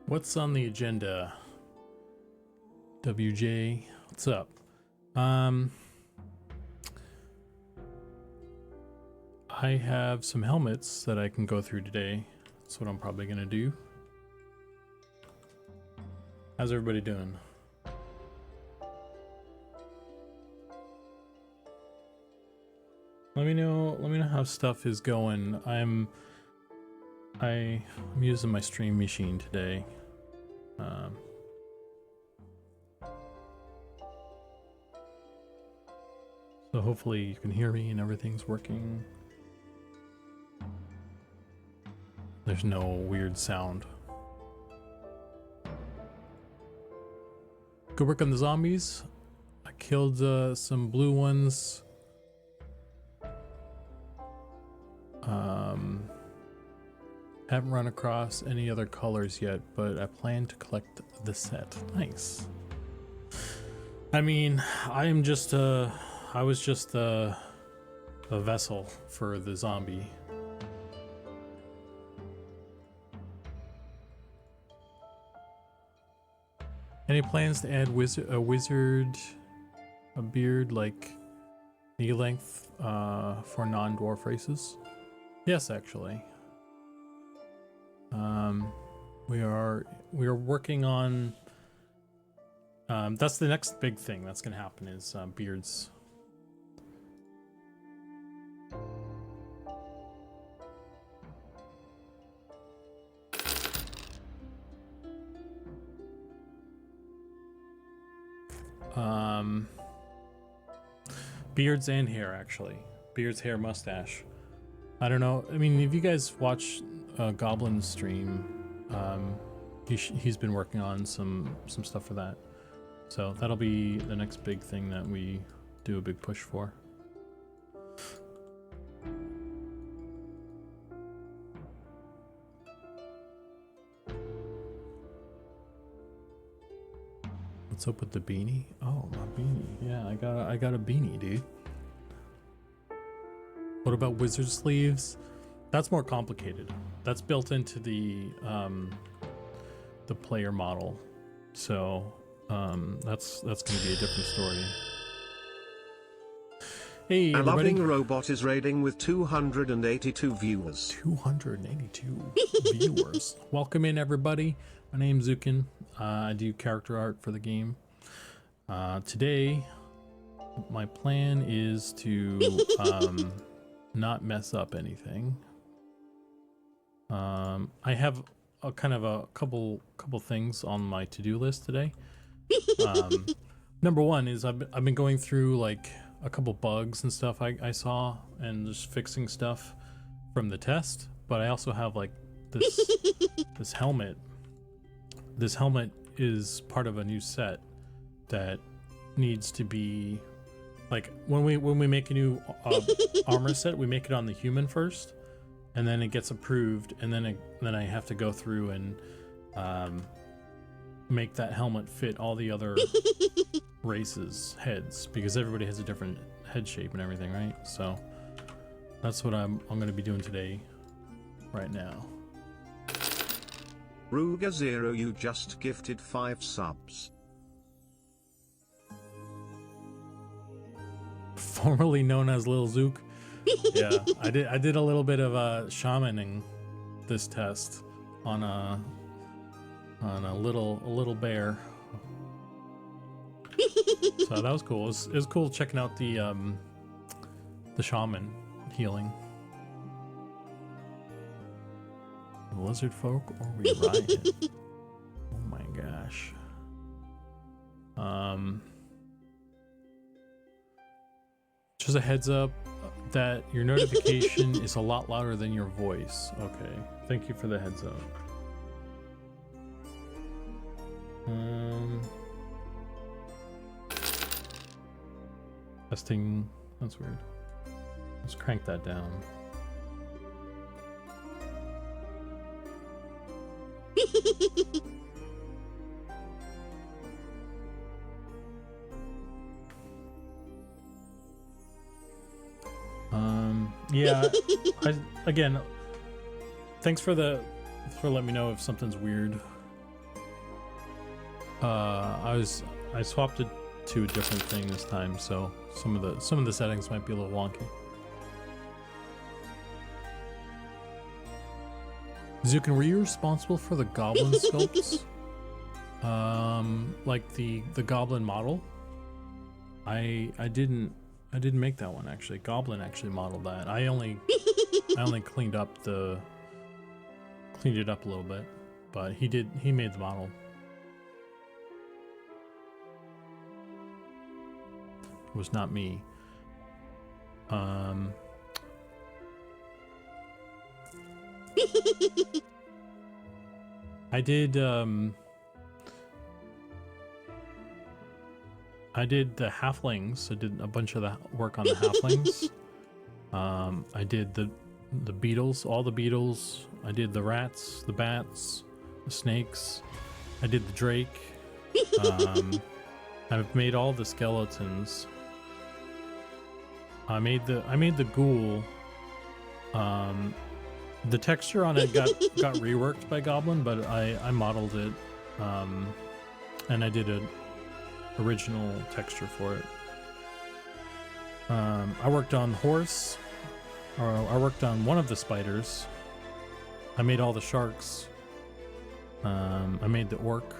What's on the agenda? WJ, what's up? I have some helmets that I can go through today. That's what I'm probably gonna do. How's everybody doing? Let me know how stuff is going. I'm using my stream machine today. So hopefully you can hear me and everything's working. There's no weird sound. Good work on the zombies. I killed some blue ones. Haven't run across any other colors yet, but I plan to collect the set. Nice. I mean, I was just a vessel for the zombie. Any plans to add a beard like knee length for non-dwarf races? Yes, actually. We are working on. That's the next big thing that's gonna happen is beards. Beards and hair, actually. Beards, hair, mustache. I don't know. I mean, if you guys watch Goblin's stream, he's been working on some stuff for that. So that'll be the next big thing that we do a big push for. What's up with the beanie? Oh, my beanie. Yeah, I got a beanie, dude. What about wizard sleeves? That's more complicated. That's built into the player model. So that's going to be a different story. Hey, A everybody. loving robot is raiding with 282 viewers. 282 viewers. Welcome in, everybody. My name's Zukan. I do character art for the game. Today, my plan is to not mess up anything. I have a kind of a couple things on my to-do list today. Number one is I've been going through like a couple bugs and stuff I saw and just fixing stuff from the test. But I also have like this helmet. This helmet is part of a new set that needs to be like when we make a new armor set, we make it on the human first, and then it gets approved, and then I have to go through and make that helmet fit all the other races' heads, because everybody has a different head shape and everything, right? So that's what I'm going to be doing today, right now. Ruga Zero, you just gifted 5 subs. Formerly known as Lil Zook. Yeah, I did a little bit of shamaning this test on a little bear. So that was cool. It was cool checking out the shaman healing. Lizard folk or we riot? Oh my gosh. Just a heads up that your notification is a lot louder than your voice. Okay, thank you for the heads up. Testing. That's weird. Let's crank that down. Yeah, again, thanks for letting me know if something's weird. I swapped it to a different thing this time, so some of the settings might be a little wonky. Zukan, were you responsible for the goblin sculpts? Like the goblin model? I didn't make that one actually. Goblin actually modeled that. I only cleaned it up a little bit, but he made the model. It was not me. I did the halflings. I did a bunch of the work on the halflings. I did the beetles, all the beetles. I did the rats, the bats, the snakes. I did the drake. I've made all the skeletons. I made the ghoul. The texture on it got reworked by Goblin, but I modeled it, and I did an original texture for it. I worked on horse, or I worked on one of the spiders. I made all the sharks. I made the orc.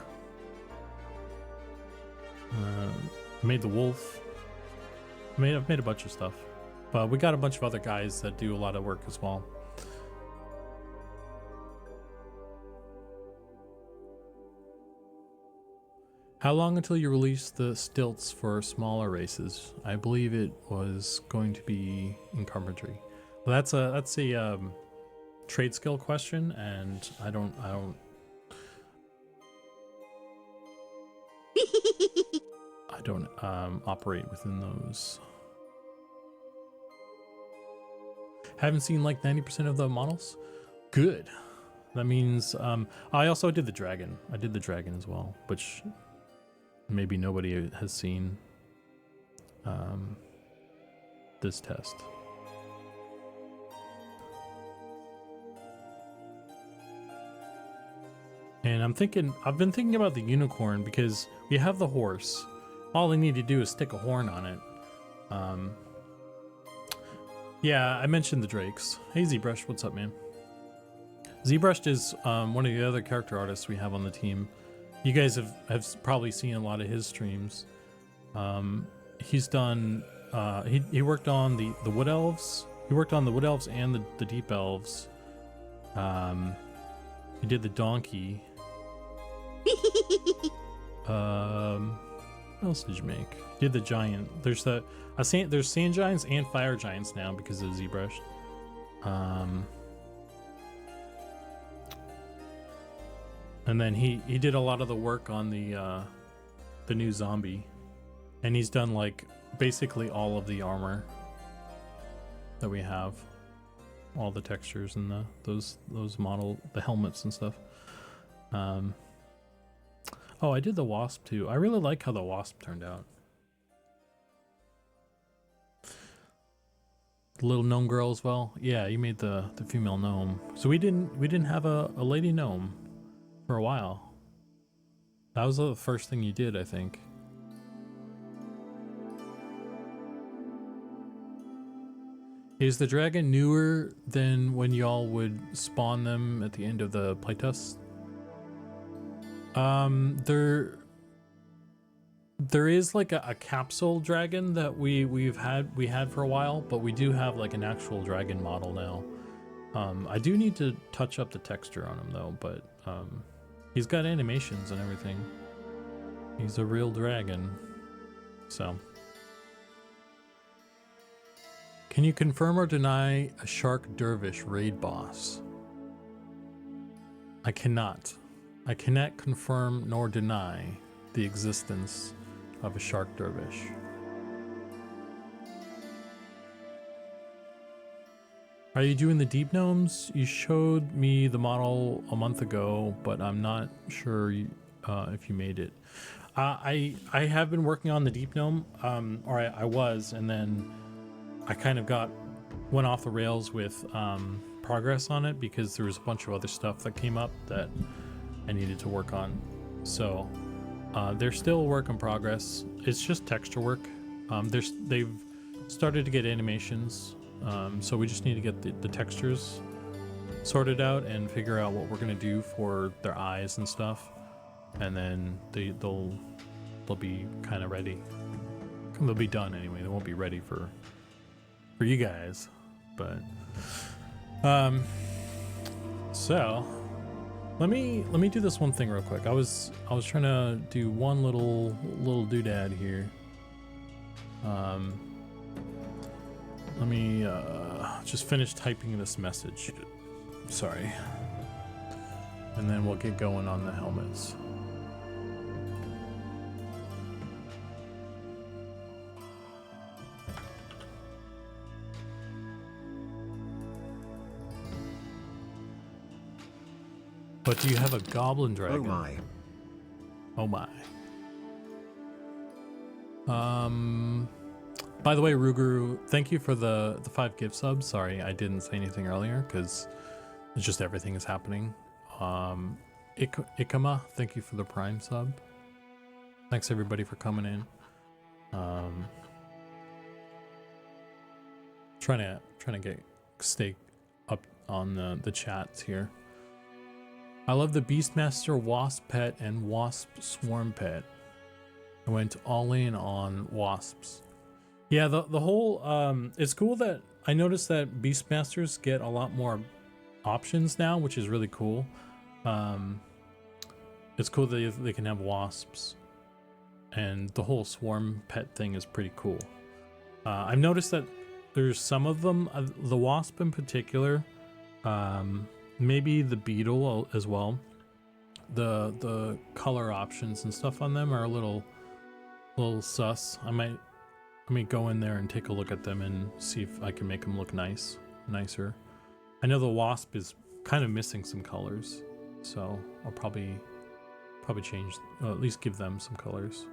I made the wolf. I've made a bunch of stuff, but we got a bunch of other guys that do a lot of work as well. How long until you release the stilts for smaller races? I believe it was going to be in carpentry. Well, that's a trade skill question, and I don't operate within those. Haven't seen like 90% of the models. Good. That means I also did the dragon. I did the dragon as well, which maybe nobody has seen this test. And I've been thinking about the unicorn because we have the horse. All I need to do is stick a horn on it. Yeah, I mentioned the drakes. Hey ZBrush, what's up, man? ZBrush is one of the other character artists we have on the team. You guys have probably seen a lot of his streams. He's done. He worked on the wood elves. He worked on the wood elves and the deep elves. He did the donkey. What else did you make? He did the giant. There's sand giants and fire giants now because of ZBrush. And then he did a lot of the work on the new zombie, and he's done like basically all of the armor that we have, all the textures and those the helmets and stuff. Oh, I did the wasp too. I really like how the wasp turned out. The little gnome girl as well. Yeah, you made the female gnome. So we didn't have a lady gnome for a while. That was the first thing you did, I think. Is the dragon newer than when y'all would spawn them at the end of the playtest? There is like a capsule dragon that we had for a while, but we do have like an actual dragon model now. I do need to touch up the texture on him though, but he's got animations and everything. He's a real dragon. So, can you confirm or deny a shark dervish raid boss? I cannot. I cannot confirm nor deny the existence of a shark dervish. Are you doing the deep gnomes? You showed me the model a month ago, but I'm not sure if you made it. I have been working on the deep gnome, or I was, and then I kind of went off the rails with progress on it because there was a bunch of other stuff that came up that I needed to work on. So They're still a work in progress. It's just texture work. They've started to get animations, so we just need to get the textures sorted out and figure out what we're gonna do for their eyes and stuff, and then they'll be kind of ready. They'll be done anyway. They won't be ready for you guys, but so let me do this one thing real quick. I was trying to do one little doodad here. Let me just finish typing this message. Sorry. And then we'll get going on the helmets. But do you have a goblin dragon? Oh my. Oh my. By the way, Ruguru, thank you for the 5 gift subs. Sorry, I didn't say anything earlier because it's just everything is happening. Ikama, thank you for the Prime sub. Thanks everybody for coming in. Trying to stay up on the chats here. I love the Beastmaster Wasp Pet and Wasp Swarm Pet. I went all in on wasps. Yeah, the whole it's cool that I noticed that Beastmasters get a lot more options now, which is really cool. It's cool that they can have wasps, and the whole swarm pet thing is pretty cool. I've noticed that there's some of them, the wasp in particular, maybe the beetle as well. The color options and stuff on them are a little sus. I might go in there and take a look at them and see if I can make them look nicer. I know the wasp is kind of missing some colors, so I'll probably change, at least give them some colors.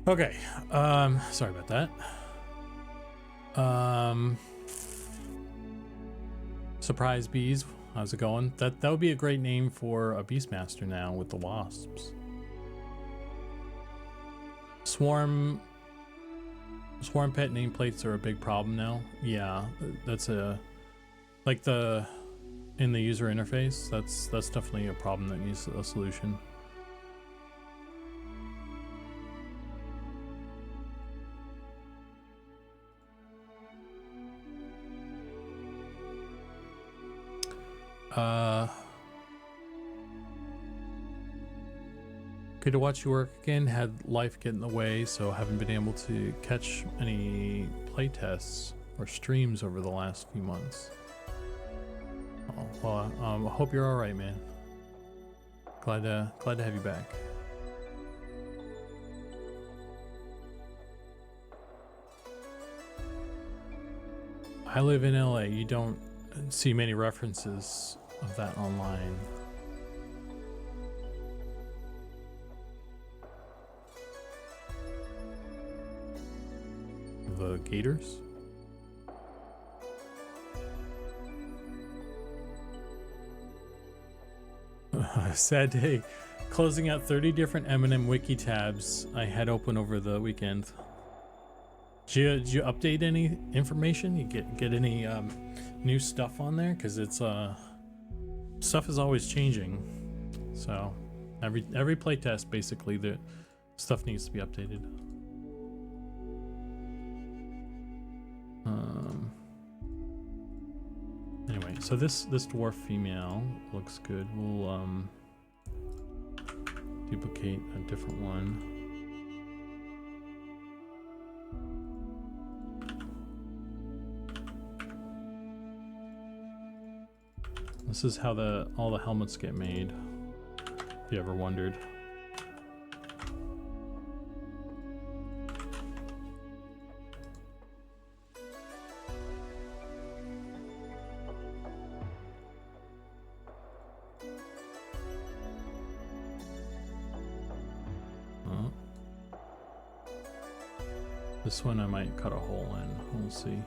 Okay, sorry about that. Surprise bees, how's it going? That would be a great name for a Beastmaster now with the wasps. Swarm pet nameplates are a big problem now. Yeah, that's in the user interface, that's definitely a problem that needs a solution. Good to watch you work again. Had life get in the way, so haven't been able to catch any playtests or streams over the last few months. Oh, well, I hope you're all right, man. Glad to have you back. I live in LA. You don't see many references of that online. The gators? Sad day. Closing out 30 different M&M wiki tabs I had open over the weekend. Did you update any information? You get any new stuff on there? Because it's stuff is always changing. So every playtest, basically, the stuff needs to be updated. Anyway, so this dwarf female looks good. We'll duplicate a different one. This is how all the helmets get made, if you ever wondered. This one I might cut a hole in, we'll see.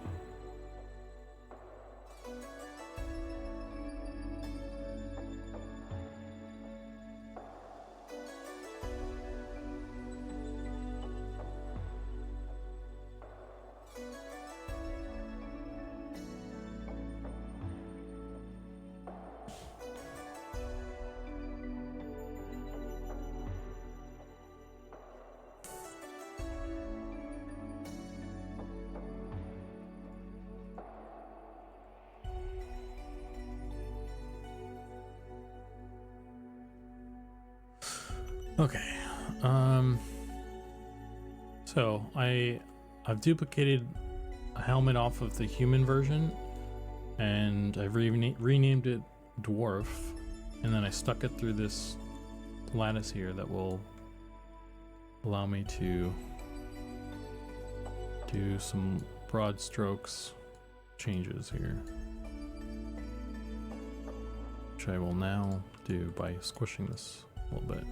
Okay, so I've duplicated a helmet off of the human version, and I've renamed it dwarf, and then I stuck it through this lattice here that will allow me to do some broad strokes changes here, which I will now do by squishing this a little bit.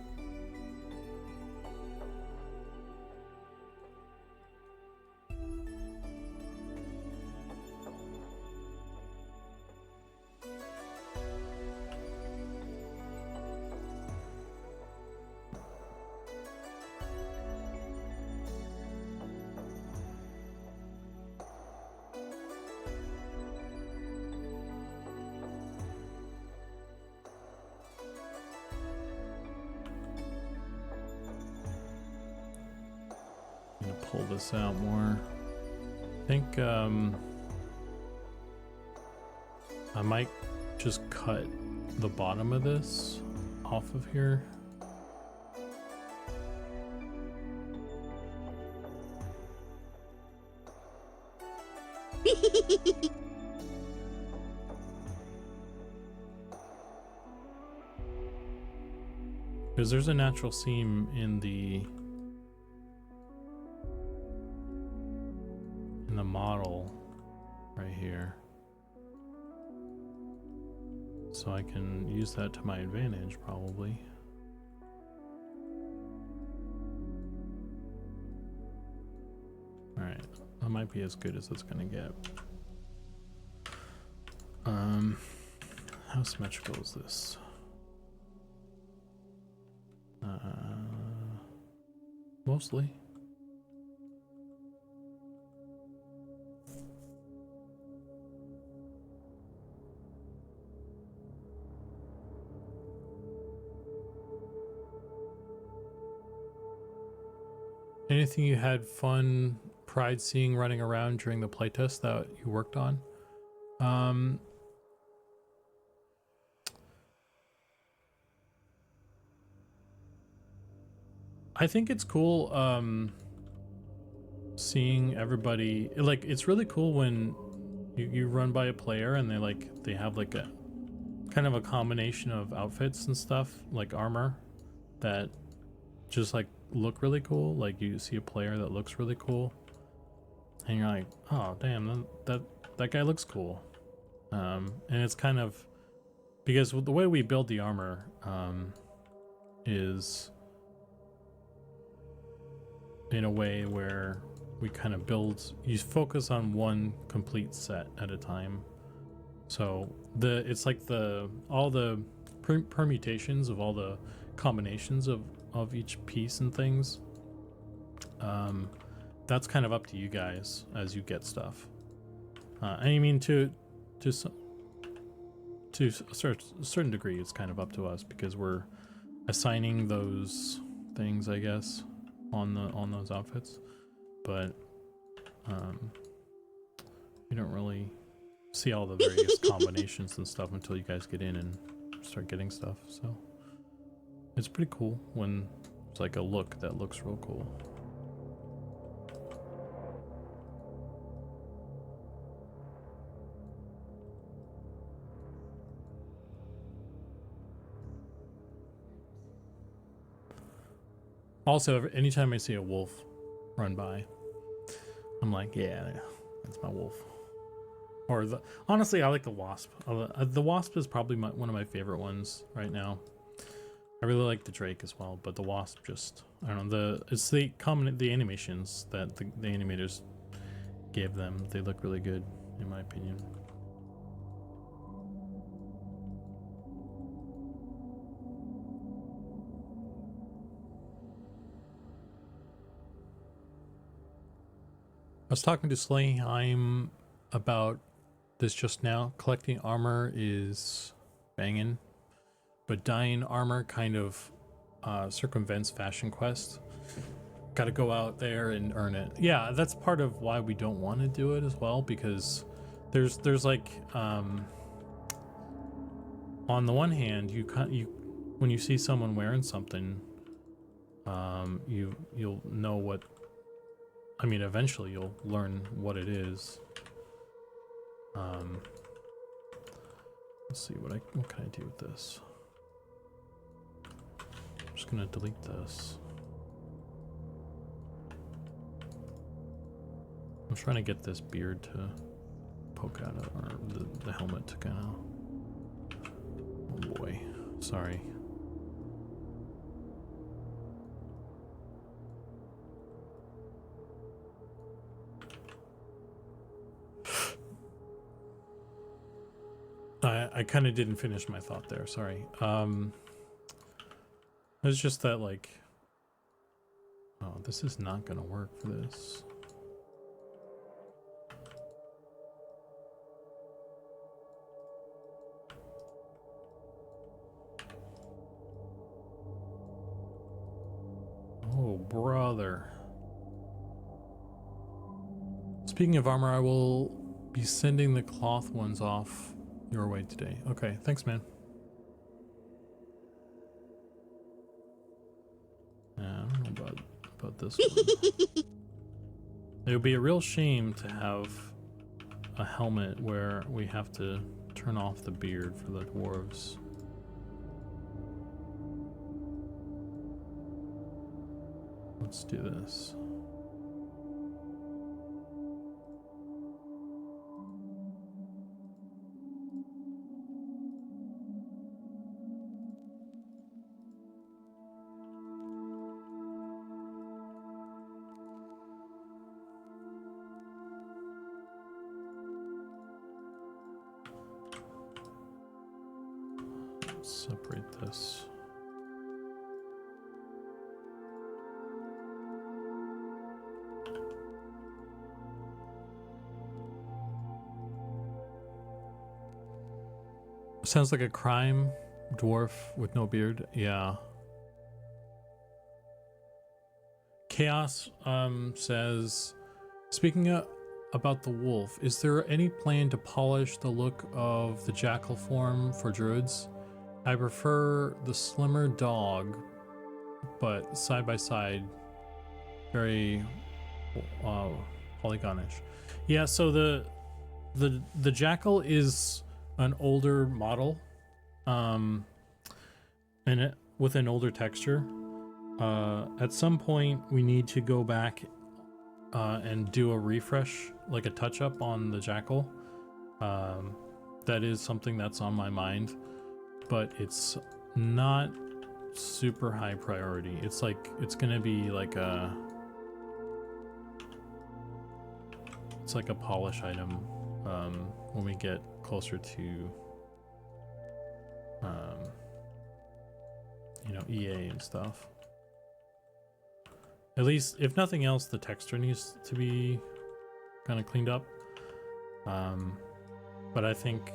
Pull this out more. I think I might just cut the bottom of this off of here. Because there's a natural seam in the model right here, so I can use that to my advantage probably. All right, that might be as good as it's gonna get. How symmetrical is this? Mostly. Anything you had pride seeing running around during the playtest that you worked on? I think it's cool seeing everybody, like, it's really cool when you run by a player and they have like a kind of a combination of outfits and stuff, like armor, that just like look really cool. Like you see a player that looks really cool and you're like, oh damn, that guy looks cool. And it's kind of because the way we build the armor is in a way where we kind of you focus on one complete set at a time. So it's like all the permutations of all the combinations of each piece and things, that's kind of up to you guys as you get stuff. I mean, to a certain degree, it's kind of up to us because we're assigning those things, I guess, on those outfits. But you don't really see all the various combinations and stuff until you guys get in and start getting stuff. So it's pretty cool when it's like a look that looks real cool. Also, anytime I see a wolf run by, I'm like, yeah, that's my wolf. Or honestly, I like the wasp. The wasp is probably one of my favorite ones right now. I really like the drake as well, but the wasp just, I don't know, it's the animations that the animators gave them. They look really good, in my opinion. I was talking to Slayheim about this just now. Collecting armor is banging, but dyeing armor kind of circumvents Fashion Quest. Got to go out there and earn it. Yeah, that's part of why we don't want to do it as well, because there's like on the one hand, you when you see someone wearing something, you'll know what. I mean, eventually you'll learn what it is. Let's see what can I do with this. I'm just gonna delete this. I'm trying to get this beard to poke out of, or the helmet to kind of. Oh boy, sorry. I kind of didn't finish my thought there, sorry. It's just that, like, oh, this is not gonna work for this. Oh, brother. Speaking of armor, I will be sending the cloth ones off your way today. Okay, thanks, man. I don't know about this one. It would be a real shame to have a helmet where we have to turn off the beard for the dwarves. Let's do this. Separate this. Sounds like a crime dwarf with no beard. Yeah. Chaos says, speaking about the wolf, is there any plan to polish the look of the jackal form for druids? I prefer the slimmer dog, but side by side, very polygonish. Yeah, so the jackal is an older model, and with an older texture. At some point, we need to go back and do a refresh, like a touch up on the jackal. That is something that's on my mind, but it's not super high priority. It's gonna be like a polish item when we get closer to EA and stuff. At least, if nothing else, the texture needs to be kind of cleaned up. But I think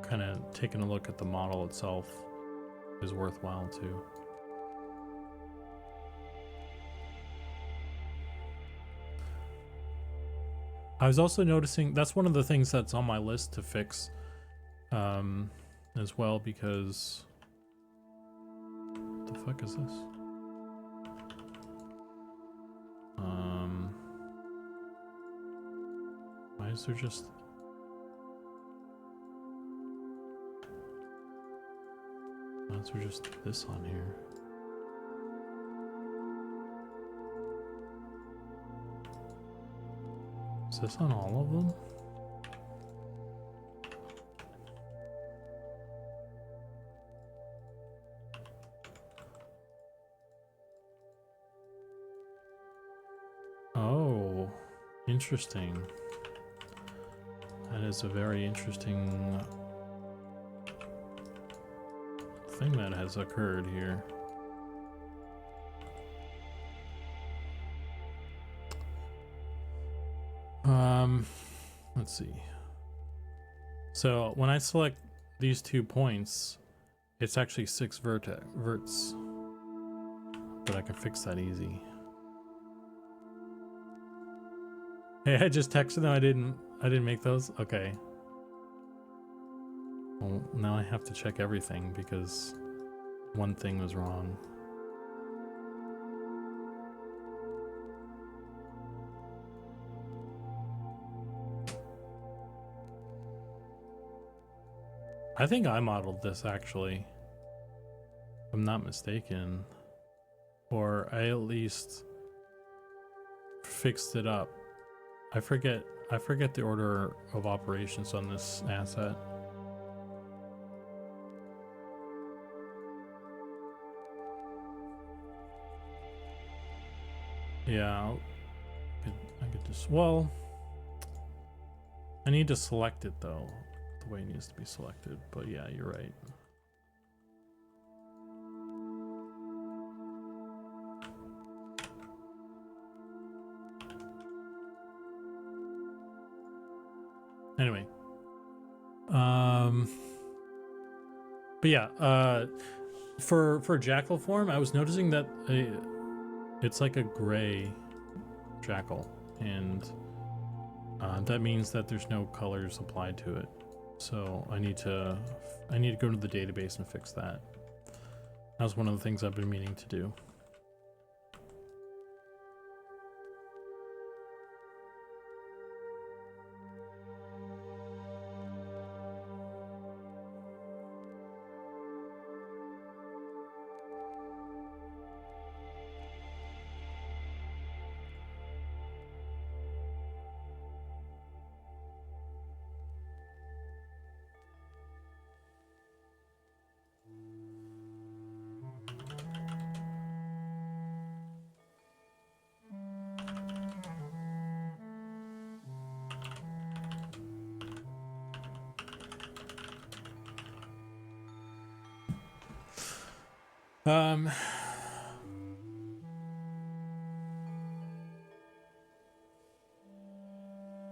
kind of taking a look at the model itself is worthwhile too. I was also noticing that's one of the things that's on my list to fix as well, because what the fuck is this? Why is there just why is there just this on here? Is this on all of them? Oh, interesting. That is a very interesting thing that has occurred here. Let's see. So when I select these 2 points, it's actually 6 verts, but I can fix that easy. Hey, I just texted them. I didn't make those. Okay. Well, now I have to check everything because one thing was wrong. I think I modeled this actually, if I'm not mistaken, or I at least fixed it up. I forget the order of operations on this asset. Yeah, I could just, well, I need to select it though, the way it needs to be selected, but yeah, you're right. Anyway, but yeah, for jackal form, I was noticing that it's like a gray jackal, and that means that there's no colors applied to it. So I need to go to the database and fix that. That was one of the things I've been meaning to do.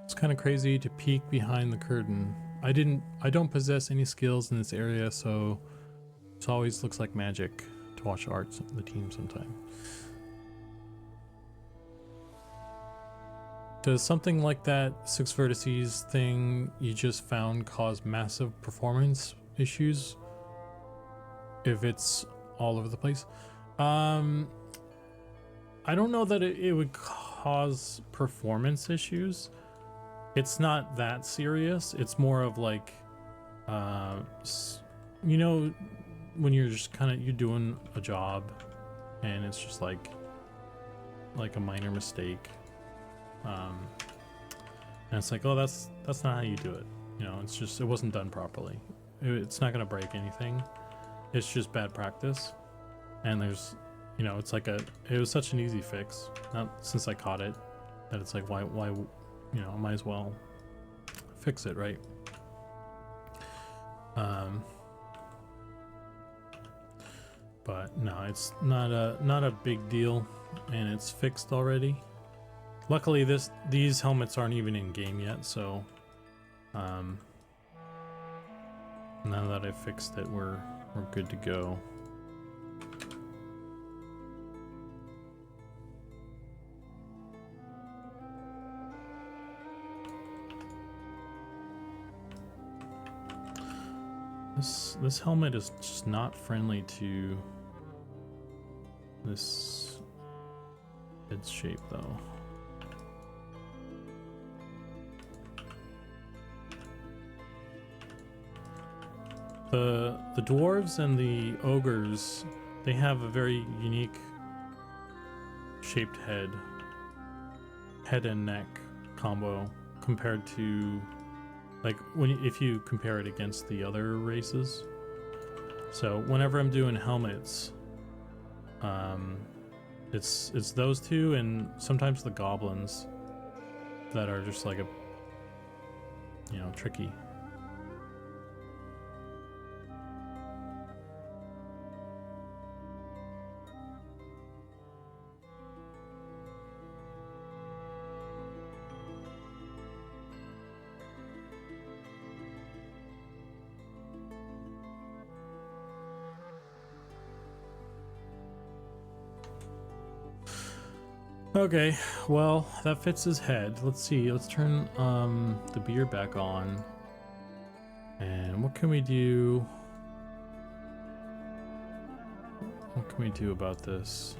It's kind of crazy to peek behind the curtain. I don't possess any skills in this area, so it always looks like magic to watch arts of the team sometime. Does something like that 6 vertices thing you just found cause massive performance issues if it's all over the place? I don't know that it would cause performance issues. It's not that serious. It's more of like, you know, when you're just you're doing a job and it's just like a minor mistake. And it's like, oh, that's not how you do it. You know, it's just, it wasn't done properly. It's not going to break anything. It's just bad practice. And there's, you know, it's like it was such an easy fix. Not since I caught it, that it's like, why, you know, I might as well fix it, right? But no, it's not a big deal, and it's fixed already. Luckily, these helmets aren't even in game yet, so now that I fixed it, we're good to go. This helmet is just not friendly to this head shape, though. The dwarves and the ogres, they have a very unique shaped head and neck combo compared to, like, if you compare it against the other races. So whenever I'm doing helmets, it's those two and sometimes the goblins that are just like tricky. Okay, well, that fits his head. Let's see, let's turn the beard back on. And what can we do? What can we do about this?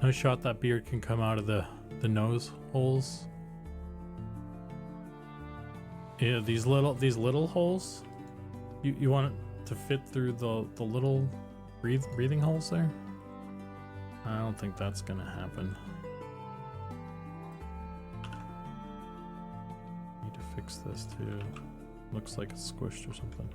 No shot that beard can come out of the nose holes. Yeah, these little holes. You want it to fit through the little breathing holes there? I don't think that's gonna happen. Need to fix this too. Looks like it's squished or something.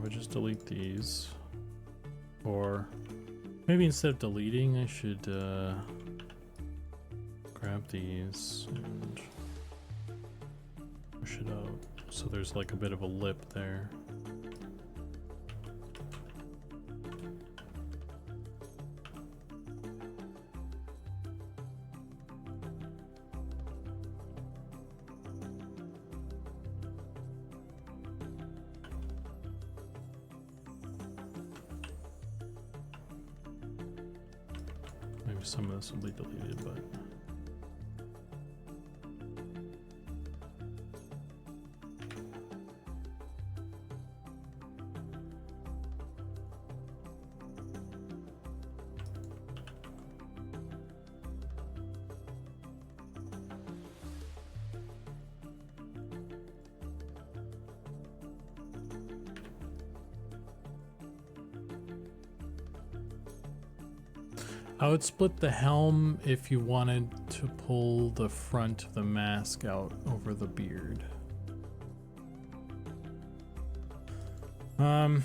Just delete these, or maybe instead of deleting I should grab these and push it out so there's like a bit of a lip there. Some of this will be deleted, but I would split the helm if you wanted to pull the front of the mask out over the beard. I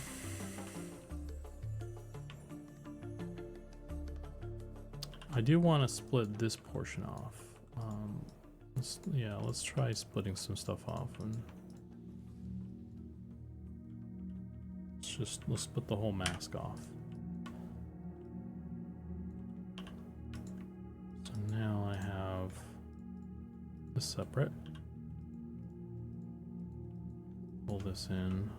do want to split this portion off. Let's try splitting some stuff off, and let's split the whole mask off. So now I have this separate. Pull this in.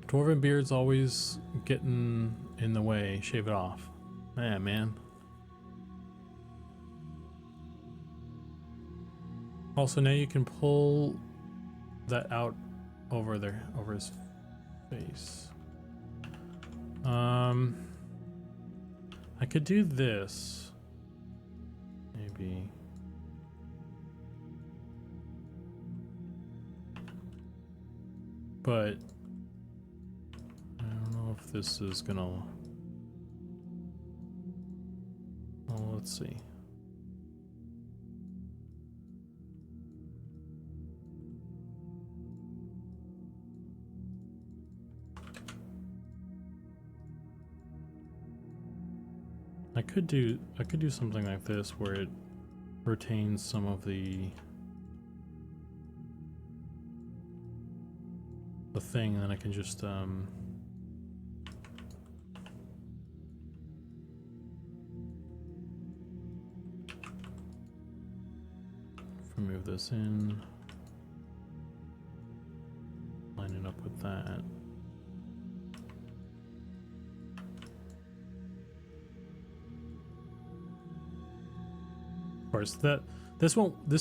Dwarven beard's always getting in the way. Shave it off. Yeah, man. Also, now you can pull that out over there, over his face. I could do this. Maybe. But I don't know if this is gonna... Well, let's see. I could do something like this where it retains some of the thing, and then I can just remove this in, line it up with that. Of course, this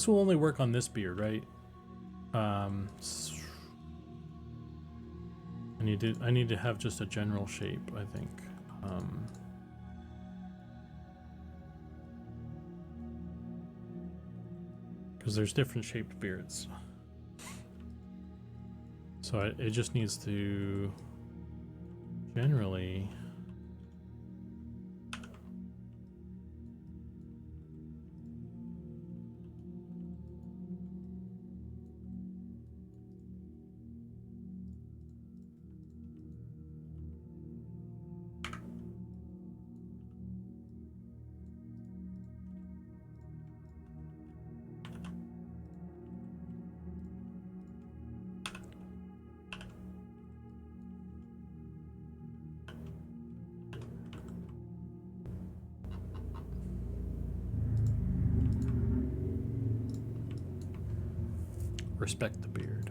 will only work on this beard, right? I need to have just a general shape, I think. Because there's different shaped beards, so it just needs to generally. Respect the beard.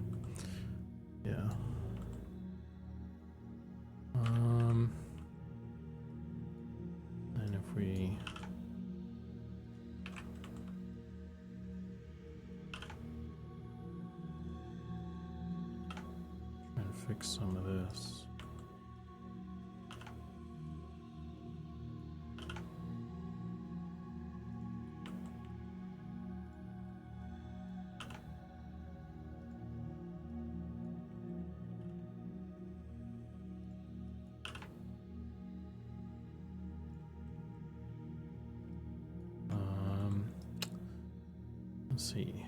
Yeah. And if we try to fix some of this. Let's see.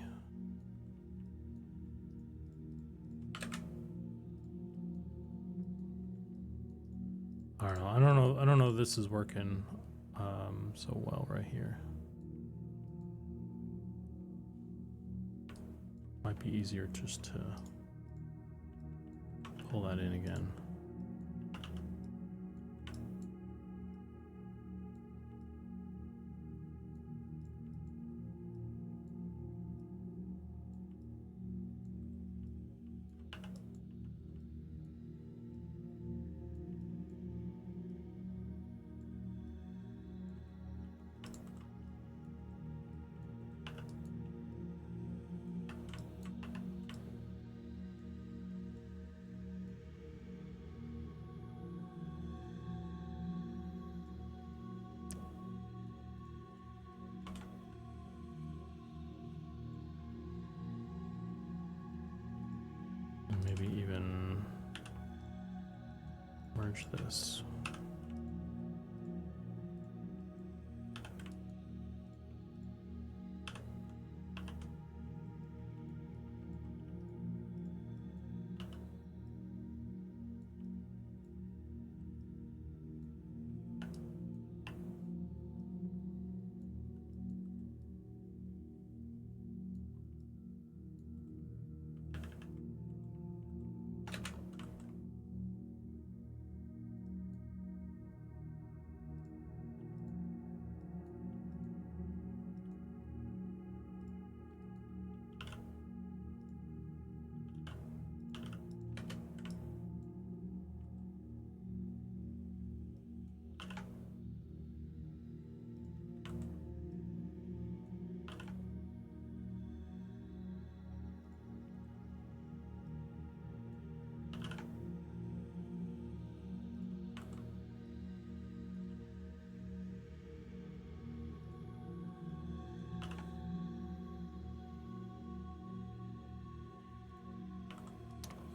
I don't know if this is working so well right here. Might be easier just to pull that in again. charge this.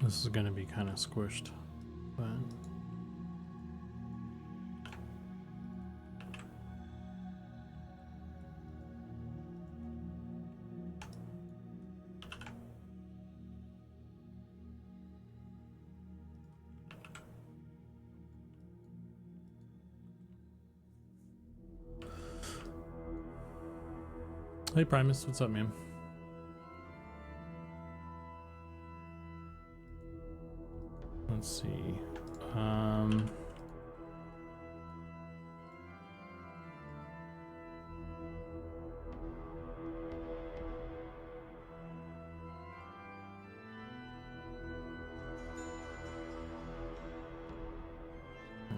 This is going to be kind of squished, but hey Primus, what's up, man? Let's see. Turn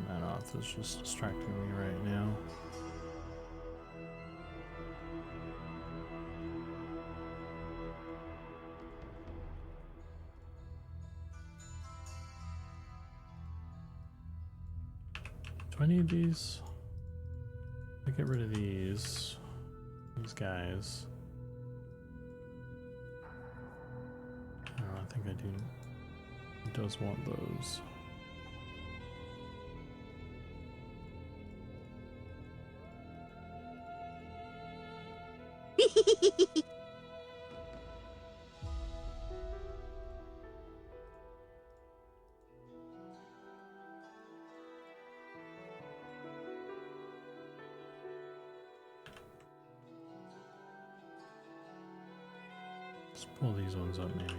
that off. It's just distracting me right now. Do I need these? I get rid of these guys. Oh, I think I do. It does want those. Let's pull these ones up, maybe.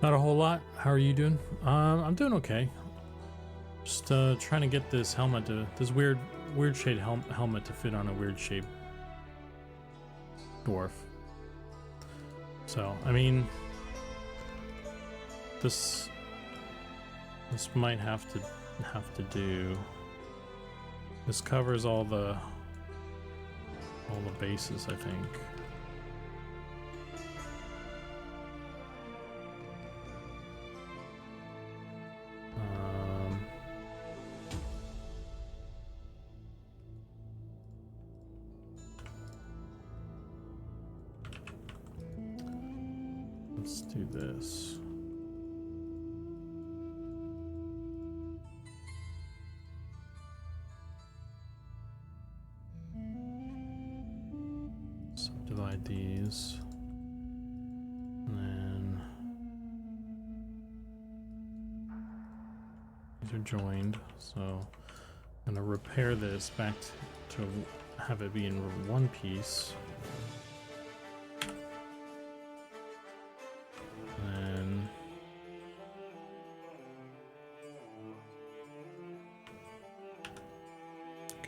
Not a whole lot. How are you doing? I'm doing okay. Just trying to get this helmet to this weird shade helmet to fit on a weird shaped dwarf. So I mean, this might have to do. This covers all the bases, I think. Let's do this. Subdivide these. And then these are joined, so I'm gonna repair this back to have it be in one piece.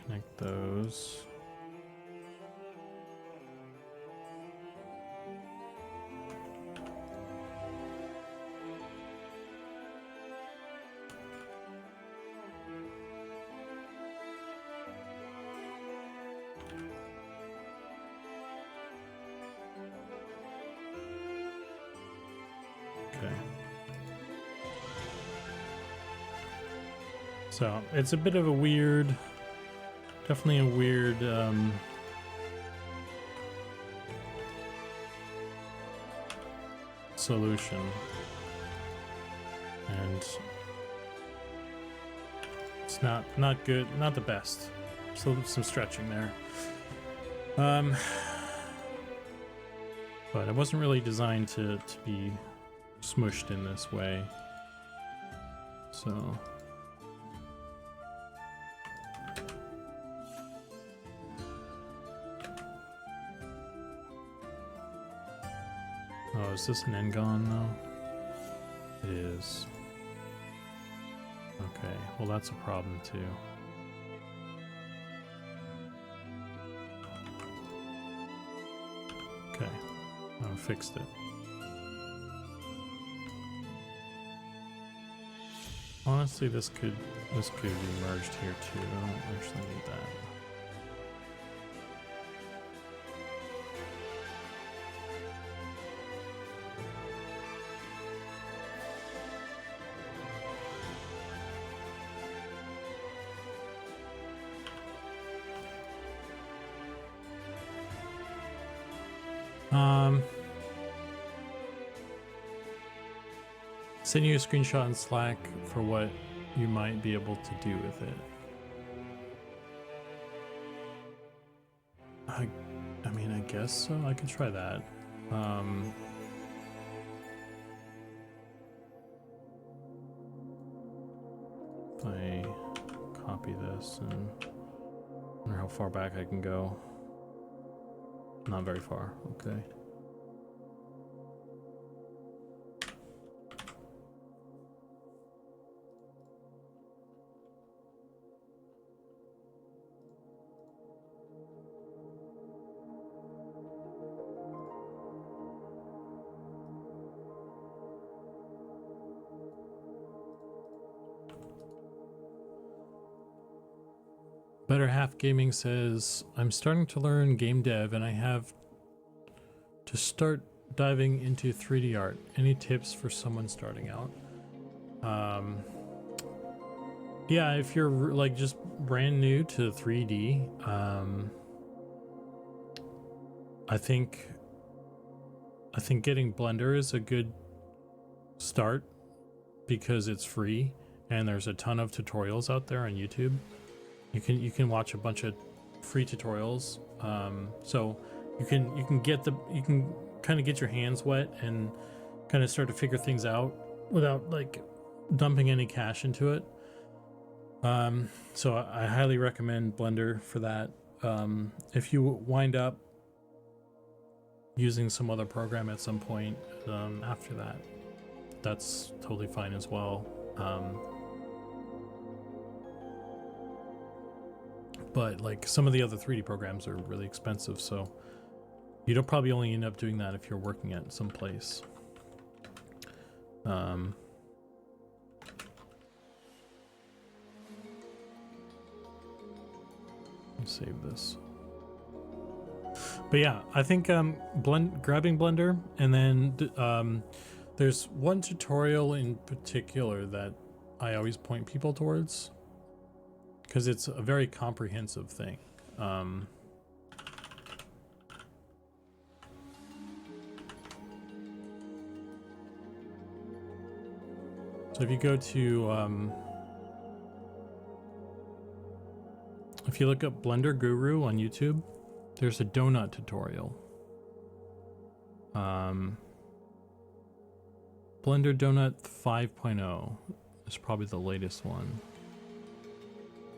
Connect those. Okay. So it's a bit of a weird, definitely a weird solution, and it's not good, not the best. So some stretching there. But it wasn't really designed to be smushed in this way. So oh, is this an Engon though? It is. Okay, well that's a problem too. Okay, I fixed it. Honestly, this could be merged here too. I don't actually need that. Send you a screenshot in Slack for what you might be able to do with it. I mean, I guess so. I could try that. If I copy this and wonder how far back I can go. Not very far. Okay. Better Half Gaming says, I'm starting to learn game dev and I have to start diving into 3D art. Any tips for someone starting out? Yeah, if you're like just brand new to 3D, I think getting Blender is a good start because it's free and there's a ton of tutorials out there on YouTube. You can watch a bunch of free tutorials, so you can kind of get your hands wet and kind of start to figure things out without like dumping any cash into it. So I highly recommend Blender for that. If you wind up using some other program at some point after that, that's totally fine as well. But like some of the other 3D programs are really expensive, so you'll probably only end up doing that if you're working at some place. Let me save this. But yeah, I think grabbing Blender, and then there's one tutorial in particular that I always point people towards, because it's a very comprehensive thing. So if you go to, if you look up Blender Guru on YouTube, there's a donut tutorial. Blender Donut 5.0 is probably the latest one.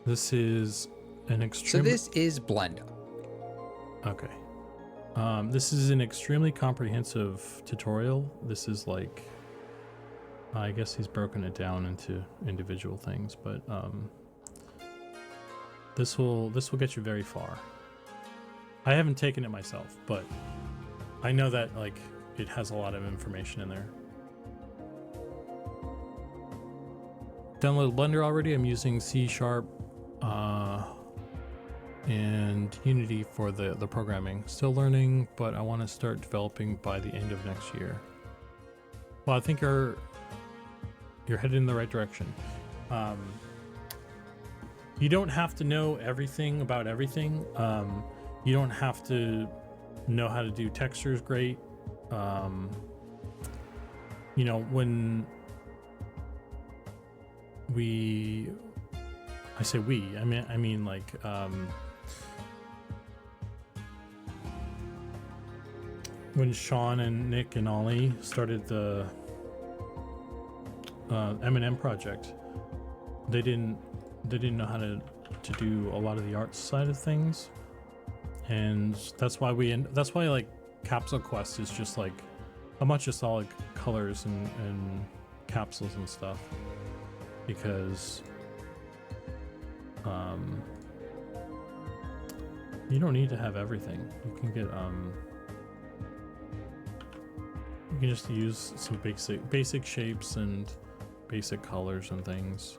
This is an extreme. So this is Blender. Okay. This is an extremely comprehensive tutorial. This is like, I guess he's broken it down into individual things, but This will get you very far. I haven't taken it myself, but I know that like it has a lot of information in there. Downloaded Blender already. I'm using C# and Unity for the programming. Still learning, but I want to start developing by the end of next year. Well, I think you're headed in the right direction. You don't have to know everything about everything. You don't have to know how to do textures great. You know, when I say we, I mean like when Sean and Nick and Ollie started the M&M project, they didn't know how to do a lot of the art side of things, and that's why like Capsule Quest is just like a bunch of solid colors and capsules and stuff, because you don't need to have everything. You can get you can just use some basic shapes and basic colors and things.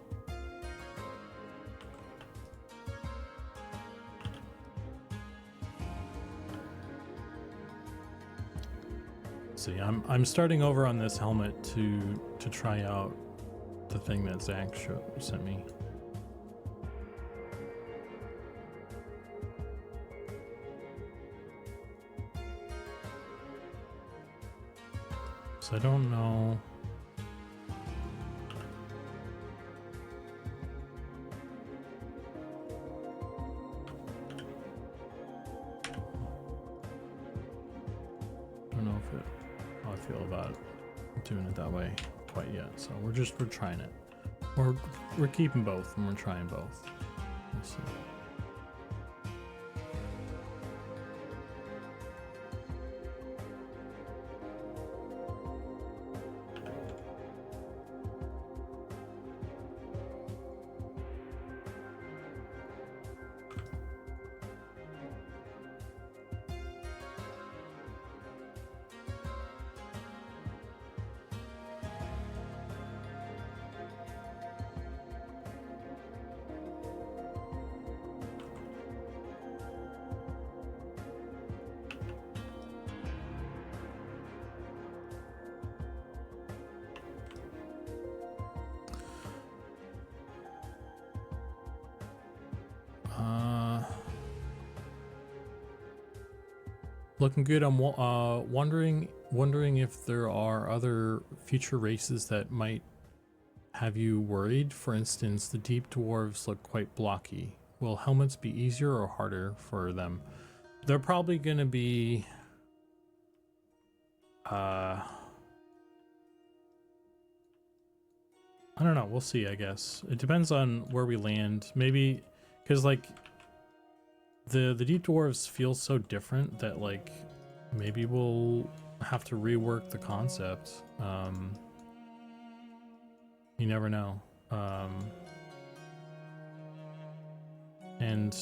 See, I'm starting over on this helmet to try out the thing that Zach sent me. So I don't know. How I feel about doing it that way quite yet. So we're trying it. We're keeping both and we're trying both. Let's see. Looking good. I'm wondering if there are other future races that might have you worried. For instance, the deep dwarves look quite blocky. Will helmets be easier or harder for them? They're probably going to be I don't know. We'll see, I guess. It depends on where we land. Maybe because like the deep dwarves feel so different that like maybe we'll have to rework the concept. You never know. And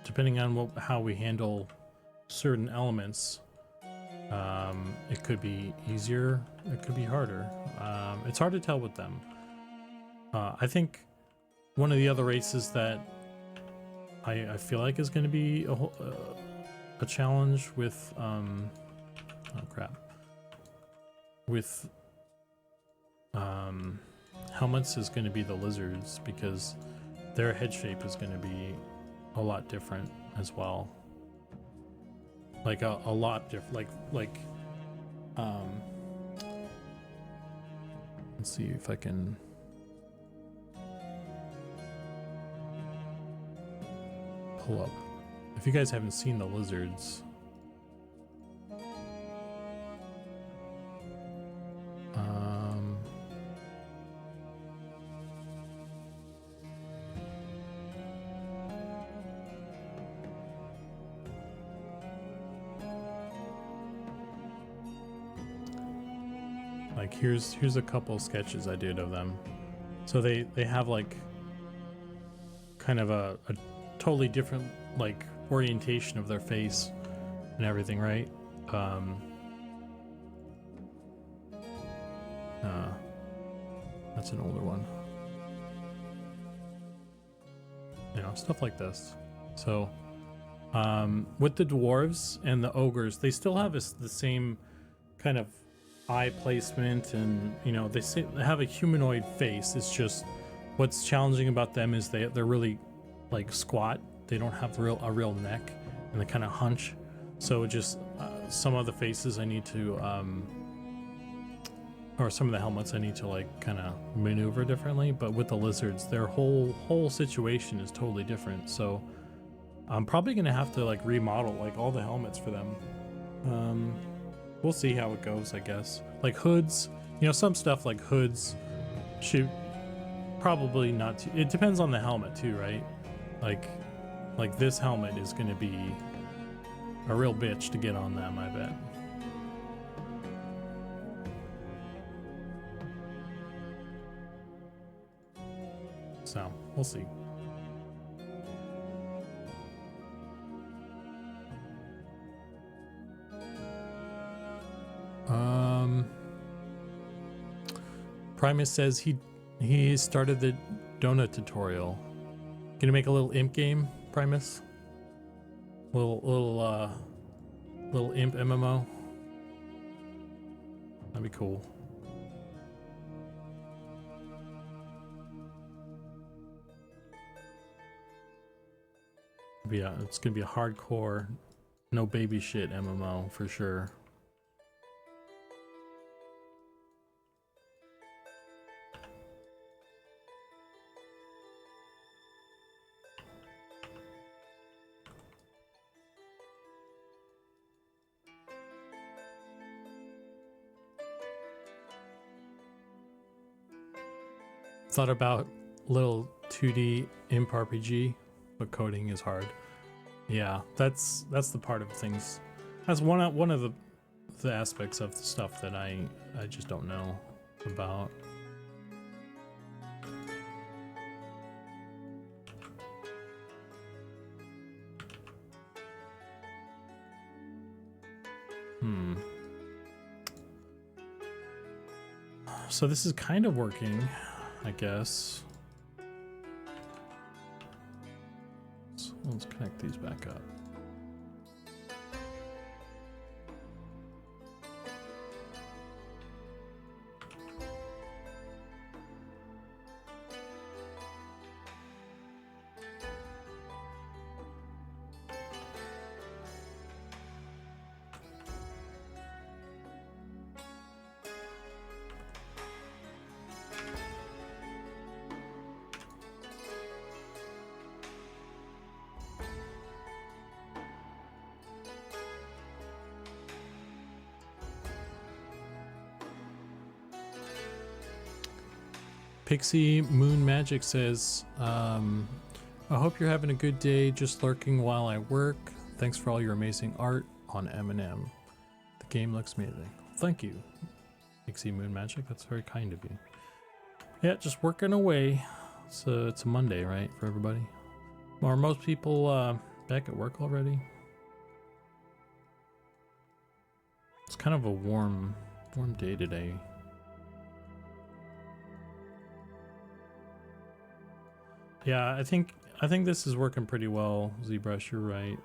depending on how we handle certain elements, it could be easier, it could be harder. It's hard to tell with them. I think one of the other races that I feel like is going to be a challenge with with helmets is going to be the lizards, because their head shape is going to be a lot different as well. Like a lot different. Like let's see if I can. Pull up. If you guys haven't seen the lizards, like here's a couple sketches I did of them. So they have like kind of a totally different like orientation of their face and everything, right? That's an older one. You know, stuff like this. So with the dwarves and the ogres, they still have the same kind of eye placement, and you know, they have a humanoid face. It's just what's challenging about them is they're really like squat. They don't have a real neck, and they kind of hunch. So just some of the faces I need to or some of the helmets I need to like kind of maneuver differently. But with the lizards, their whole situation is totally different. So I'm probably gonna have to like remodel like all the helmets for them. We'll see how it goes, I guess. Like hoods, you know, some stuff like hoods should probably not too, it depends on the helmet too, right? Like this helmet is gonna be a real bitch to get on them, I bet. So we'll see. Primus says he started the donut tutorial. Gonna make a little imp game, Primus? Little imp MMO. That'd be cool. Yeah, it's gonna be a hardcore, no baby shit MMO for sure. Thought about little 2D imp RPG, but coding is hard. Yeah, that's the part of things. That's one of the aspects of the stuff that I just don't know about. So this is kind of working, I guess. So let's connect these back up. Pixie Moon Magic says, I hope you're having a good day, just lurking while I work. Thanks for all your amazing art on M&M. The game looks amazing. Thank you, Pixie Moon Magic. That's very kind of you. Yeah, just working away. So it's a Monday, right, for everybody? Are most people back at work already? It's kind of a warm day today. Yeah, I think this is working pretty well, ZBrush, you're right.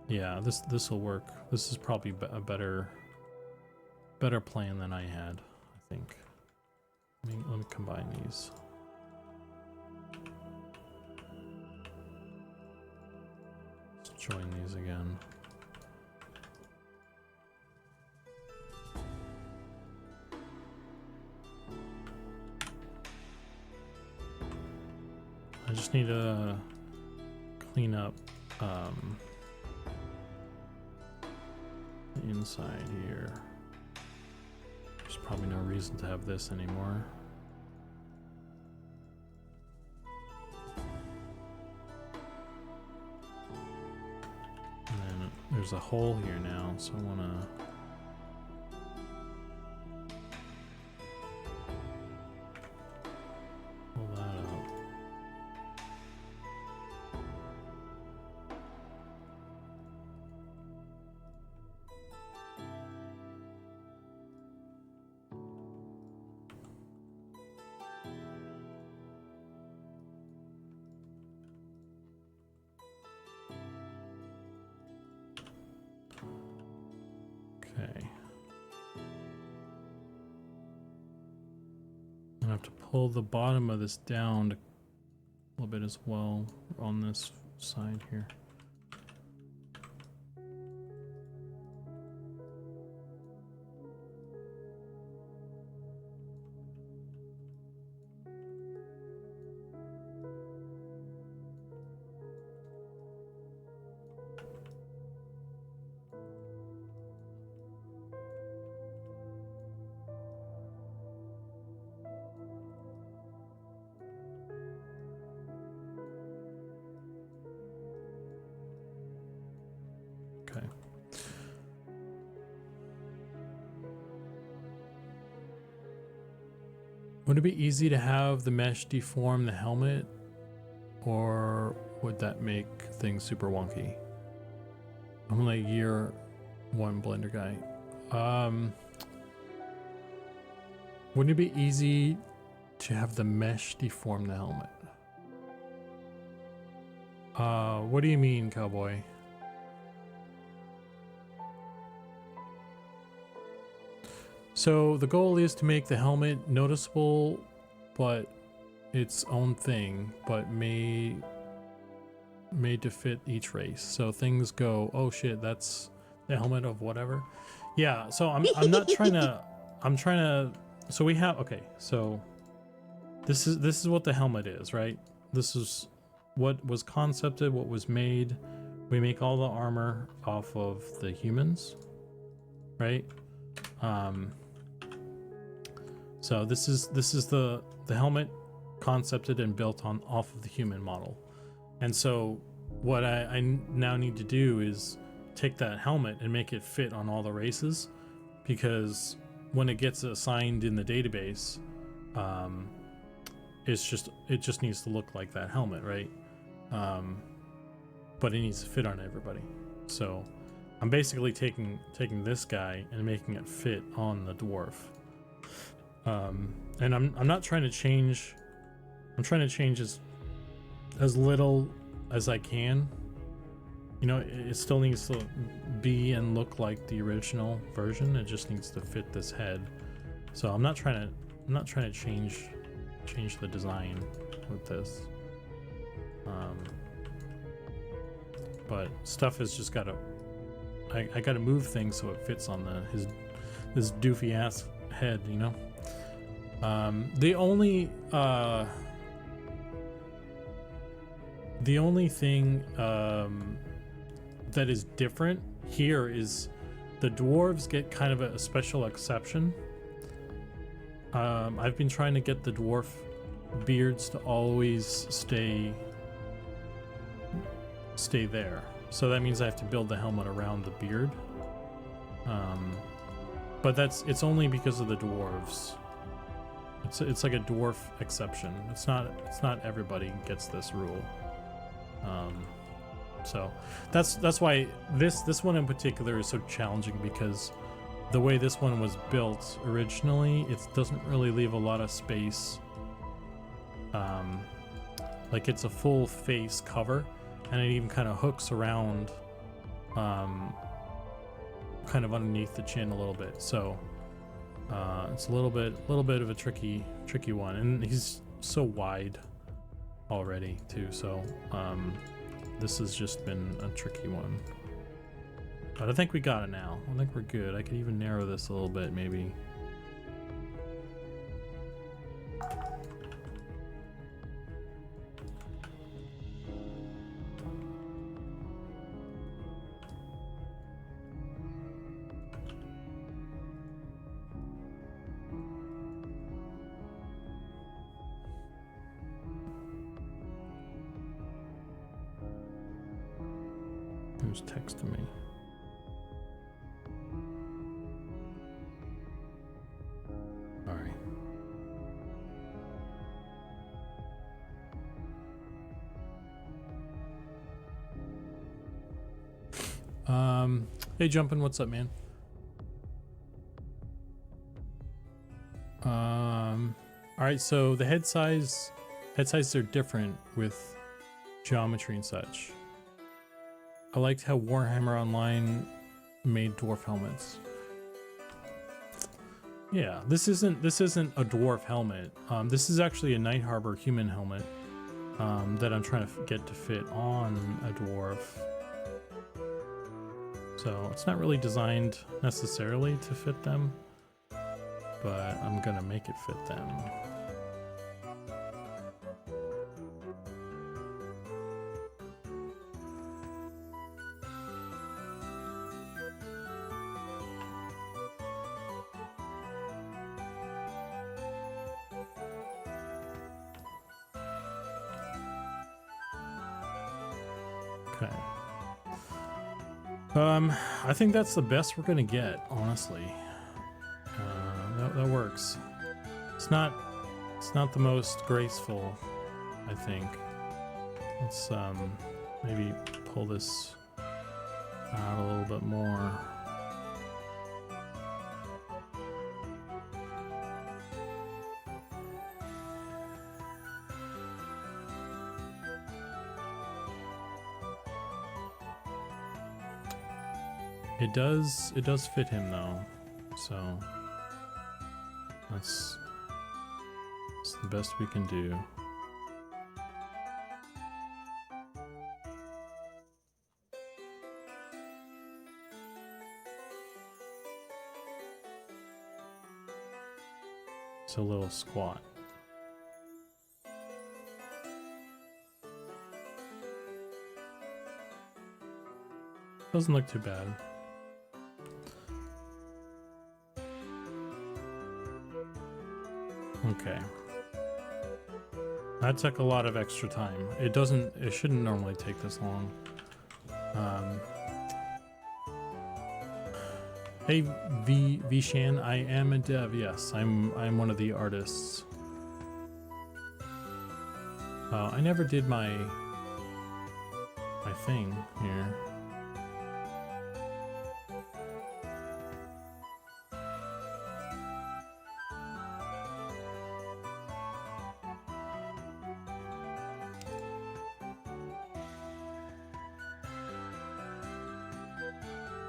Yeah, this will work. This is probably a better plan than I had, I think. Let me combine these. Let's join these again. I just need to clean up the inside here. There's probably no reason to have this anymore. And then there's a hole here now, so I want to pull that out. Okay. I have to pull the bottom of this down a little bit as well on this side here. Okay. Would it be easy to have the mesh deform the helmet, or would that make things super wonky? I'm like year one Blender guy. Wouldn't it be easy to have the mesh deform the helmet? What do you mean, cowboy? So the goal is to make the helmet noticeable, but its own thing, but made to fit each race. So things go, oh shit, that's the helmet of whatever. Yeah. So I'm not trying to. I'm trying to. So we have. Okay. So this is what the helmet is, right? This is what was concepted, what was made. We make all the armor off of the humans, right? So this is the helmet concepted and built on off of the human model. And so what I now need to do is take that helmet and make it fit on all the races, because when it gets assigned in the database, it just needs to look like that helmet, right? But it needs to fit on everybody. So I'm basically taking this guy and making it fit on the dwarf. And I'm not trying to change. I'm trying to change as little as I can. You know, it still needs to be and look like the original version. It just needs to fit this head. So I'm not trying to change the design with this. But stuff has just got to. I got to move things so it fits on this doofy ass head, you know. The only thing that is different here is the dwarves get kind of a special exception. I've been trying to get the dwarf beards to always stay there. So that means I have to build the helmet around the beard. But it's only because of the dwarves. It's like a dwarf exception. It's not everybody gets this rule. So that's why this one in particular is so challenging, because the way this one was built originally, it doesn't really leave a lot of space. Like it's a full face cover, and it even kind of hooks around, kind of underneath the chin a little bit. So it's a little bit of a tricky one, and he's so wide already too. So this has just been a tricky one, but I think we got it now. I think we're good. I could even narrow this a little bit, maybe. Who's texting me? All right. Hey, Jumpin', what's up, man? All right, so the head sizes are different with geometry and such. I liked how Warhammer Online made dwarf helmets. Yeah, this isn't a dwarf helmet. This is actually a Night Harbor human helmet that I'm trying to get to fit on a dwarf. So it's not really designed necessarily to fit them, but I'm gonna make it fit them. Okay. I think that's the best we're gonna get, honestly. That works. It's not the most graceful, I think. Let's maybe pull this out a little bit more. It does fit him though, so that's the best we can do. It's a little squat. Doesn't look too bad. Okay. That took a lot of extra time. It shouldn't normally take this long. Hey Vishan, I am a dev, yes. I'm one of the artists. I never did my thing here.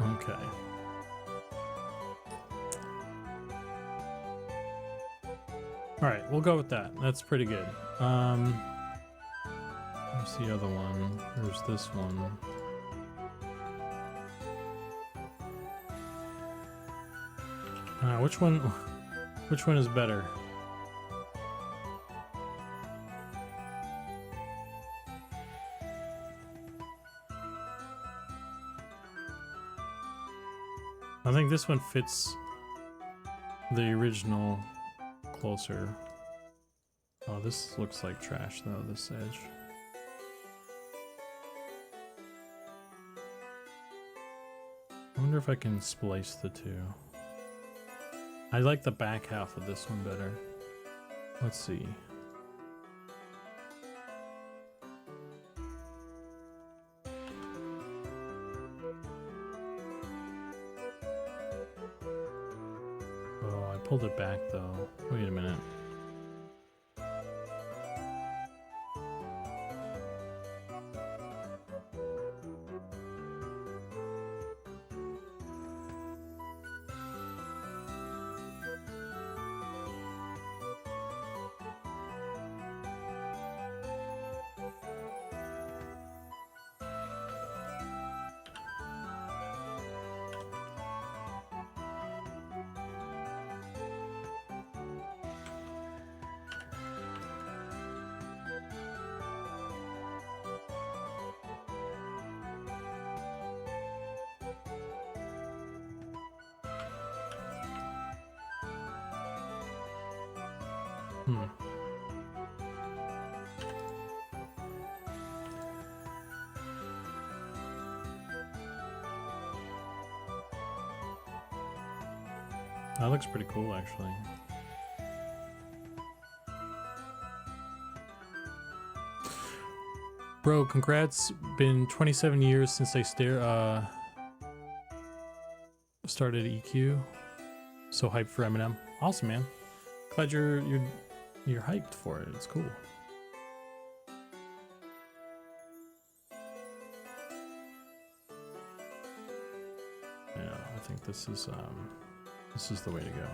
Okay. All right, we'll go with that. That's pretty good. Where's the other one? There's this one. Which one is better? I think this one fits the original closer. Oh, this looks like trash though, this edge. I wonder if I can splice the two. I like the back half of this one better. Let's see. Oh, I pulled it back though. Wait a minute. That looks pretty cool, actually. Bro, congrats. Been 27 years since I started EQ. So hyped for Eminem. Awesome, man. Glad you're hyped for it. It's cool. Yeah, I think this is the way to go.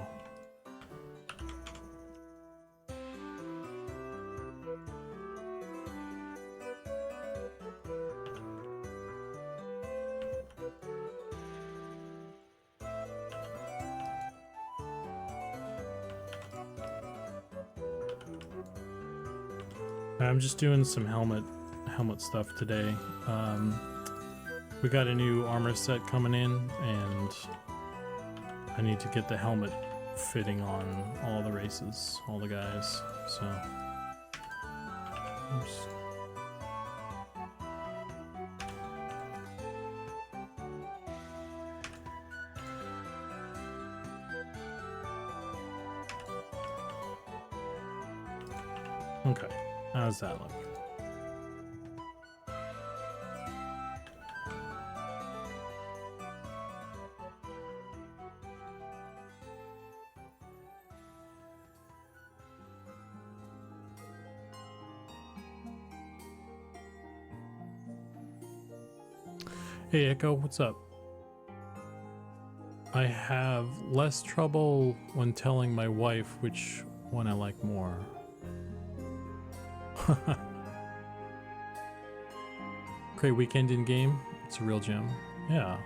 I'm just doing some helmet stuff today. We got a new armor set coming in, and I need to get the helmet fitting on all the races, all the guys. So, oops. Okay, how's that look? Hey Echo, what's up? I have less trouble when telling my wife which one I like more. Great weekend in game. It's a real gem. Yeah.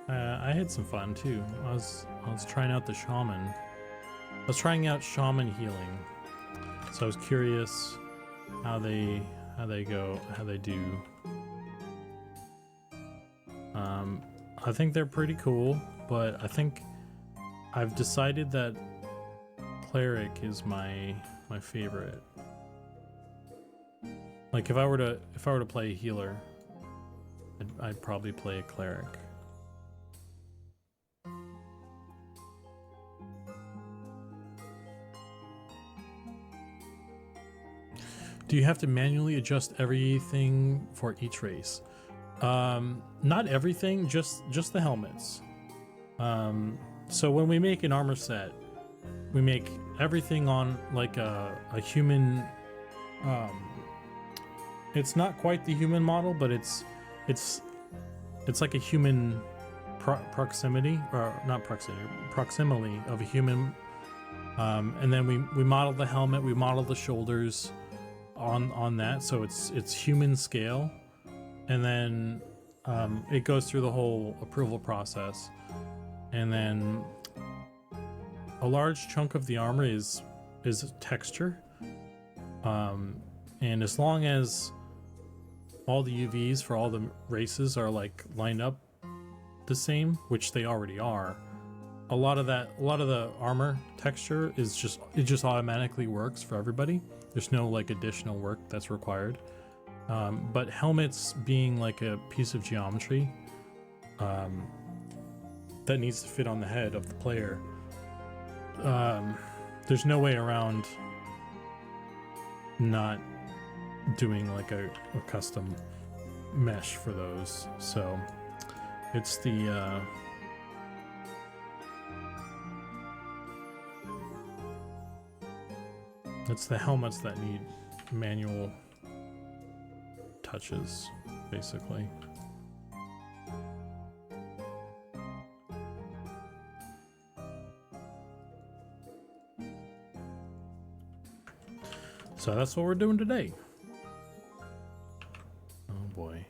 I had some fun too. I was trying out the shaman. I was trying out shaman healing. So I was curious how they do. I think they're pretty cool, but I think I've decided that cleric is my favorite. Like if I were to play a healer, I'd probably play a cleric. Do you have to manually adjust everything for each race? Not everything, just the helmets. So when we make an armor set, we make everything on like a human. It's not quite the human model, but it's like a human proximity, or not proximity, proximity of a human. And then we model the helmet, we model the shoulders on that, so it's human scale. And then it goes through the whole approval process, and then a large chunk of the armor is texture, and as long as all the UVs for all the races are like lined up the same, which they already are, a lot of the armor texture is just automatically works for everybody. There's no like additional work that's required. But helmets being like a piece of geometry that needs to fit on the head of the player, there's no way around not doing like a custom mesh for those. So it's the helmets that need manual touches, basically. So that's what we're doing today. Oh boy.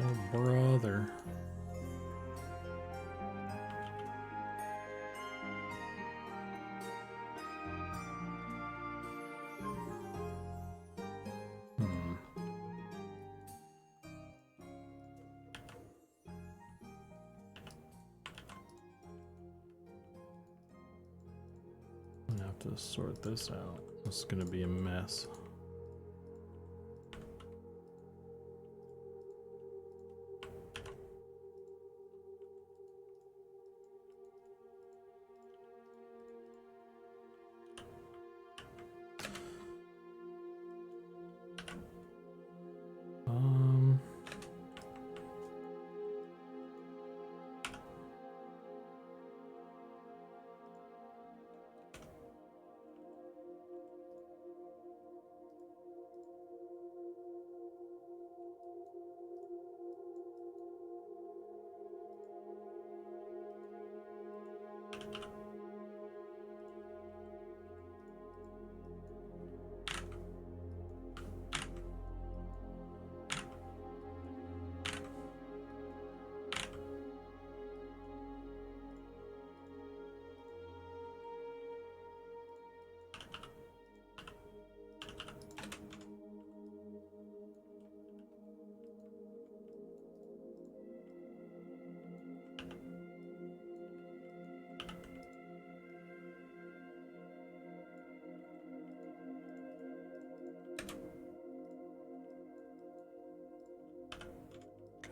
Oh, brother. I'm gonna have to sort this out. This is gonna be a mess.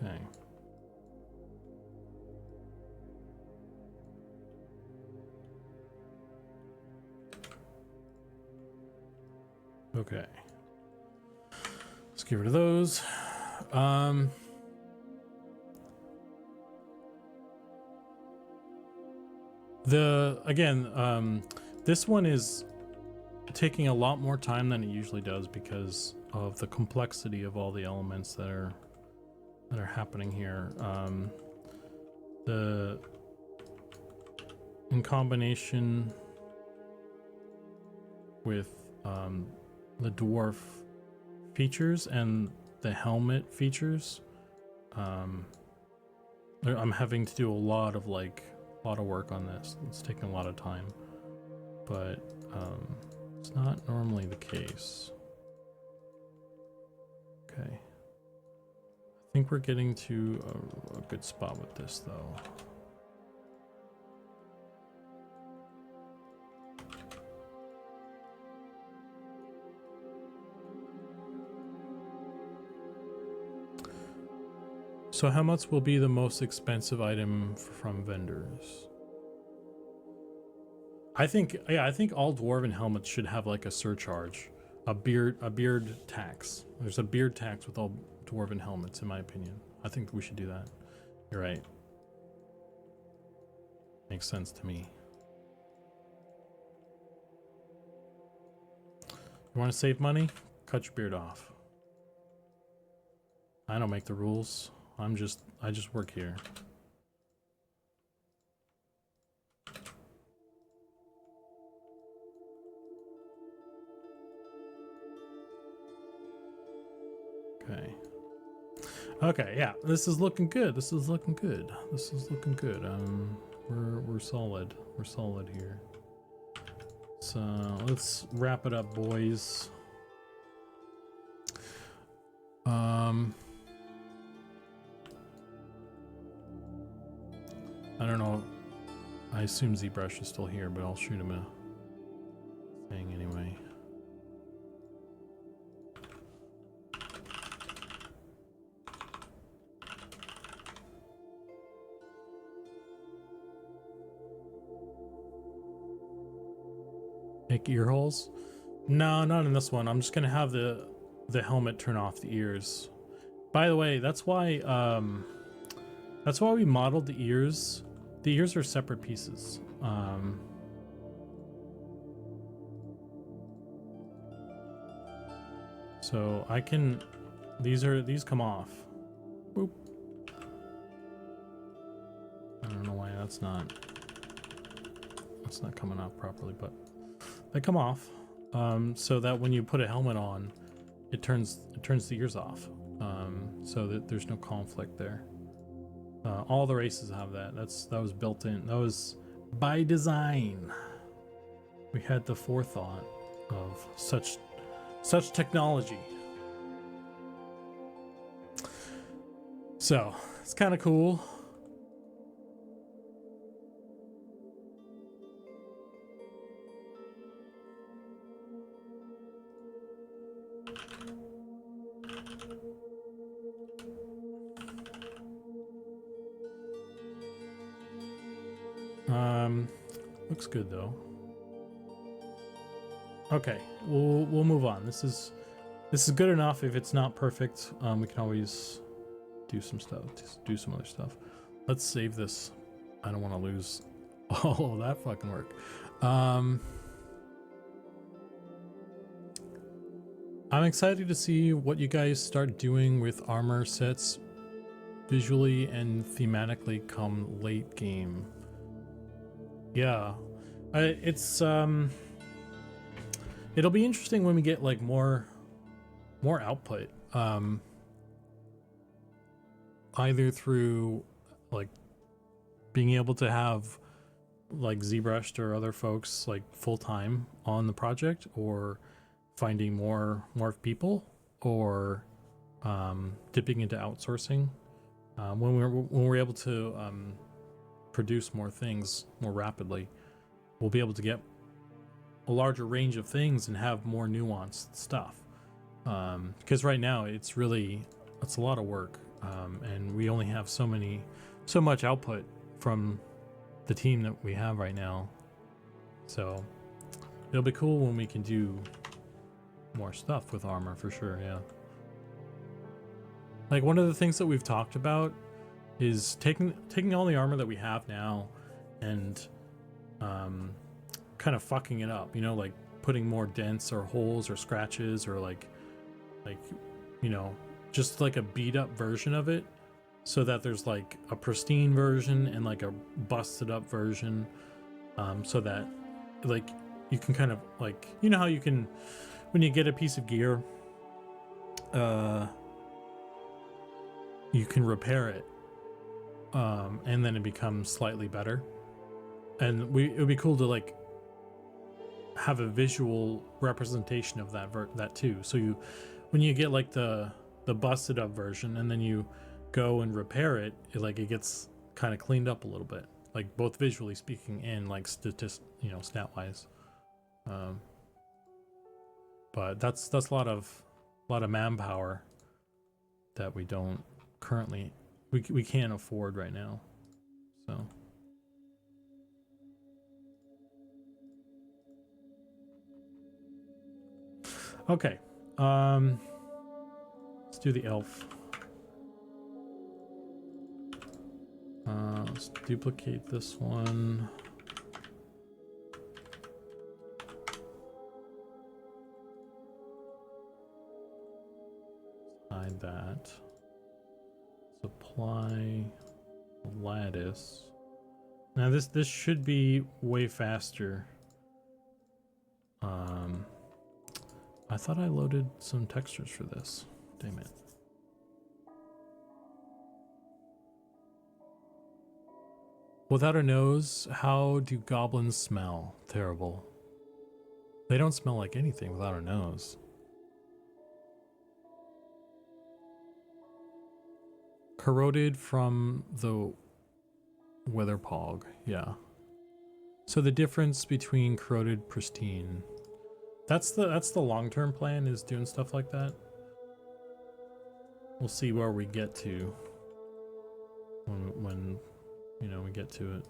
Okay. Okay. Let's get rid of those. This one is taking a lot more time than it usually does because of the complexity of all the elements that are happening here. In combination with the dwarf features and the helmet features, I'm having to do a lot of work on this. It's taking a lot of time, but it's not normally the case. Okay, I think we're getting to a good spot with this though. So how much will be the most expensive item from vendors? I think all dwarven helmets should have like a surcharge, a beard tax. There's a beard tax with all dwarven helmets, in my opinion. I think we should do that. You're right. Makes sense to me. You want to save money? Cut your beard off. I don't make the rules. I just work here. Okay. Okay, yeah, this is looking good. This is looking good. This is looking good. We're solid. We're solid here. So let's wrap it up, boys. I don't know. I assume ZBrush is still here, but I'll shoot him a thing anyway. Make ear holes? No, not in this one. I'm just gonna have the helmet turn off the ears. By the way, that's why we modeled the ears. The ears are separate pieces. So I can, these come off. Boop. I don't know why that's not coming off properly, but they come off. So that when you put a helmet on, it turns the ears off. So that there's no conflict there. All the races have that. That was built in. That was by design. We had the forethought of such technology. So it's kind of cool. Looks good though. Okay, we'll move on. This is good enough. If it's not perfect, we can always do some stuff, do some other stuff. Let's save this. I don't want to lose all of that fucking work. I'm excited to see what you guys start doing with armor sets visually and thematically come late game. Yeah, it's it'll be interesting when we get like more output, either through like being able to have like ZBrushed or other folks like full time on the project, or finding more people, or dipping into outsourcing when we're able to produce more things more rapidly. We'll be able to get a larger range of things and have more nuanced stuff, because right now it's a lot of work, and we only have so much output from the team that we have right now. So it'll be cool when we can do more stuff with armor for sure. Yeah. Like one of the things that we've talked about is taking all the armor that we have now and kind of fucking it up, you know, like putting more dents or holes or scratches or like you know, just like a beat up version of it, so that there's like a pristine version and like a busted up version, so that like you can kind of like, you know how you can, when you get a piece of gear, you can repair it, and then it becomes slightly better. And it would be cool to like have a visual representation of that too. So when you get like the busted up version and then you go and repair it, it gets kind of cleaned up a little bit, like both visually speaking and like stat wise. But that's a lot of manpower that we don't currently, we can't afford right now. So okay, let's do the elf. Let's duplicate this one. Hide that. Supply lattice. Now this should be way faster. I thought I loaded some textures for this. Damn it. Without a nose, how do goblins smell? Terrible. They don't smell like anything without a nose. Corroded from the weather pog. Yeah. So the difference between corroded, pristine. That's the long-term plan, is doing stuff like that. We'll see where we get to when you know, we get to it.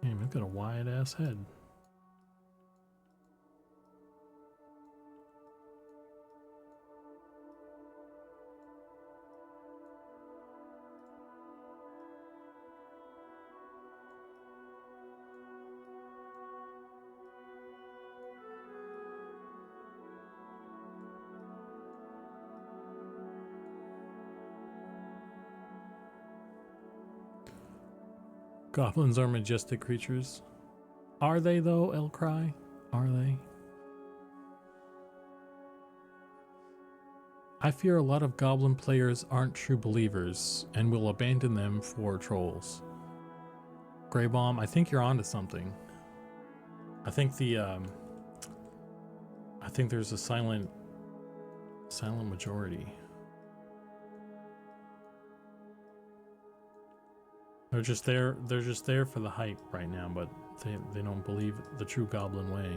Damn, I've got a wide ass head. Goblins are majestic creatures. Are they though, Elcry? Are they? I fear a lot of goblin players aren't true believers and will abandon them for trolls. Grey Bomb, I think you're onto something. I think I think there's a silent majority. They're just there for the hype right now, but they don't believe the true goblin way.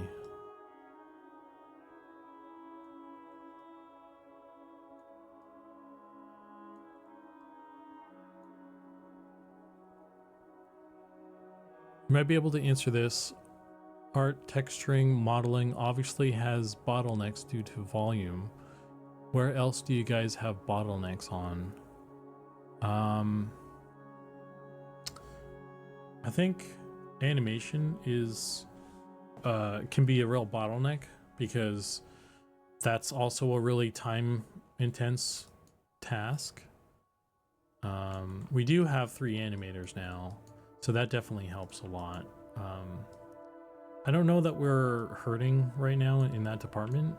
You might be able to answer this. Art, texturing, modeling obviously has bottlenecks due to volume. Where else do you guys have bottlenecks on? I think animation is can be a real bottleneck, because that's also a really time intense task. We do have 3 animators now, so that definitely helps a lot. I don't know that we're hurting right now in that department.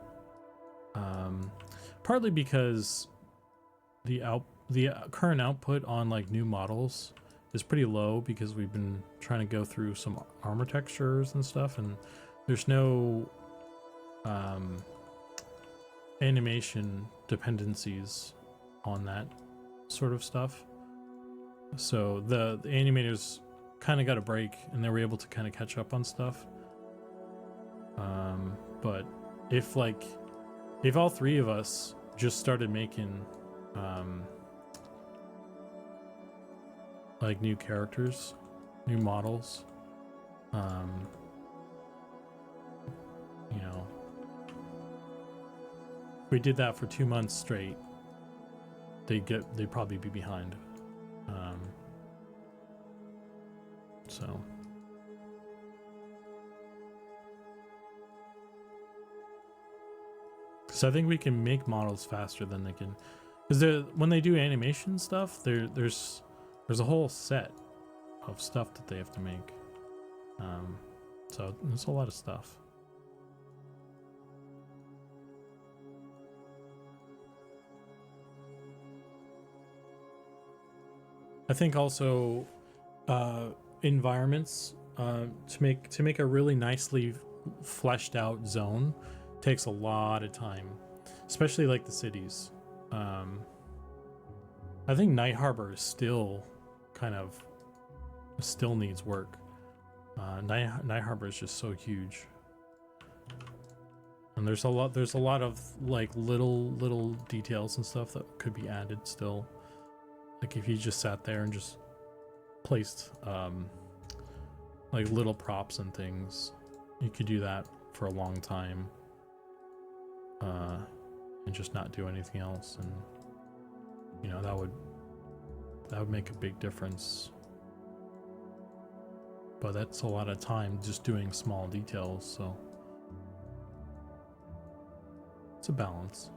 Partly because the current output on like new models is pretty low because we've been trying to go through some armor textures and stuff, and there's no animation dependencies on that sort of stuff. So the animators kind of got a break and they were able to kind of catch up on stuff. But if all three of us just started making like new characters, new models, you know, if we did that for 2 months straight, they'd probably be behind. So I think we can make models faster than they can, because when they do animation stuff, there's a whole set of stuff that they have to make. So there's a lot of stuff. I think also environments to make a really nicely fleshed out zone takes a lot of time, especially like the cities. I think Night Harbor is still still needs work. Night Harbor is just so huge, and there's a lot of like little details and stuff that could be added still. Like if you just sat there and just placed like little props and things, you could do that for a long time, and just not do anything else, and you know, that would make a big difference. But that's a lot of time just doing small details, so it's a balance.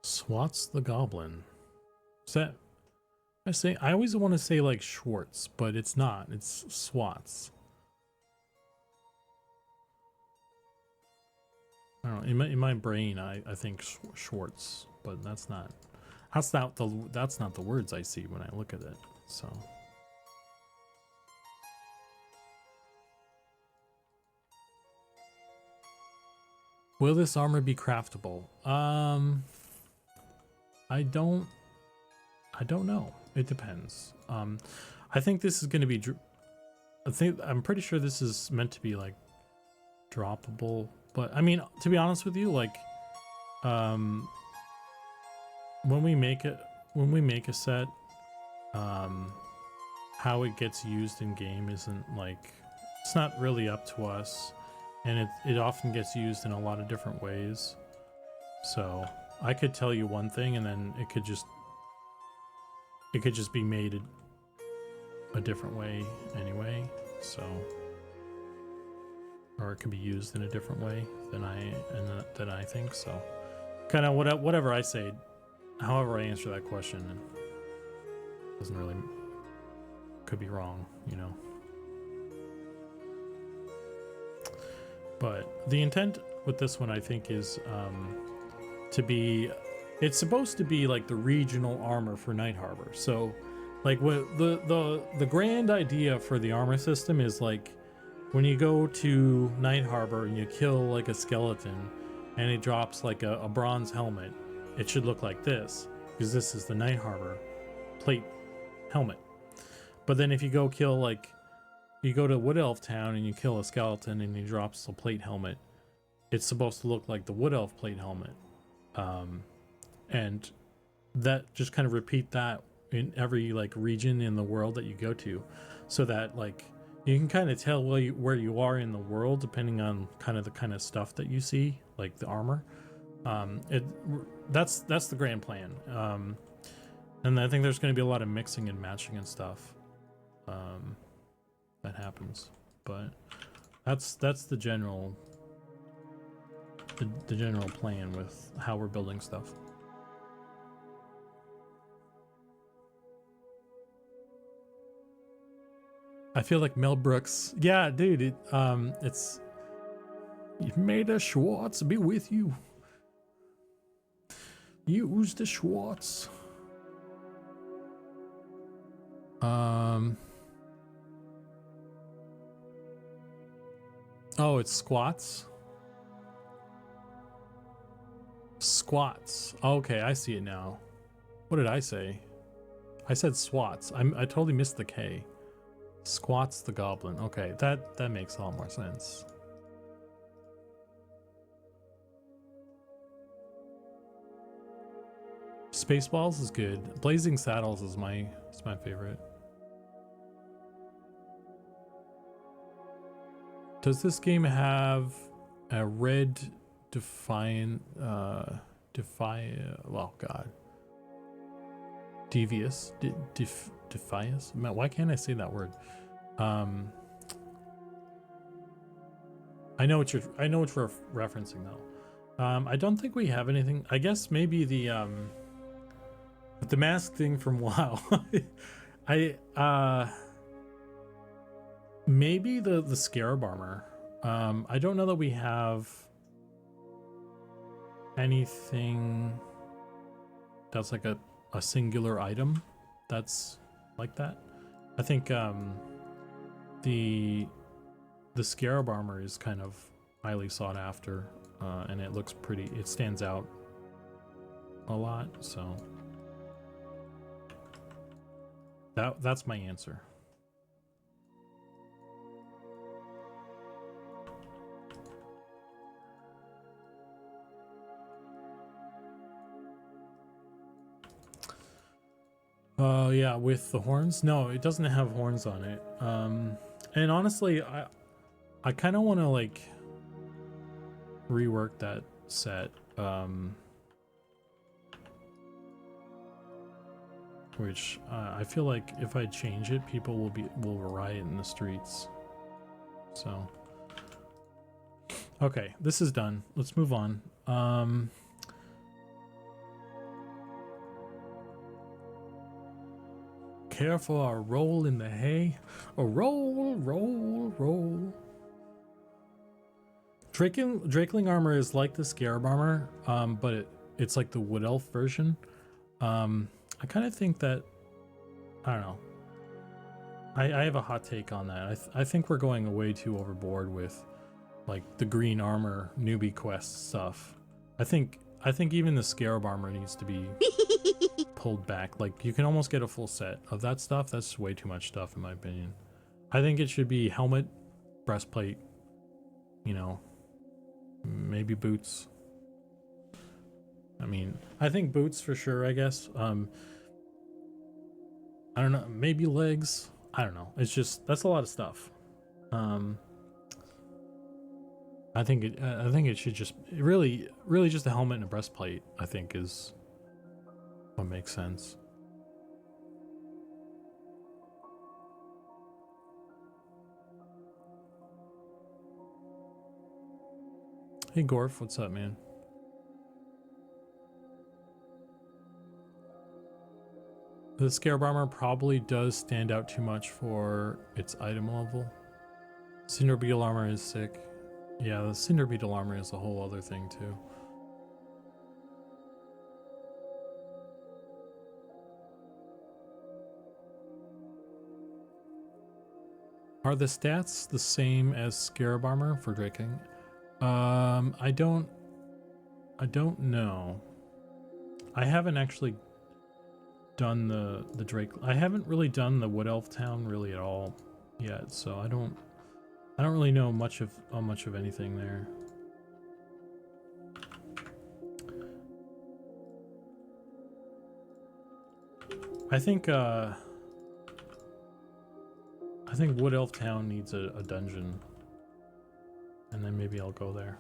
Swats the Goblin. Is that... I always want to say like Schwartz, but it's not. It's Swats. I don't know. In my brain, I think Schwartz, but that's not the words I see when I look at it. So. Will this armor be craftable? I don't know. It depends. I think this is going to be. I'm pretty sure this is meant to be like droppable. But I mean, to be honest with you, like, when we make a set, how it gets used in game isn't like, it's not really up to us, and it often gets used in a lot of different ways. So I could tell you one thing, and then it could just be made a different way anyway, so, or it can be used in a different way than I think. So kind of whatever I say, however I answer that question, doesn't really, could be wrong, you know. But the intent with this one, I think, is it's supposed to be like the regional armor for Night Harbor. So like what the grand idea for the armor system is, like when you go to Night Harbor and you kill like a skeleton and it drops like a bronze helmet, it should look like this, because this is the Night Harbor plate helmet. But then if you go you go to Wood Elf Town and you kill a skeleton and he drops the plate helmet, it's supposed to look like the Wood Elf plate helmet. And that, just kind of repeat that in every like region in the world that you go to, so that like you can kind of tell where you are in the world depending on the kind of stuff that you see, like the armor. That's the grand plan. And I think there's going to be a lot of mixing and matching and stuff. that happens. But that's the general the general plan with how we're building stuff. I feel like Mel Brooks. Yeah, dude, it's may the Schwartz be with you. Use the Schwartz. Oh, it's squats. Squats. Okay, I see it now. What did I say? I said swats. I totally missed the K. Squats the goblin. Okay, that makes a lot more sense. Spaceballs is good. Blazing Saddles is my favorite. Does this game have a red well, God. Devious? Defias? Why can't I say that word? I know what you're referencing though. I don't think we have anything. I guess maybe the mask thing from WoW. Maybe the Scarab armor. I don't know that we have anything that's like a singular item that's like that. I think the Scarab armor is kind of highly sought after, and it looks pretty. It stands out a lot, so that's my answer. Yeah, with the horns? No, it doesn't have horns on it. And honestly, I kind of want to like rework that set. Which I feel like if I change it, people will riot in the streets. So, okay, this is done. Let's move on. Care for a roll in the hay? A roll. Drakeling armor is like the Scarab armor, but it's like the Wood Elf version. I kind of think that, I don't know. I have a hot take on that. I think we're going way too overboard with like the green armor newbie quest stuff. I think even the Scarab armor needs to be pulled back. Like you can almost get a full set of that stuff. That's way too much stuff in my opinion. I think it should be helmet, breastplate, you know, maybe boots. I mean, I think boots for sure, I guess. I don't know, maybe legs. I don't know. It's just that's a lot of stuff. I think it should just really just a helmet and a breastplate, I think, is what makes sense. Hey Gorf, what's up, man? The Scarab armor probably does stand out too much for its item level. Cinder Beetle armor is sick. Yeah, the Cinder Beetle armor is a whole other thing too. Are the stats the same as Scarab armor for Draking? I don't know. I haven't actually done the Drake. I haven't really done the Wood Elf town really at all yet, so I don't really know much of anything there. I think Wood Elf town needs a dungeon, and then maybe I'll go there.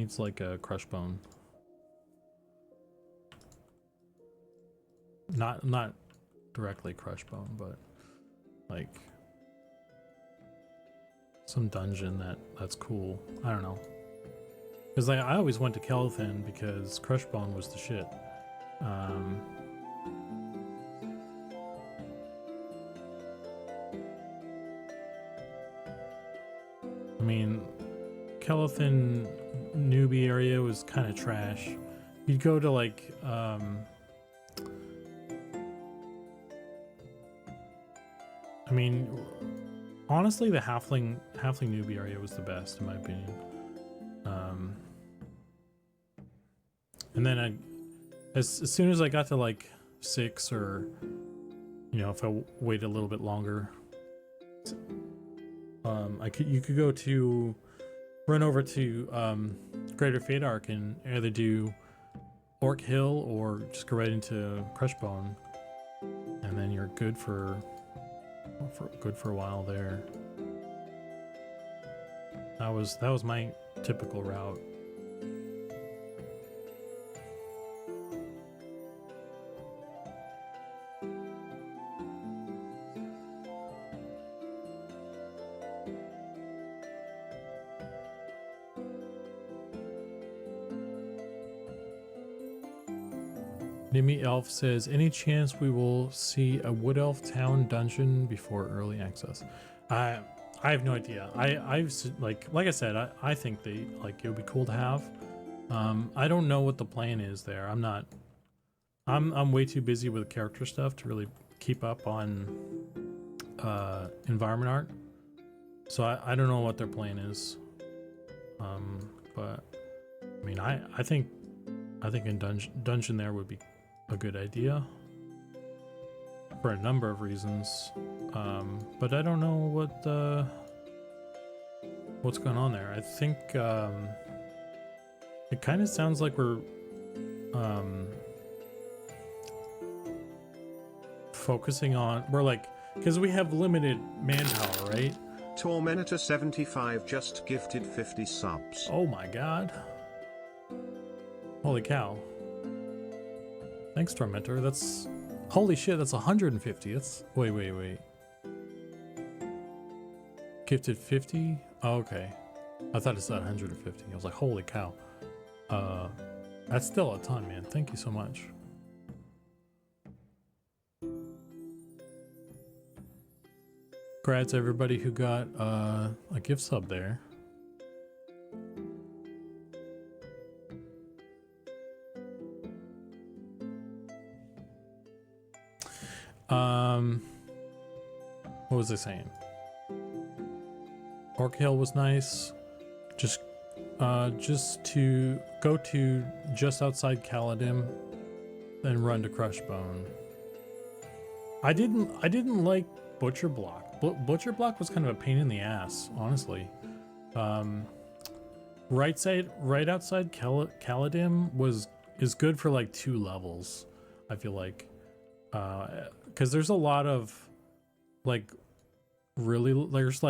needs like a crush bone. Not directly crush bone, but like some dungeon that's cool. I don't know. Because like, I always went to Kelthin because crush bone was the shit. I mean, Kelthin newbie area was kind of trash. You'd go to like I mean, honestly, the halfling newbie area was the best in my opinion. And then as soon as I got to like 6, or you know, if I waited a little bit longer, you could go to run over to Greater Fadark and either do Orc Hill or just go right into Crushbone, and then you're good for a while there. That was my typical route. Nimi Elf says, any chance we will see a Wood Elf town dungeon before early access? I have no idea. I've like I said, I think it would be cool to have. I don't know what the plan is there. I'm way too busy with character stuff to really keep up on environment art. So I don't know what their plan is. But I mean, I think a dungeon there would be a good idea for a number of reasons, but I don't know what's going on there. I think it kind of sounds like we're focusing on, because we have limited manpower, right? Tormentor 75 just gifted 50 subs. Oh my god, holy cow. Thanks, Tormentor. That's... holy shit, that's 150. That's... Wait. Gifted 50? Oh, okay. I thought it said 150. I was like, holy cow. That's still a ton, man. Thank you so much. Congrats, everybody who got a gift sub there. What was I saying? Orc Hill was nice. Just to go to just outside Caladim, then run to Crushbone. I didn't like Butcher Block. Butcher Block was kind of a pain in the ass, honestly. Right outside Caladim is good for like 2 levels. I feel like, because there's a lot of like there's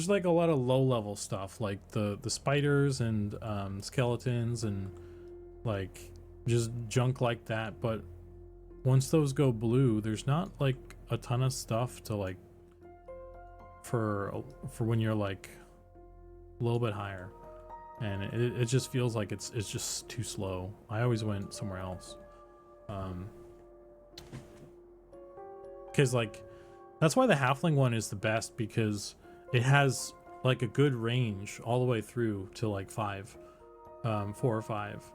like a lot of low level stuff, like the spiders and skeletons and like just junk like that. But once those go blue, there's not like a ton of stuff to like for when you're like a little bit higher, and it just feels like it's just too slow. I always went somewhere else, because like that's why the halfling one is the best, because it has like a good range all the way through to like 5, 4 or 5,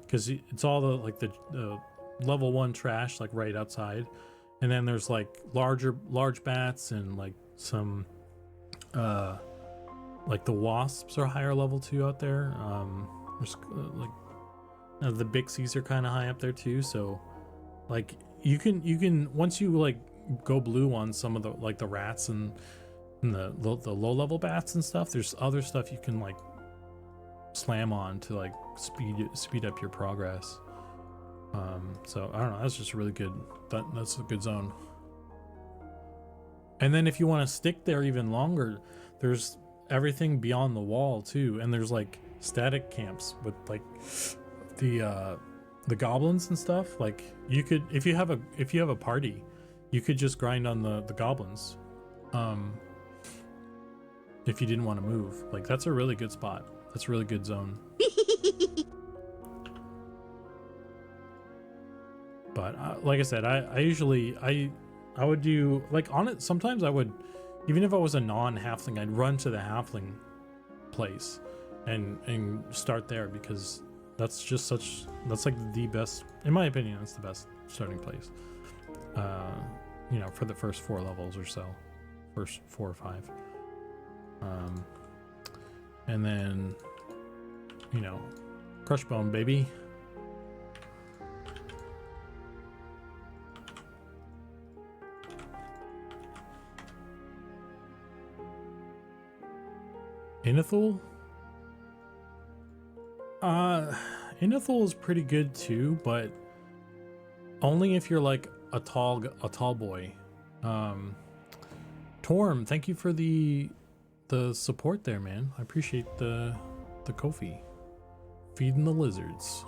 because it's all the level 1 trash like right outside, and then there's like large bats and like some like the wasps are higher level 2 out there. There's the bixies are kind of high up there too, so like you can once you like go blue on some of the like the rats and the low level bats and stuff, there's other stuff you can like slam on to like speed up your progress. So I don't know, that's just really good. That's a good zone. And then if you want to stick there even longer, there's everything beyond the wall too, and there's like static camps with like the goblins and stuff. Like you could, if you have a party, you could just grind on the goblins. If you didn't want to move, like that's a really good spot. That's a really good zone. But like I said, I usually I would do like on it. Sometimes I would, even if I was a non-halfling, I'd run to the halfling place and start there, because that's like the best, in my opinion. That's the best starting place. You know, for the first 4 levels or so, first 4 or 5. And then, you know, Crushbone, baby. Inethul? Inethul is pretty good too, but only if you're like a tall boy. Torm, thank you for the support there, man. I appreciate the Ko-fi. Feeding the lizards.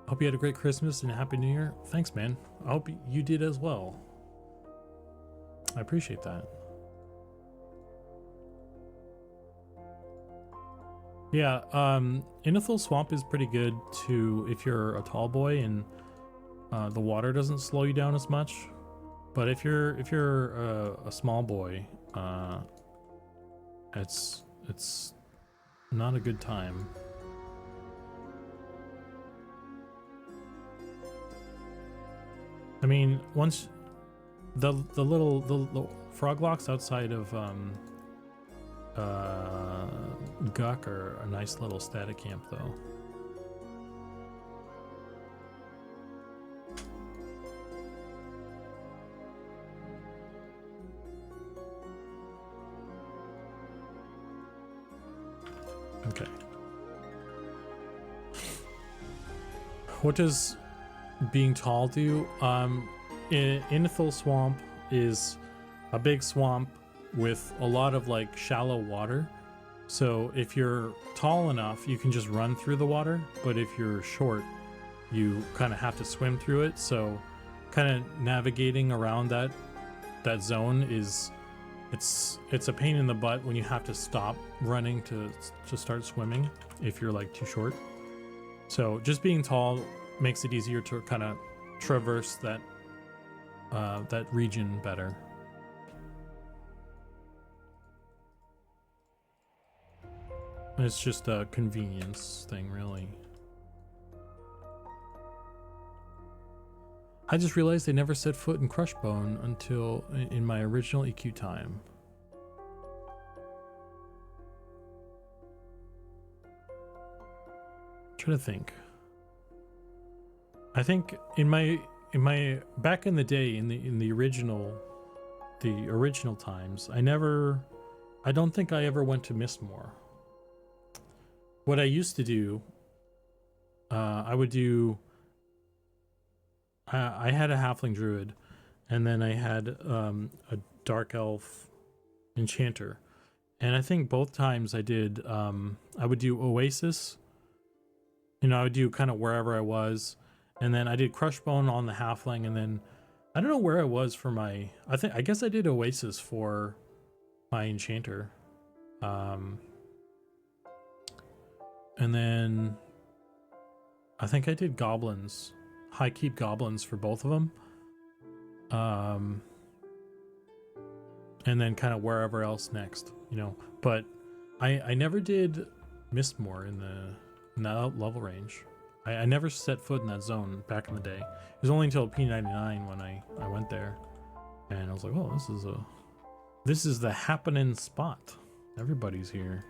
Hope you had a great Christmas and a Happy New Year. Thanks, man. I hope you did as well. I appreciate that. Yeah, Inethul Swamp is pretty good too if you're a tall boy and the water doesn't slow you down as much. But if you're a small boy, it's not a good time. I mean, once the frog locks outside of Guk are a nice little static camp though. Okay. What does being tall do? Inethul Swamp is a big swamp with a lot of like shallow water. So if you're tall enough, you can just run through the water. But if you're short, you kind of have to swim through it. So kind of navigating around that zone is, it's a pain in the butt when you have to stop running to start swimming if you're like too short. So just being tall makes it easier to kind of traverse that region better. It's just a convenience thing, really. I just realized they never set foot in Crushbone until in my original EQ time. I'm trying to think. I think in my back in the day in the original times, I don't think I ever went to Mistmore. What I used to do, I had a halfling druid, and then I had a dark elf enchanter, and I think both times I did, I would do Oasis. You know, I would do kind of wherever I was, and then I did Crushbone on the halfling, and then I don't know where I was for my. I guess I did Oasis for my enchanter. And then I think I did goblins, high keep goblins for both of them. And then kind of wherever else next, you know. But I never did Mistmore in that level range. I never set foot in that zone back in the day. It was only until P99 when I went there, and I was like, oh, this is the happening spot. Everybody's here.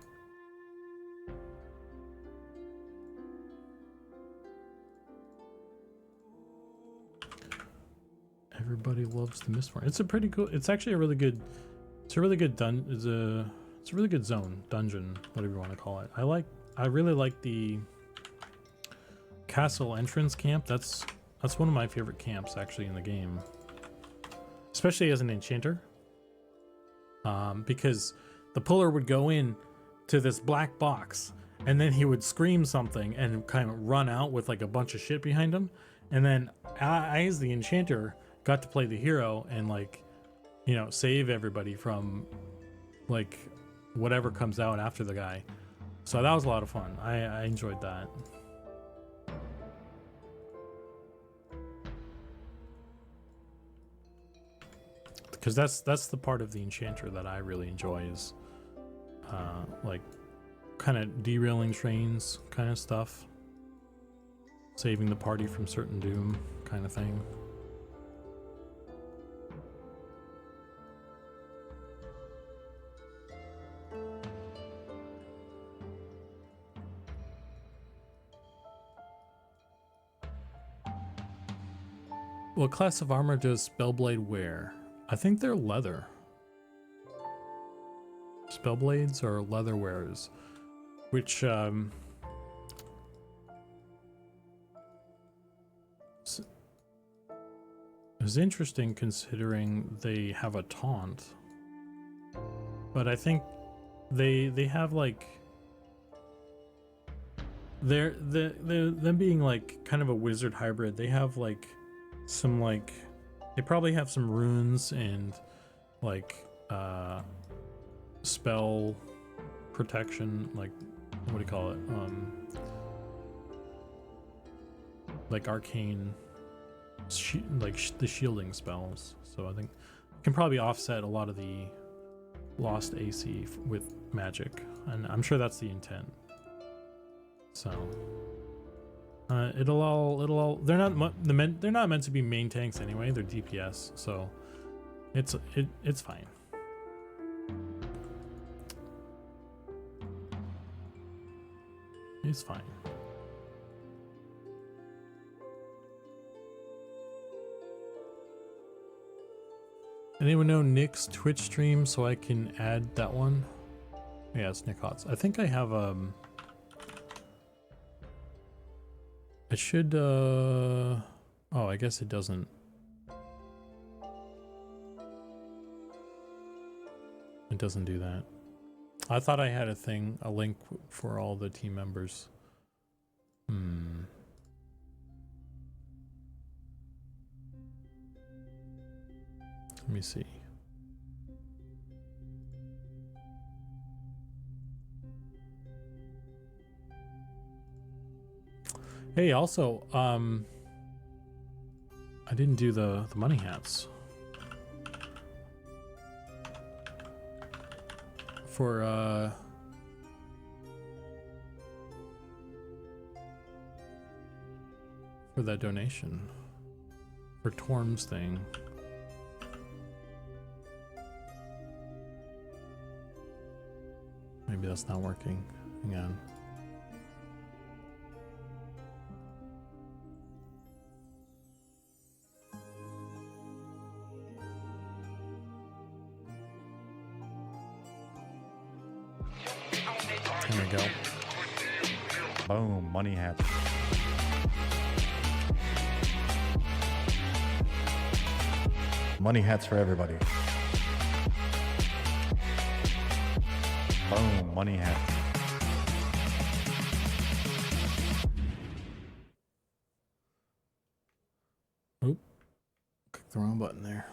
Everybody loves the Mistborn. It's a pretty cool. It's actually a really good. It's a really good It's a really good zone, dungeon, whatever you want to call it. I really like the castle entrance camp. That's one of my favorite camps actually in the game, especially as an enchanter. because the puller would go in to this black box, and then he would scream something and kind of run out with like a bunch of shit behind him. And then I, as the enchanter, got to play the hero and like, you know, save everybody from like whatever comes out after the guy. So that was a lot of fun. I enjoyed that. Because that's the part of the enchanter that I really enjoy is like kind of derailing trains kind of stuff, saving the party from certain doom kind of thing. What class of armor does Spellblade wear? I think they're leather. Spellblades are leather wearers, which is interesting considering they have a taunt. But I think they have like they're them being like kind of a wizard hybrid. They have like some like they probably have some runes and like spell protection, like what do you call it, like arcane the shielding spells. So I think you can probably offset a lot of the lost AC with magic, and I'm sure that's the intent. So it'll all they're not meant to be main tanks anyway. They're DPS, so it's fine. It's fine. Anyone know Nick's Twitch stream so I can add that one? Yeah, it's Nick Hotz. I think I have it should oh, I guess it doesn't. It doesn't do that. I thought I had a link for all the team members. Let me see. Hey, also, I didn't do the money hats for that donation for Torm's thing. Maybe that's not working. Hang on. There we go. Boom, money hats. Money hats for everybody. Boom, money hats. Oop. Clicked the wrong button there.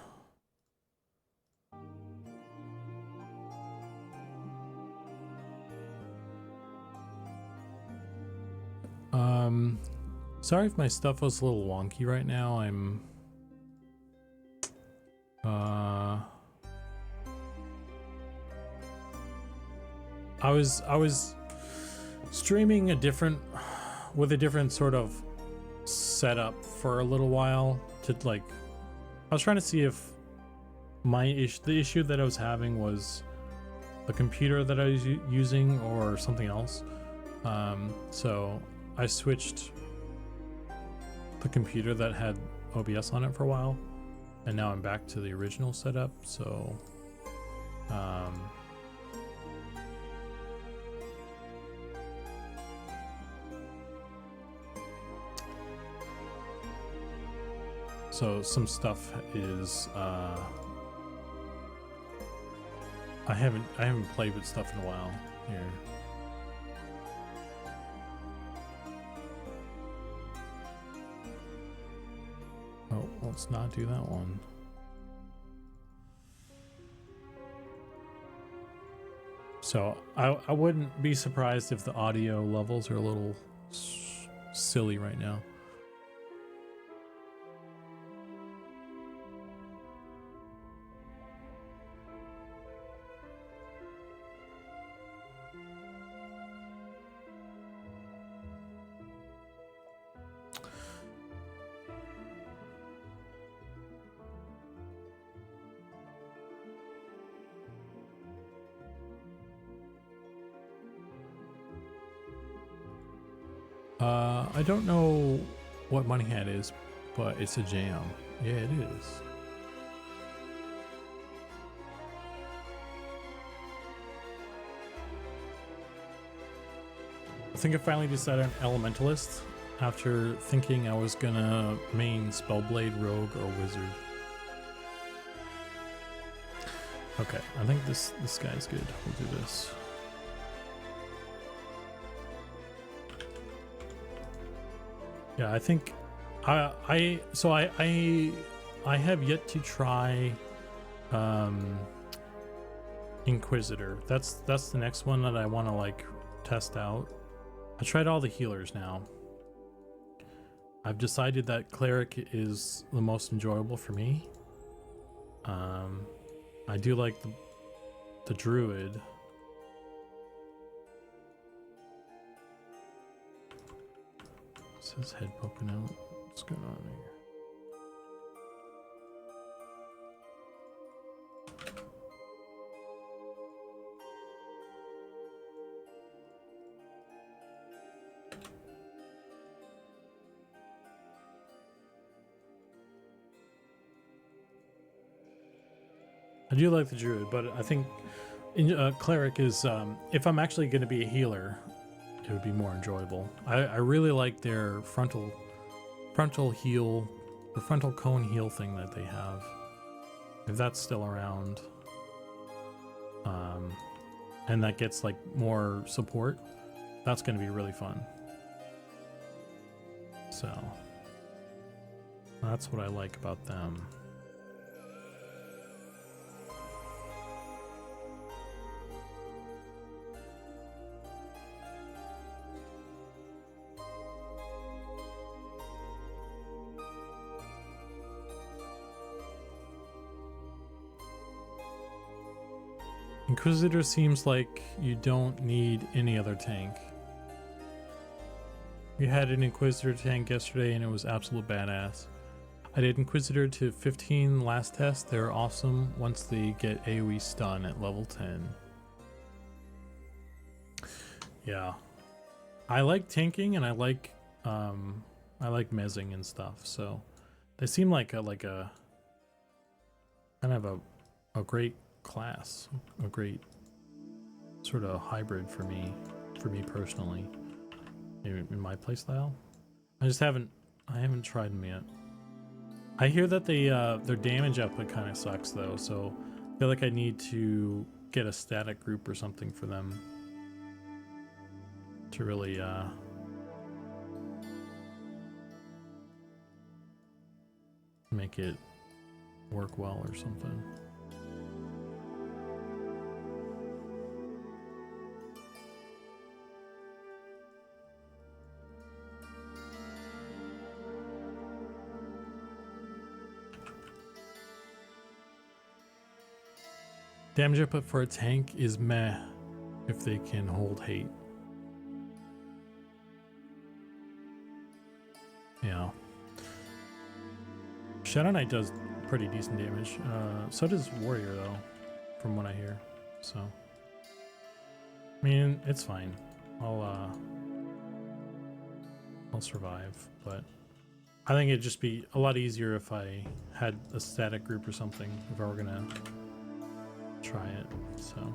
Sorry if my stuff was a little wonky right now. I'm I was streaming with a different sort of setup for a little while to like I was trying to see if the issue that I was having was the computer that I was using or something else. So I switched the computer that had OBS on it for a while, and now I'm back to the original setup. So so some stuff is I haven't played with stuff in a while here. Oh, let's not do that one. So I wouldn't be surprised if the audio levels are a little silly right now. I don't know what Money Hat is, but it's a jam. Yeah, it is. I think I finally decided on Elementalist after thinking I was gonna main Spellblade, Rogue, or Wizard. Okay, I think this guy's good. We'll do this. Yeah, I think I have yet to try Inquisitor. That's the next one that I want to like test out. I tried all the healers now. I've decided that Cleric is the most enjoyable for me. I do like the Druid. His head poking out. What's going on here? I do like the Druid, but I think Cleric is, if I'm actually going to be a healer, it would be more enjoyable. I really like their frontal heal, the frontal cone heal thing that they have. If that's still around, and that gets like more support, that's going to be really fun. So that's what I like about them. Inquisitor seems like you don't need any other tank. We had an Inquisitor tank yesterday and it was absolute badass. I did Inquisitor to 15 last test. They're awesome once they get AoE stun at level 10. Yeah. I like tanking and I like mezzing and stuff, so they seem like a kind of a great class, a great sort of hybrid for me personally in my playstyle. I haven't tried them yet. I hear that they their damage output kind of sucks though, so I feel like I need to get a static group or something for them to really make it work well or something. Damage output for a tank is meh if they can hold hate. Yeah. Shadow Knight does pretty decent damage. So does Warrior though, from what I hear. So I mean, it's fine. I'll survive, but I think it'd just be a lot easier if I had a static group or something if I were gonna try it. So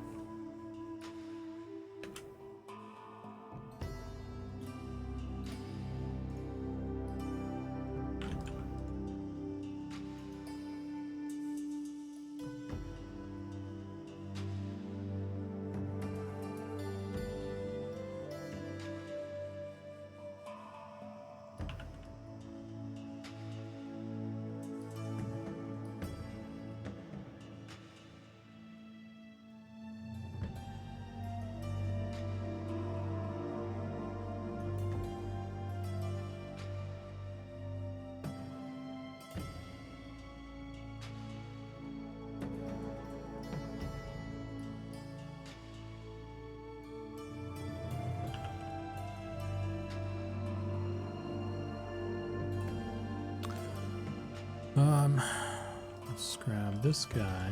Let's grab this guy,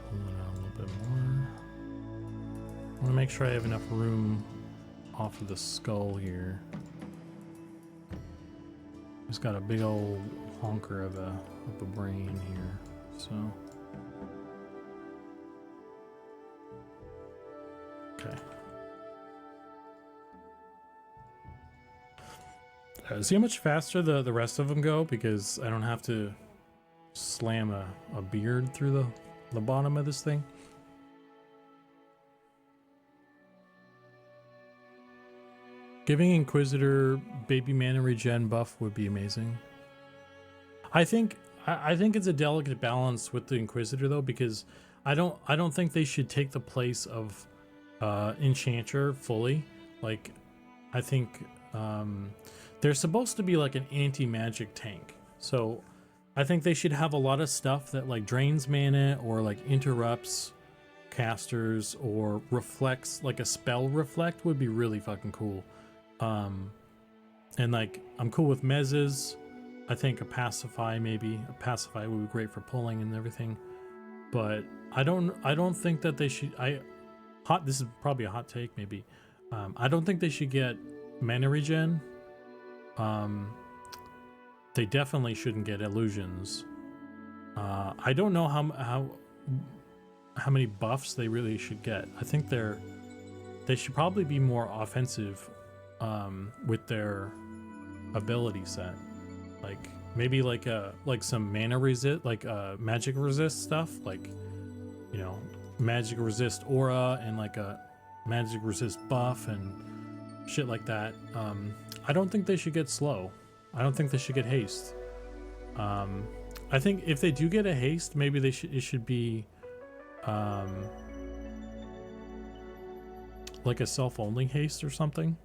pull it out a little bit more. I want to make sure I have enough room off of the skull here. He's got a big old honker of a brain here, so. Okay. See how much faster the rest of them go, because I don't have to slam a beard through the bottom of this thing. Giving Inquisitor baby mana regen buff would be amazing. I think it's a delicate balance with the Inquisitor though, because I don't think they should take the place of Enchanter fully. Like, I think they're supposed to be like an anti-magic tank, so I think they should have a lot of stuff that like drains mana or like interrupts casters or reflects, like a spell reflect would be really fucking cool. And like I'm cool with mezzes. I think a pacify would be great for pulling and everything, but I don't think that they should. This is probably a hot take maybe. I don't think they should get mana regen. They definitely shouldn't get illusions. I don't know how many buffs they really should get. I think they should probably be more offensive with their ability set. Like maybe like some mana resist, like magic resist stuff, like, you know, magic resist aura and like a magic resist buff and shit like that. I don't think they should get slow. I don't think they should get haste. I think if they do get a haste, maybe it should be like a self-only haste or something.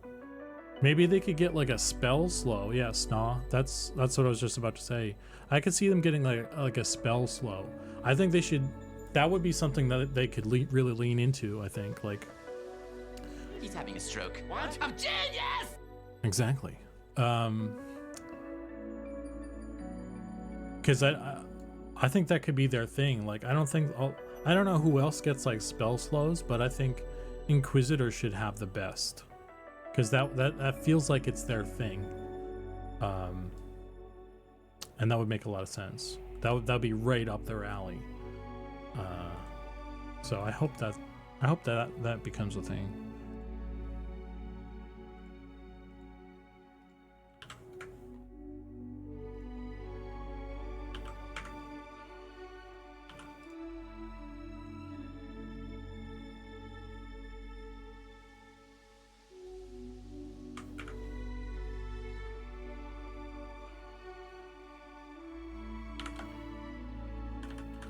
Maybe they could get like a spell slow. Yeah, Snaw. That's what I was just about to say. I could see them getting like a spell slow. I think they should. That would be something that they could really lean into. I think like. He's having a stroke. What? I'm genius. Exactly. Because I think that could be their thing. Like I don't know who else gets like spell slows, but I think Inquisitor should have the best. Because that feels like it's their thing, and that would make a lot of sense. That'd be right up their alley. So I hope that becomes a thing.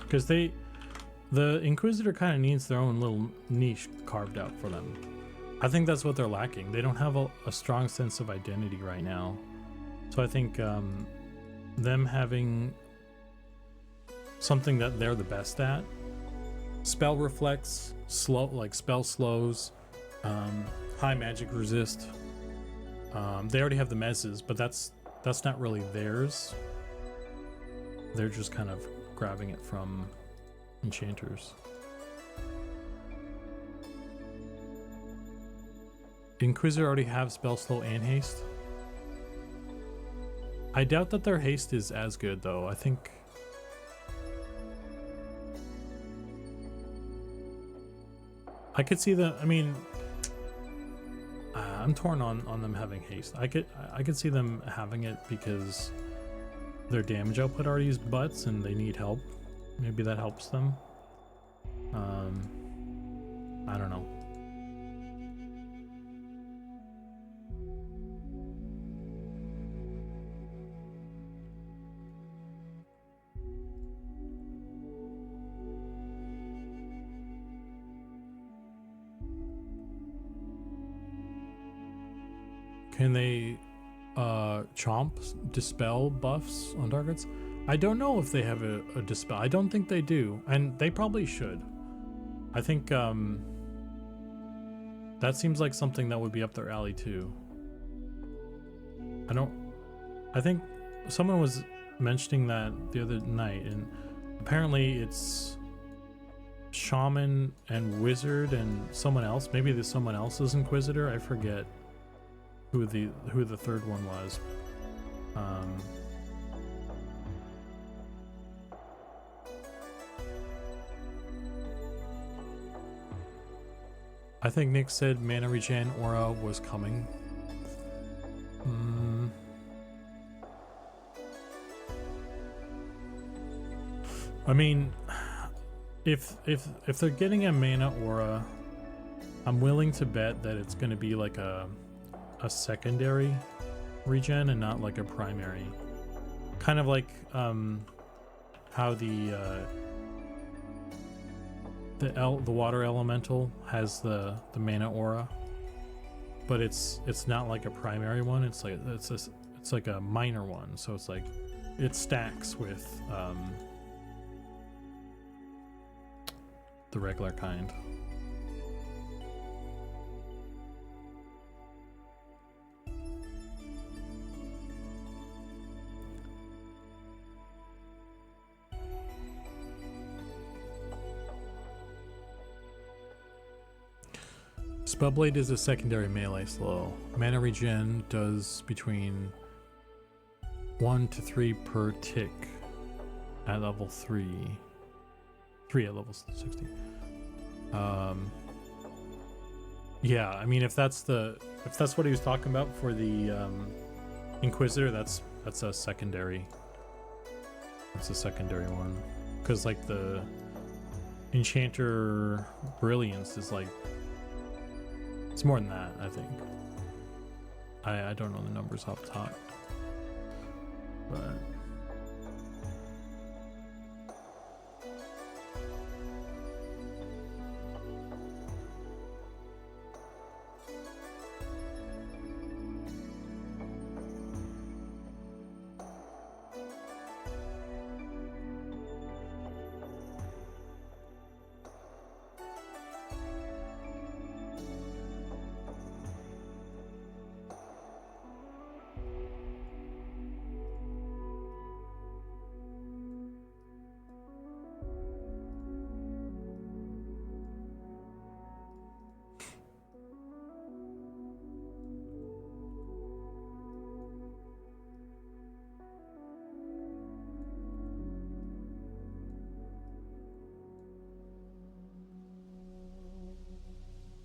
Because the Inquisitor kind of needs their own little niche carved out for them. I think that's what they're lacking. They don't have a strong sense of identity right now. So I think them having something that they're the best at, spell reflects, like spell slows, high magic resist. They already have the mezzes, but that's not really theirs. They're just kind of grabbing it from enchanters. Inquisitor already have spell slow and haste. I doubt that their haste is as good though. I think I could see the. I mean, I'm torn on them having haste. I could see them having it because their damage output already is butts and they need help. Maybe that helps them. I don't know. Can they chomp dispel buffs on targets? I don't know if they have a dispel. I don't think they do, and they probably should. I think that seems like something that would be up their alley too. I think someone was mentioning that the other night, and apparently it's shaman and wizard and someone else. Maybe there's someone else's inquisitor. I forget who the third one was. I think Nick said mana regen aura was coming. I mean, if they're getting a mana aura, I'm willing to bet that it's going to be like a secondary regen and not like a primary. Kind of like how the water elemental has the mana aura, but it's not like a primary one. It's like a minor one. So it's like it stacks with the regular kind. Spellblade is a secondary melee slow. Mana regen does between 1 to 3 per tick at level 3. 3 at level 60. Yeah, I mean if that's what he was talking about for the Inquisitor, that's a secondary. It's a secondary one. Because like the Enchanter Brilliance is like, it's more than that, I think. I don't know the numbers off the top. But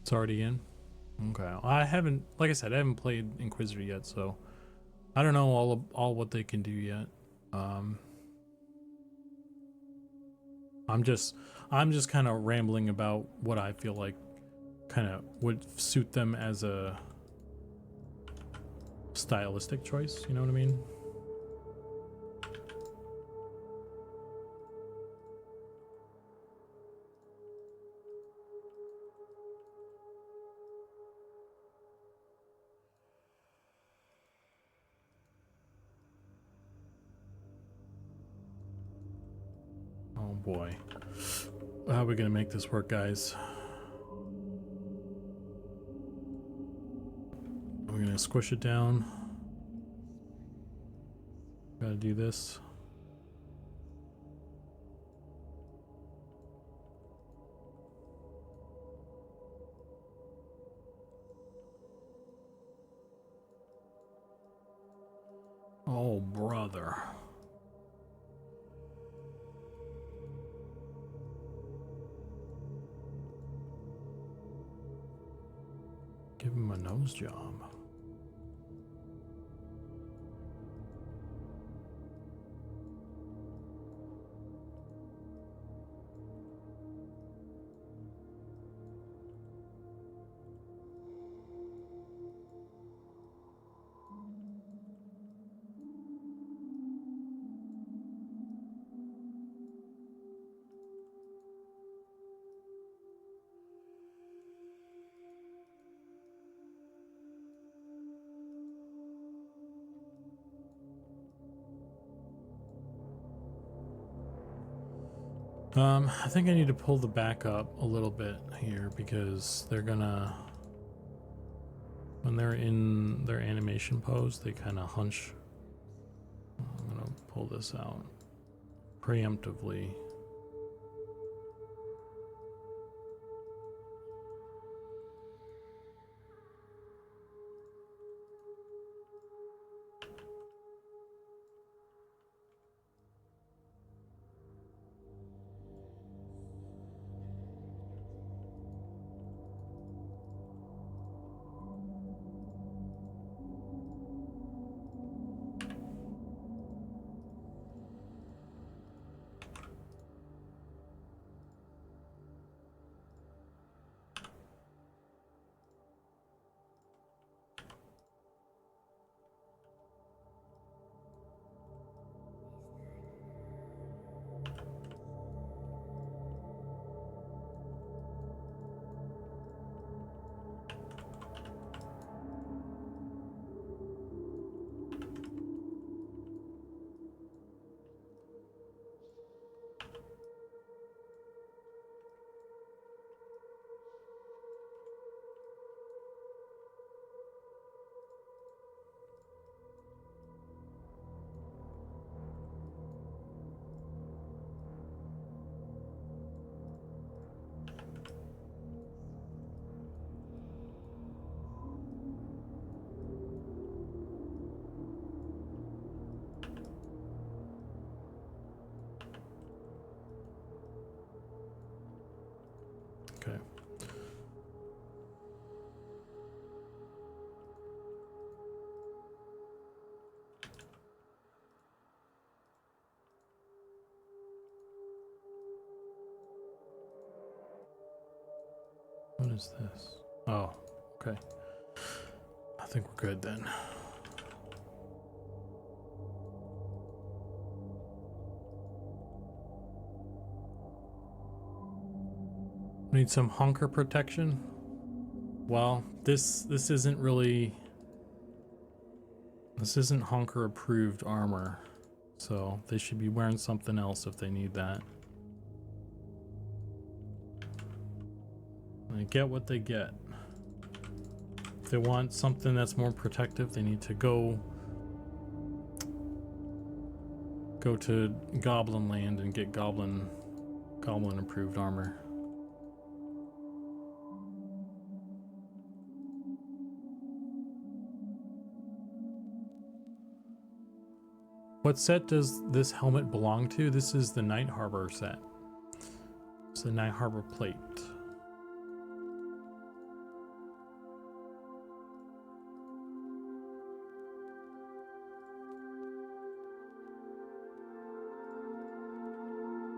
it's already in. Okay, I haven't, like I said, I haven't played Inquisitor yet, so I don't know all what they can do yet. I'm just kind of rambling about what I feel like kind of would suit them as a stylistic choice. You know what I mean? Oh boy. How are we gonna make this work, guys? Are we gonna squish it down? Gotta do this. Oh, brother. Give him a nose job. I think I need to pull the back up a little bit here because they're gonna, when they're in their animation pose, they kind of hunch. I'm gonna pull this out preemptively. Okay. What is this? Oh, okay. I think we're good then. Need some hunker protection. Well, this isn't really. This isn't hunker approved armor, so they should be wearing something else if they need that. They get what they get. If they want something that's more protective, they need to go to Goblin Land and get Goblin approved armor. What set does this helmet belong to? This is the Night Harbor set. It's the Night Harbor plate.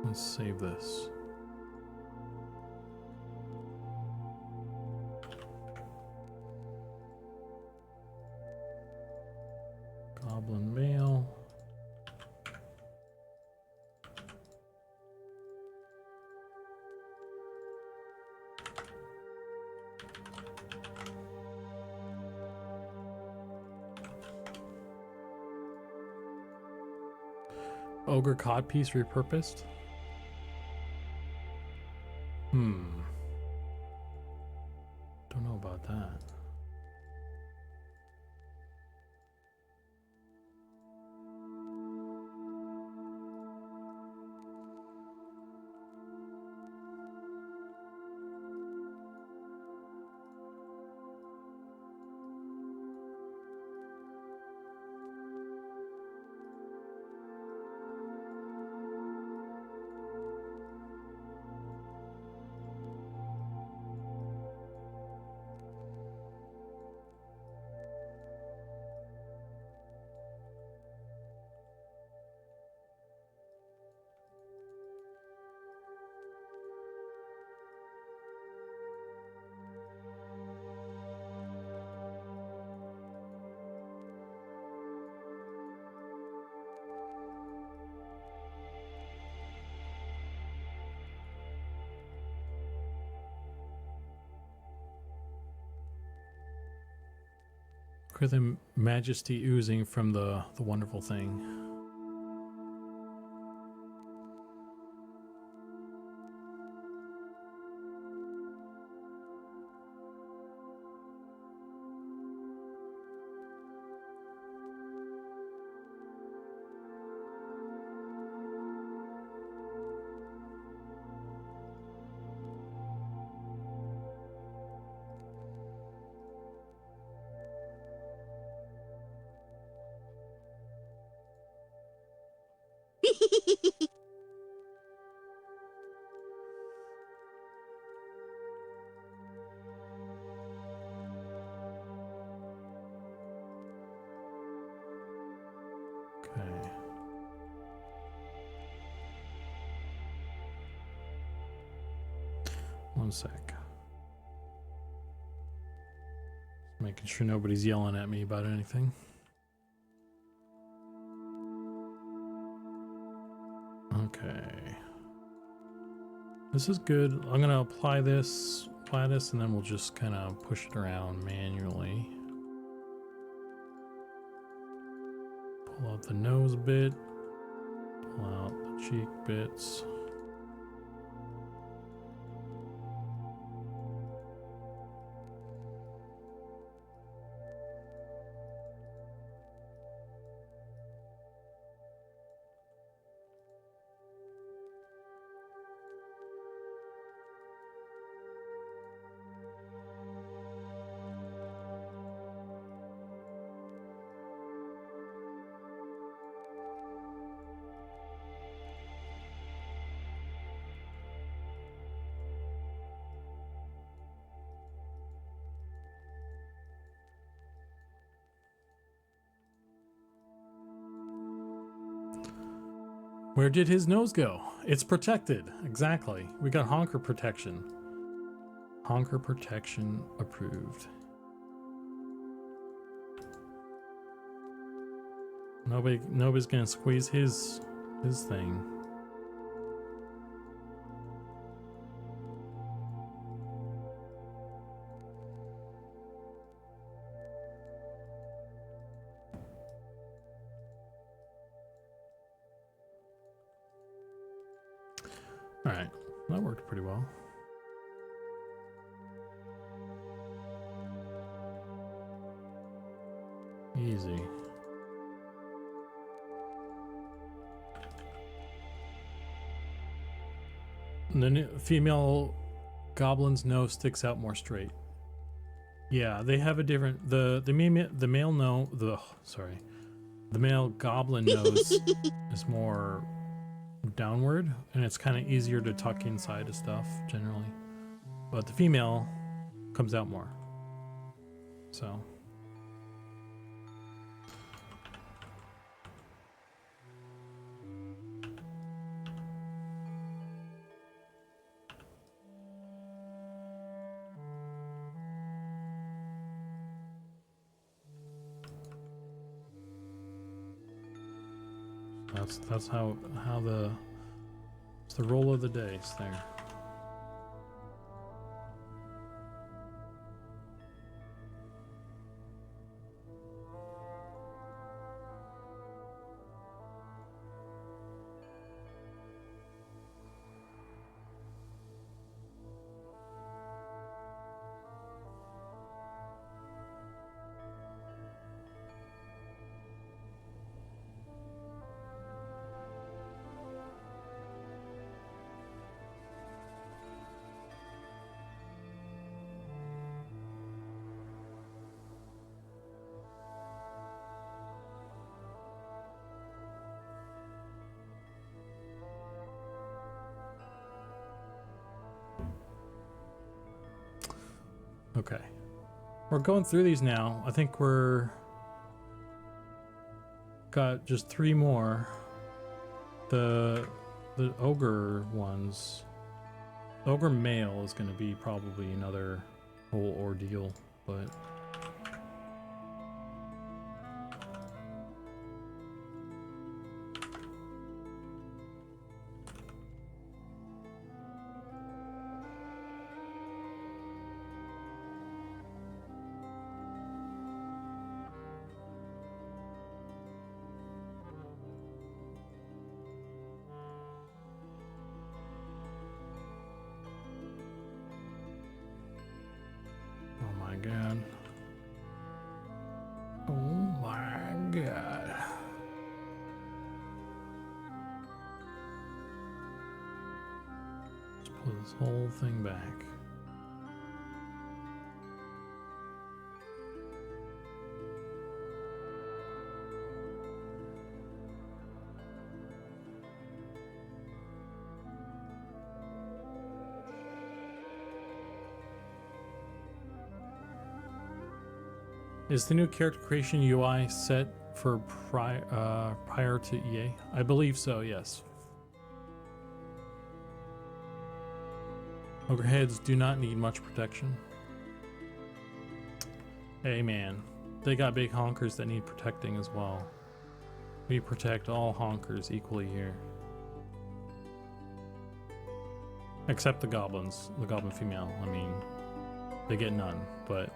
Let's save this. Goblin mail. Ogre codpiece repurposed? Don't know about that. Look at the majesty oozing from the wonderful thing. 1 sec. Making sure nobody's yelling at me about anything. Okay. This is good. I'm gonna apply this, and then we'll just kind of push it around manually. Pull out the nose bit. Pull out the cheek bits. Where did his nose go? It's protected. Exactly. We got honker protection. Honker protection approved. Nobody's gonna squeeze his thing. All right, that worked pretty well. Easy. The female goblin's nose sticks out more straight. Yeah, they have a different the male goblin nose is more downward, and it's kind of easier to tuck inside of stuff generally, but the female comes out more. So that's how it's the roll of the dice there. Okay, we're going through these now. I think we're got just 3 more. The ogre ones. The ogre male is going to be probably another whole ordeal, but God. Oh my God. Let's pull this whole thing back. Is the new character creation UI set for prior to EA? I believe so, yes. Ogreheads do not need much protection. Hey man, they got big honkers that need protecting as well. We protect all honkers equally here. Except the goblins, the goblin female. I mean, they get none, but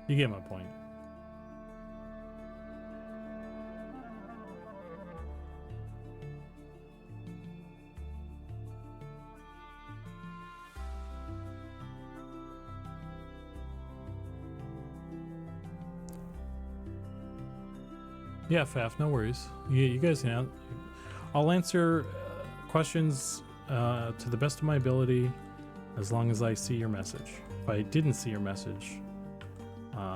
you get my point. Yeah, Faf, no worries. You guys can. I'll answer questions to the best of my ability, as long as I see your message. If I didn't see your message,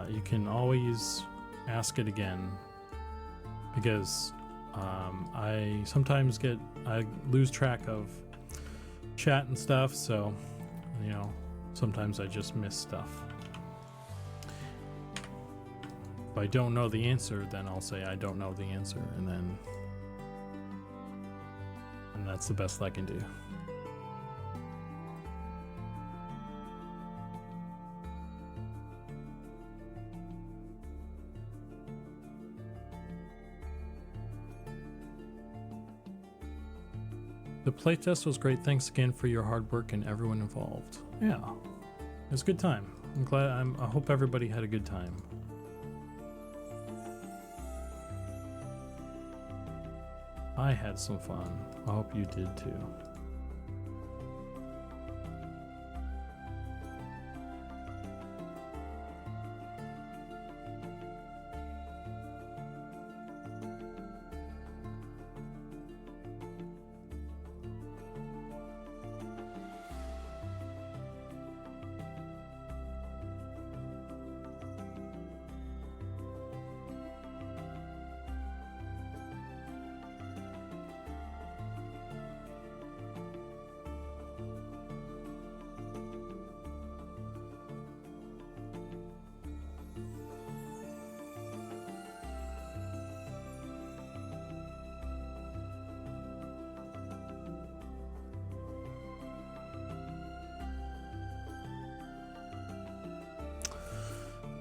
you can always ask it again, because I sometimes I lose track of chat and stuff, so you know, sometimes I just miss stuff. If I don't know the answer, then I'll say I don't know the answer, and that's the best I can do. The playtest was great. Thanks again for your hard work and everyone involved. Yeah, it was a good time. I'm glad. I hope everybody had a good time. I had some fun. I hope you did too.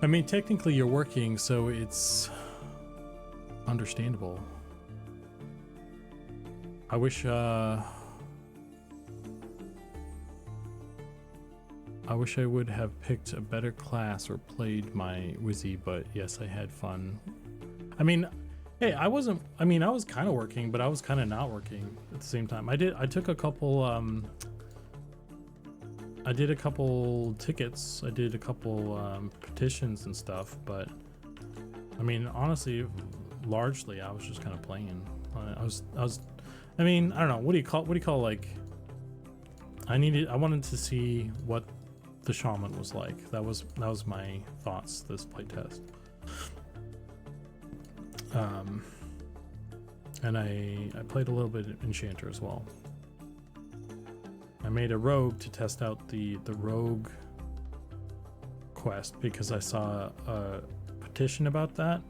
I mean, technically you're working, so it's understandable. I wish I would have picked a better class or played my Wizzy, but yes, I had fun. I mean, hey, I was kind of working, but I was kind of not working at the same time. I took a couple I did a couple tickets, I did a couple petitions and stuff, but I mean, honestly, largely I was just kind of playing. I mean, I don't know, what do you call like, I wanted to see what the shaman was like. That was my thoughts this playtest. And I played a little bit Enchanter as well. I made a rogue to test out the rogue quest because I saw a petition about that.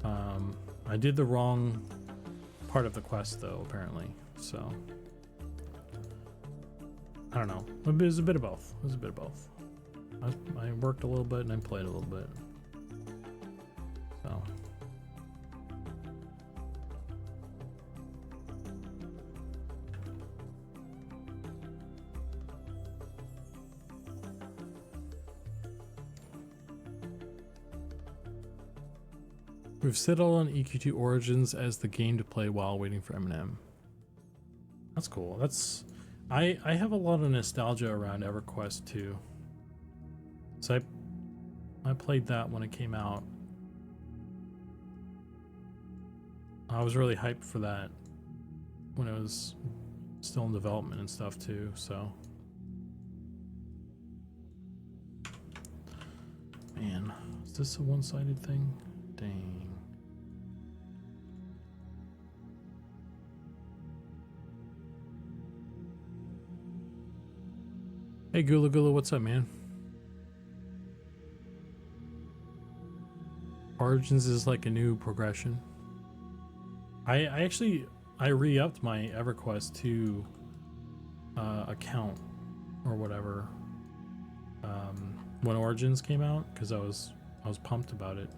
I did the wrong part of the quest though, apparently, so I don't know. It was a bit of both. I worked a little bit and I played a little bit, so. We've settled on EQ2 Origins as the game to play while waiting for Eminem. That's cool. I have a lot of nostalgia around EverQuest too. So I played that when it came out. I was really hyped for that when it was still in development and stuff too, so. Man, is this a one-sided thing? Dang. Hey Gula Gula, what's up, man? Origins is like a new progression. I actually re-upped my EverQuest 2 account or whatever when Origins came out, because I was pumped about it.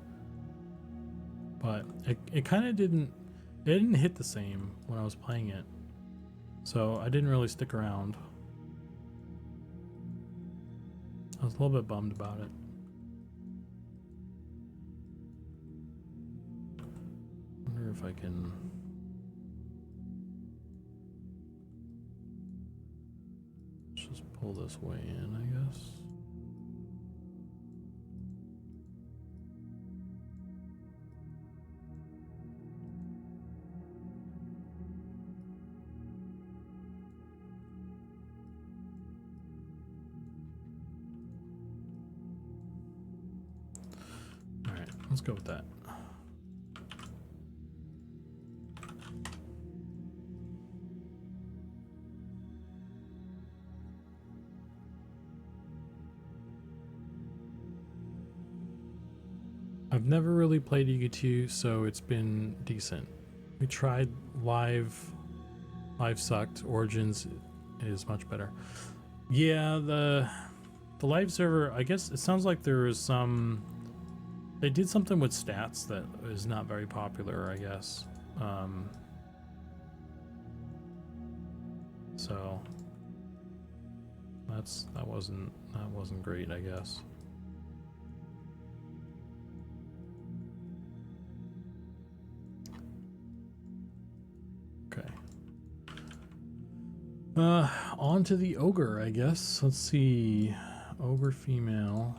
But it kind of didn't hit the same when I was playing it, so I didn't really stick around. I was a little bit bummed about it. Wonder if I can. Let's just pull this way in, I guess. Let's go with that. I've never really played EG2, so it's been decent. We tried live. Live sucked. Origins is much better. Yeah, the live server, I guess it sounds like there is some. They did something with stats that is not very popular, I guess. So that wasn't great, I guess. Okay. On to the ogre, I guess. Let's see. Ogre female.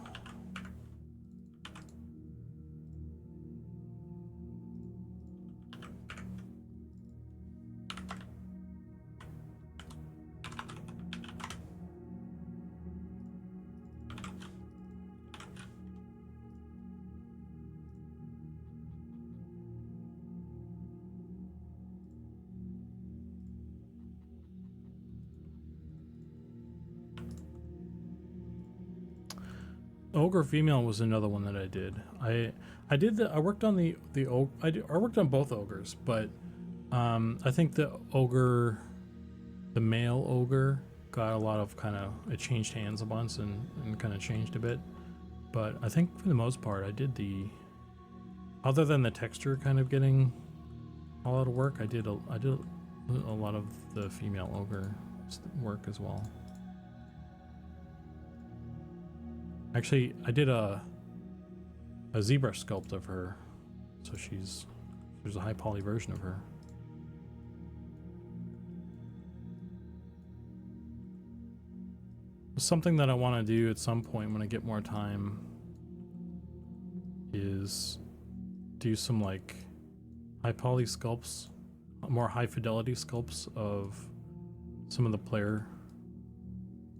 Ogre female was another one that I did. I worked on I worked on both ogres, but I think the male ogre got a lot of it changed hands a bunch and kind of changed a bit. But I think for the most part I did other than the texture kind of getting all out of work, I did a lot of the female ogre work as well. Actually, I did a ZBrush sculpt of her, so there's a high poly version of her. Something that I want to do at some point when I get more time is do some like high poly sculpts, more high fidelity sculpts of some of the player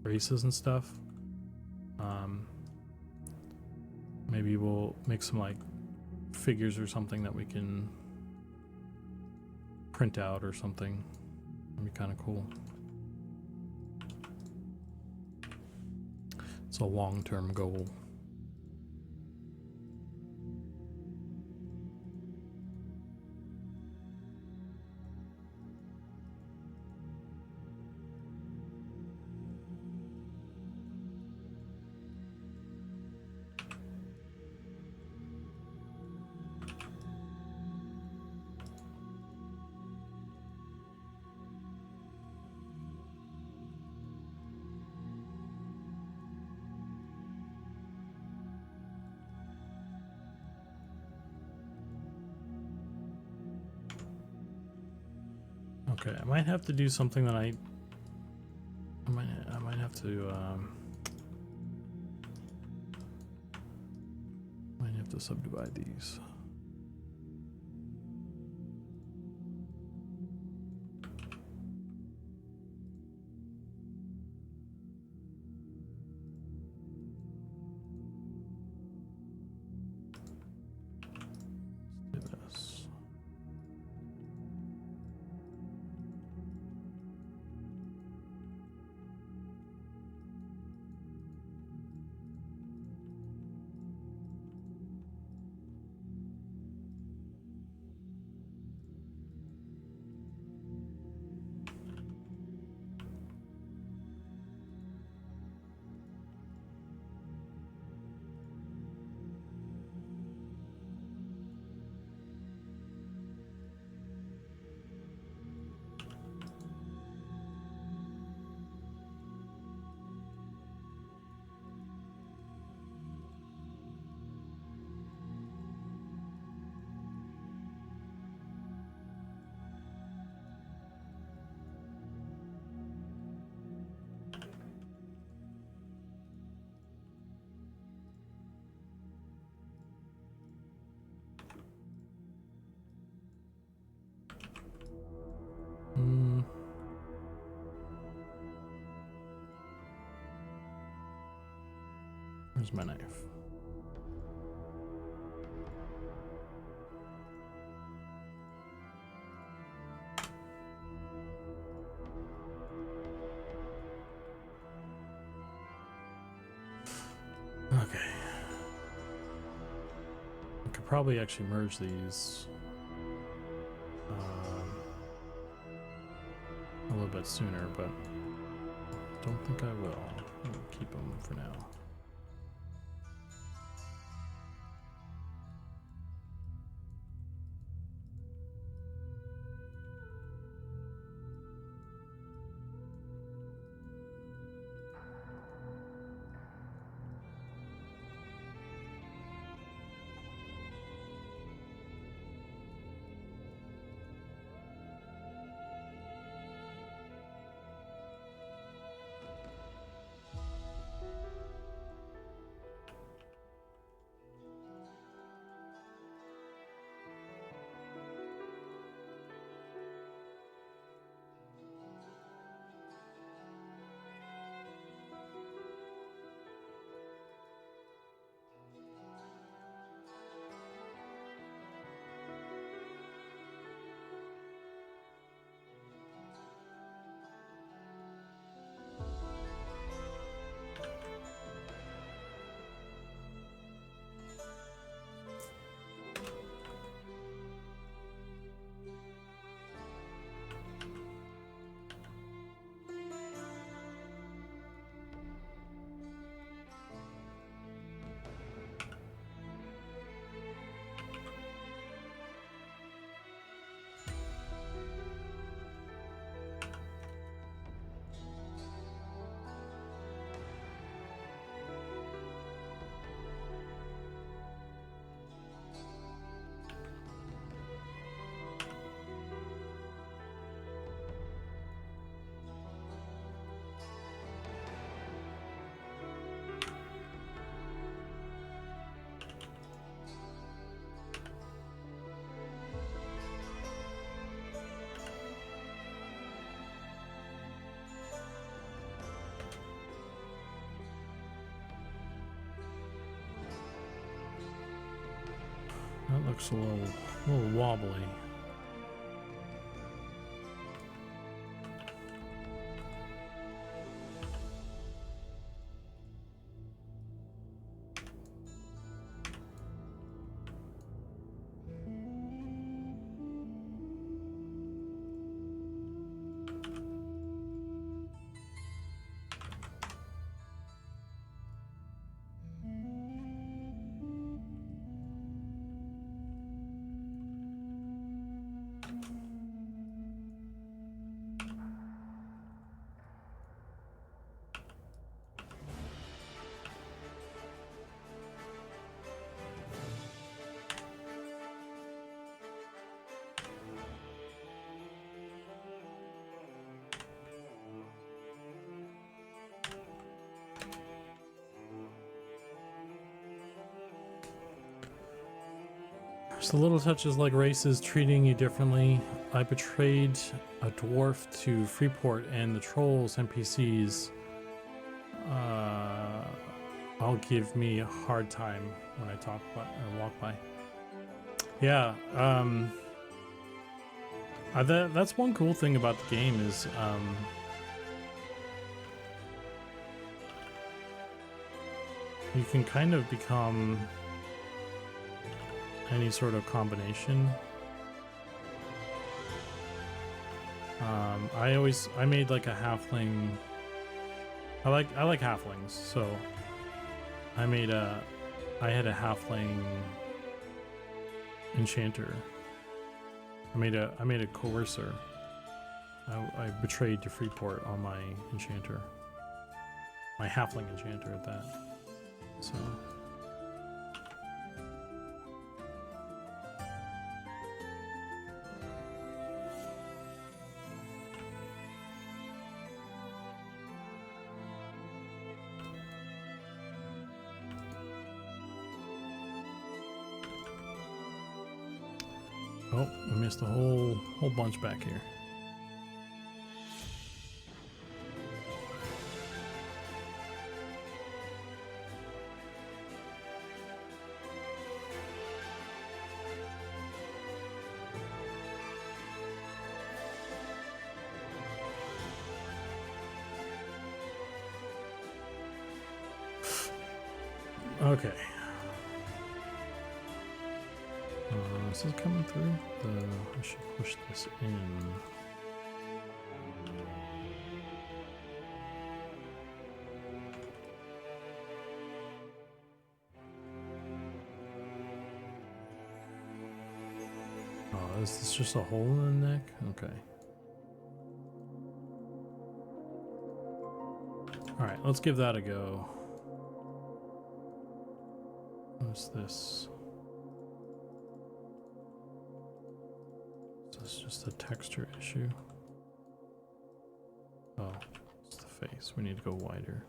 races and stuff. Maybe we'll make some like figures or something that we can print out or something. That'd be kind of cool. It's a long-term goal. Okay, I might have to do something that I might have to subdivide these. Let's do this. Where's my knife? Okay. I could probably actually merge these a little bit sooner, but don't think I will. I'll keep them for now. That looks a little wobbly. There's the little touches like races treating you differently. I betrayed a dwarf to Freeport and the trolls NPCs all give me a hard time when I talk by or walk by. Yeah, that's one cool thing about the game is you can kind of become any sort of combination. I made like a halfling. I like halflings, so I had a halfling enchanter. I made a coercer. I betrayed to Freeport on my enchanter. My halfling enchanter at that. So oh, we missed a whole bunch back here. Okay. Is this coming through? I should push this in. Oh, is this just a hole in the neck? Okay. Alright, let's give that a go. What's this? Is this just a texture issue? Oh, it's the face. We need to go wider.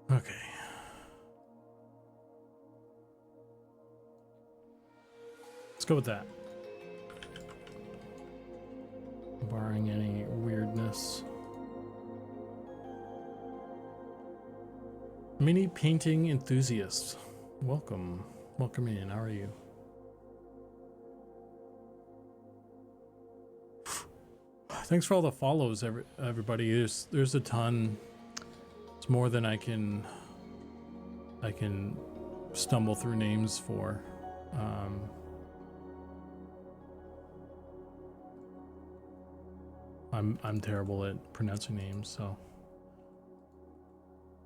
Okay. Let's go with that. Barring any weirdness. Mini painting enthusiast. Welcome. Welcome in. How are you? Thanks for all the follows, everybody. There's a ton. It's more than I can stumble through names for. I'm terrible at pronouncing names, so.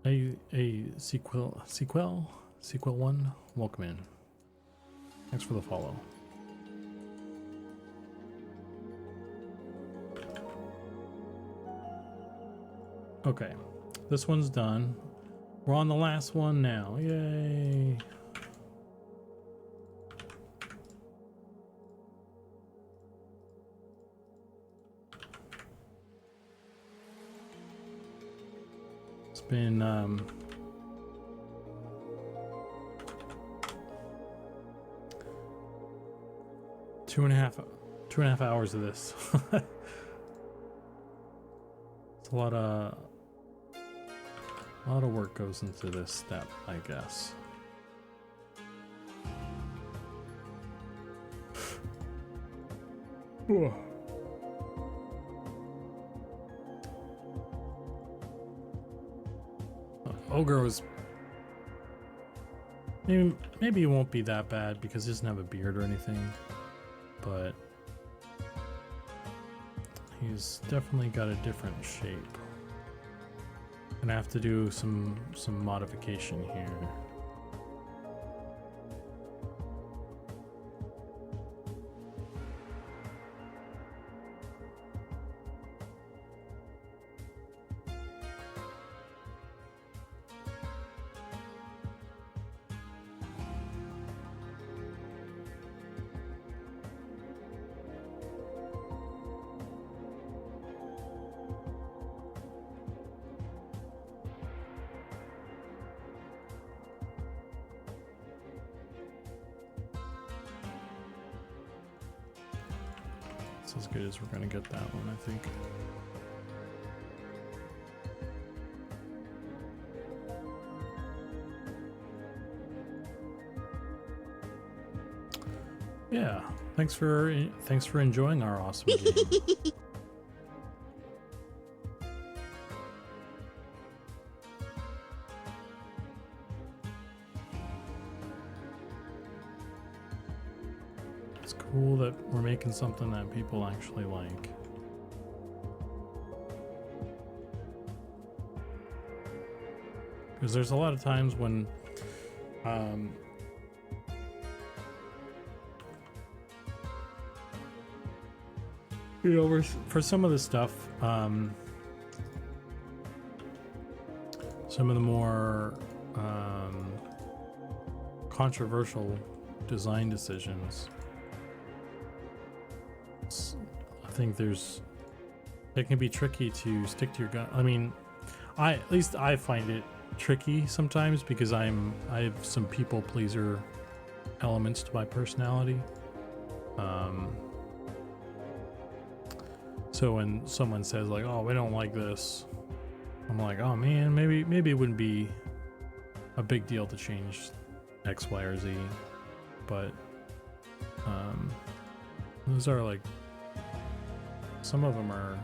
A sequel one. Welcome in. Thanks for the follow. Okay, this one's done. We're on the last one now. Yay! It's been 2.5 hours of this. It's a lot of work goes into this step, I guess. Ogre was maybe it won't be that bad because he doesn't have a beard or anything, but he's definitely got a different shape. Gonna have to do some modification here. As good as we're gonna get that one, I think. Yeah, thanks for enjoying our awesome game. Cool that we're making something that people actually like. Because there's a lot of times when Um, you know, for some of the stuff, some of the more controversial design decisions, I think it can be tricky to stick to your gun. I mean, at least I find it tricky sometimes because I have some people pleaser elements to my personality. So when someone says like, "Oh, we don't like this," I'm like, "Oh man, maybe it wouldn't be a big deal to change X, Y, or Z," but those are like, some of them are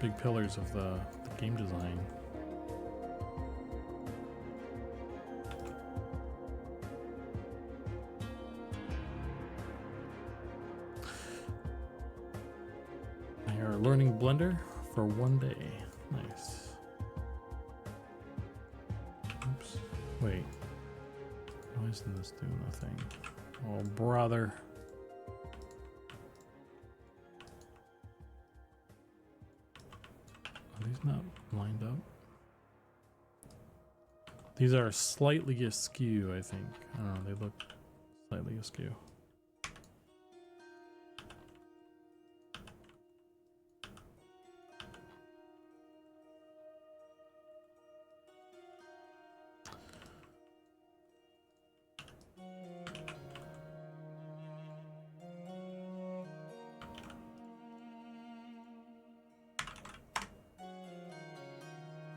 big pillars of the game design. You're learning Blender for one day. Nice. Oops. Wait. Why isn't this doing nothing? Oh, brother. Are these not lined up? These are slightly askew, I think. I don't know, they look slightly askew.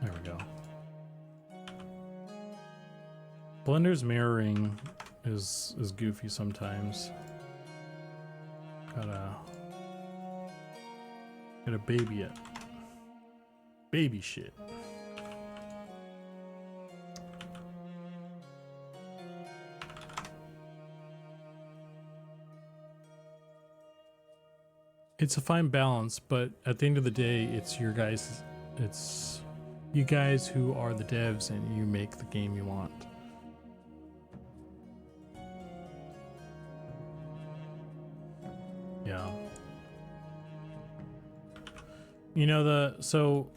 There we go. Blender's mirroring is goofy sometimes. Gotta baby it. Baby shit. It's a fine balance, but at the end of the day, it's you guys who are the devs and you make the game you want. Yeah. You know, so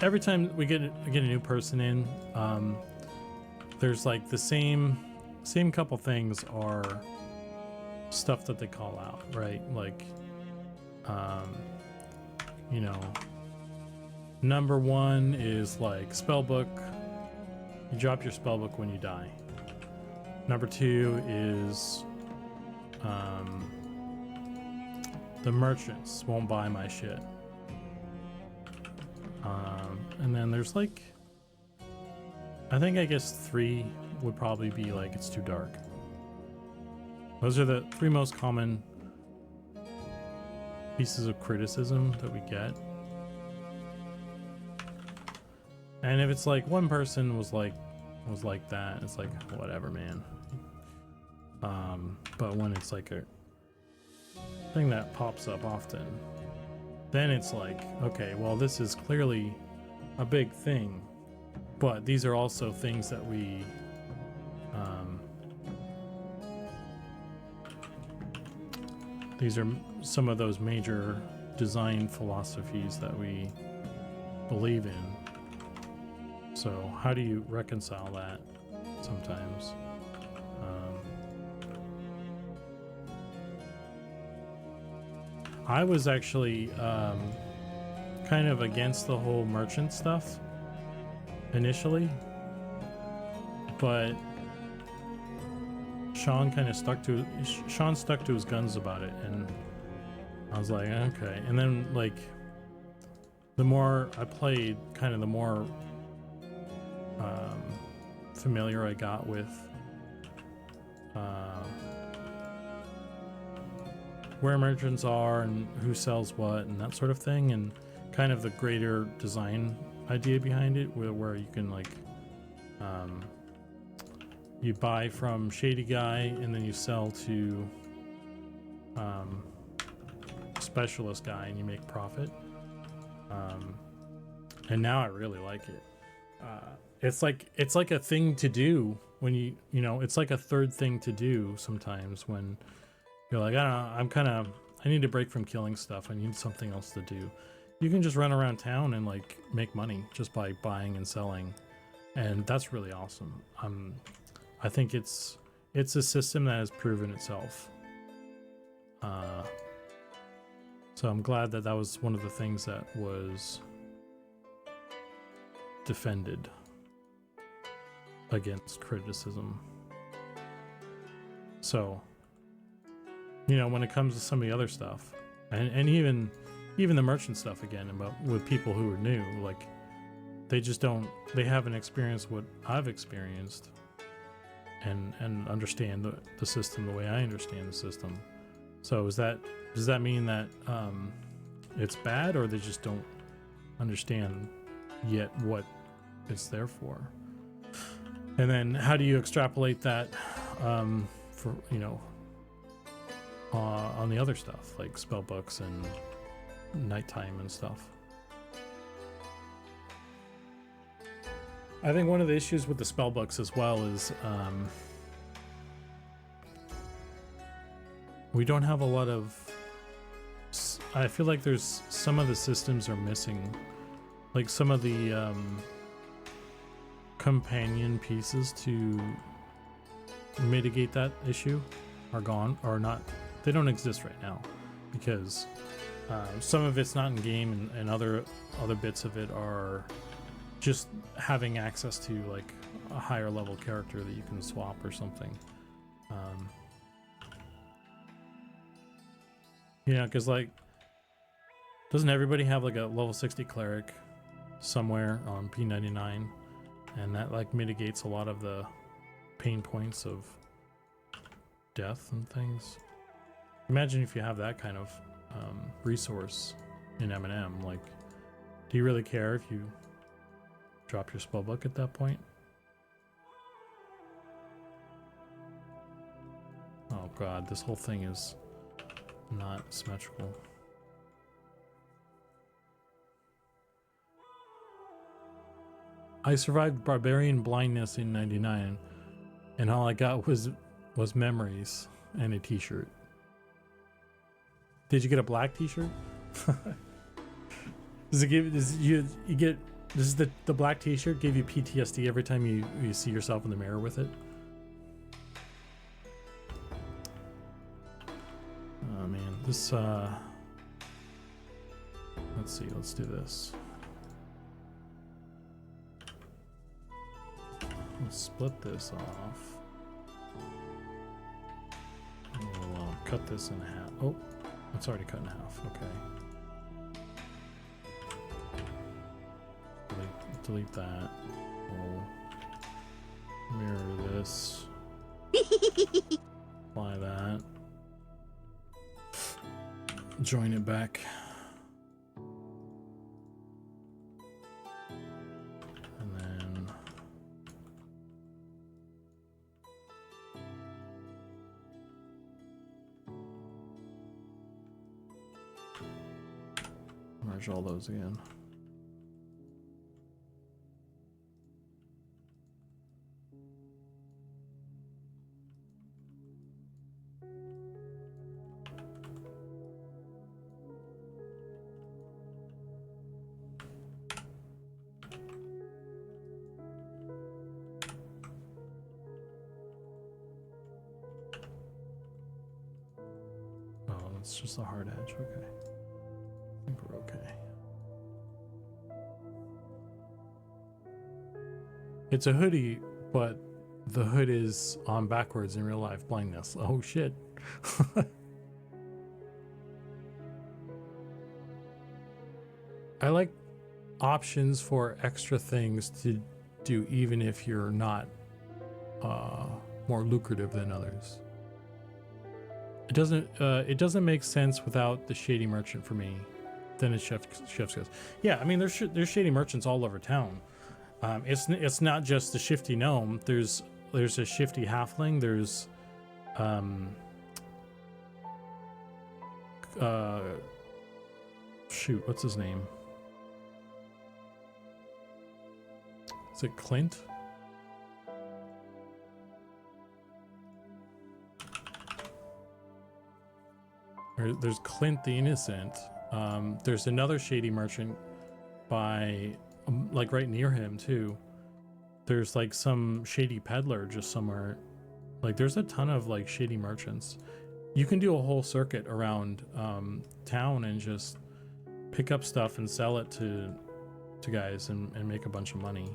every time we get a new person in, there's like the same couple things are stuff that they call out, right? Like, you know, number one is like spellbook. You drop your spellbook when you die. Number two is the merchants won't buy my shit. And then there's like, I guess three would probably be like, it's too dark. Those are the three most common pieces of criticism that we get. And if it's like one person was like that, it's like, whatever, man. But when it's like a thing that pops up often, then it's like, okay, well, this is clearly a big thing, but these are also things that we these are some of those major design philosophies that we believe in. So how do you reconcile that sometimes? I was actually kind of against the whole merchant stuff initially, but Sean stuck to his guns about it, and I was like, okay. And then like the more I played, kind of the more familiar I got with where merchants are and who sells what and that sort of thing, and kind of the greater design idea behind it, where you can like you buy from Shady Guy and then you sell to Specialist Guy and you make profit. And now I really like it. It's like a thing to do when you know, it's like a third thing to do sometimes when you're like, I don't know, I need a break from killing stuff. I need something else to do. You can just run around town and like make money just by buying and selling. And that's really awesome. I think it's a system that has proven itself. So I'm glad that was one of the things that was defended against criticism. So, you know, when it comes to some of the other stuff, and even the merchant stuff again, about with people who are new, like they haven't experienced what I've experienced and understand the system the way I understand the system. So does that mean that it's bad, or they just don't understand yet what it's there for? And then how do you extrapolate that for, you know, on the other stuff like spell books and nighttime and stuff? I think one of the issues with the spell books as well is we don't have a lot of, I feel like there's some of the systems are missing, like some of the companion pieces to mitigate that issue are gone, or not, they don't exist right now, because some of it's not in game, and other bits of it are just having access to like a higher level character that you can swap or something. Yeah, because like, doesn't everybody have like a level 60 cleric somewhere on P99, and that like mitigates a lot of the pain points of death and things? Imagine if you have that kind of resource in M&M. Like, do you really care if you drop your spellbook at that point? Oh god, this whole thing is not symmetrical. I survived barbarian blindness in 99, and all I got was memories and a t-shirt. Did you get a black t-shirt? Does it give, does the black t-shirt give you PTSD every time you see yourself in the mirror with it? Oh man, this let's see, let's do this. Let's split this off. We'll cut this in half. Oh, it's already cut in half. Okay. Delete that. We'll mirror this. Apply that. Join it back. And then merge all those again. It's just a hard edge. Okay. I think we're okay. It's a hoodie, but the hood is on backwards in real life blindness. Oh shit. I like options for extra things to do even if you're not more lucrative than others. It doesn't make sense without the shady merchant for me. Then it's chef's goes. Yeah, I mean there's shady merchants all over town. It's not just the shifty gnome. There's a shifty halfling. There's shoot, what's his name? Is it Clint? There's Clint the Innocent. There's another shady merchant by, like right near him too. There's like some shady peddler just somewhere. Like there's a ton of like shady merchants. You can do a whole circuit around town and just pick up stuff and sell it to guys and make a bunch of money.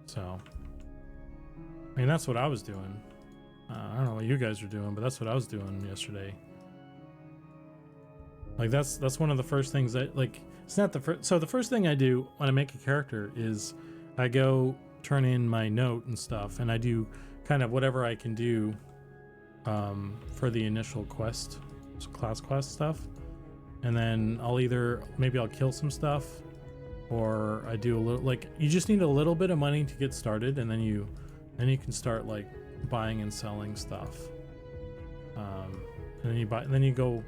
So, I mean, that's what I was doing. I don't know what you guys are doing, but that's what I was doing yesterday. Like that's one of the first things that, like, it's not the first. So the first thing I do when I make a character is I go turn in my note and stuff, and I do kind of whatever I can do for the initial quest, class quest stuff, and then maybe I'll kill some stuff, or I do a little, like, you just need a little bit of money to get started, and then you can start like buying and selling stuff, and then you go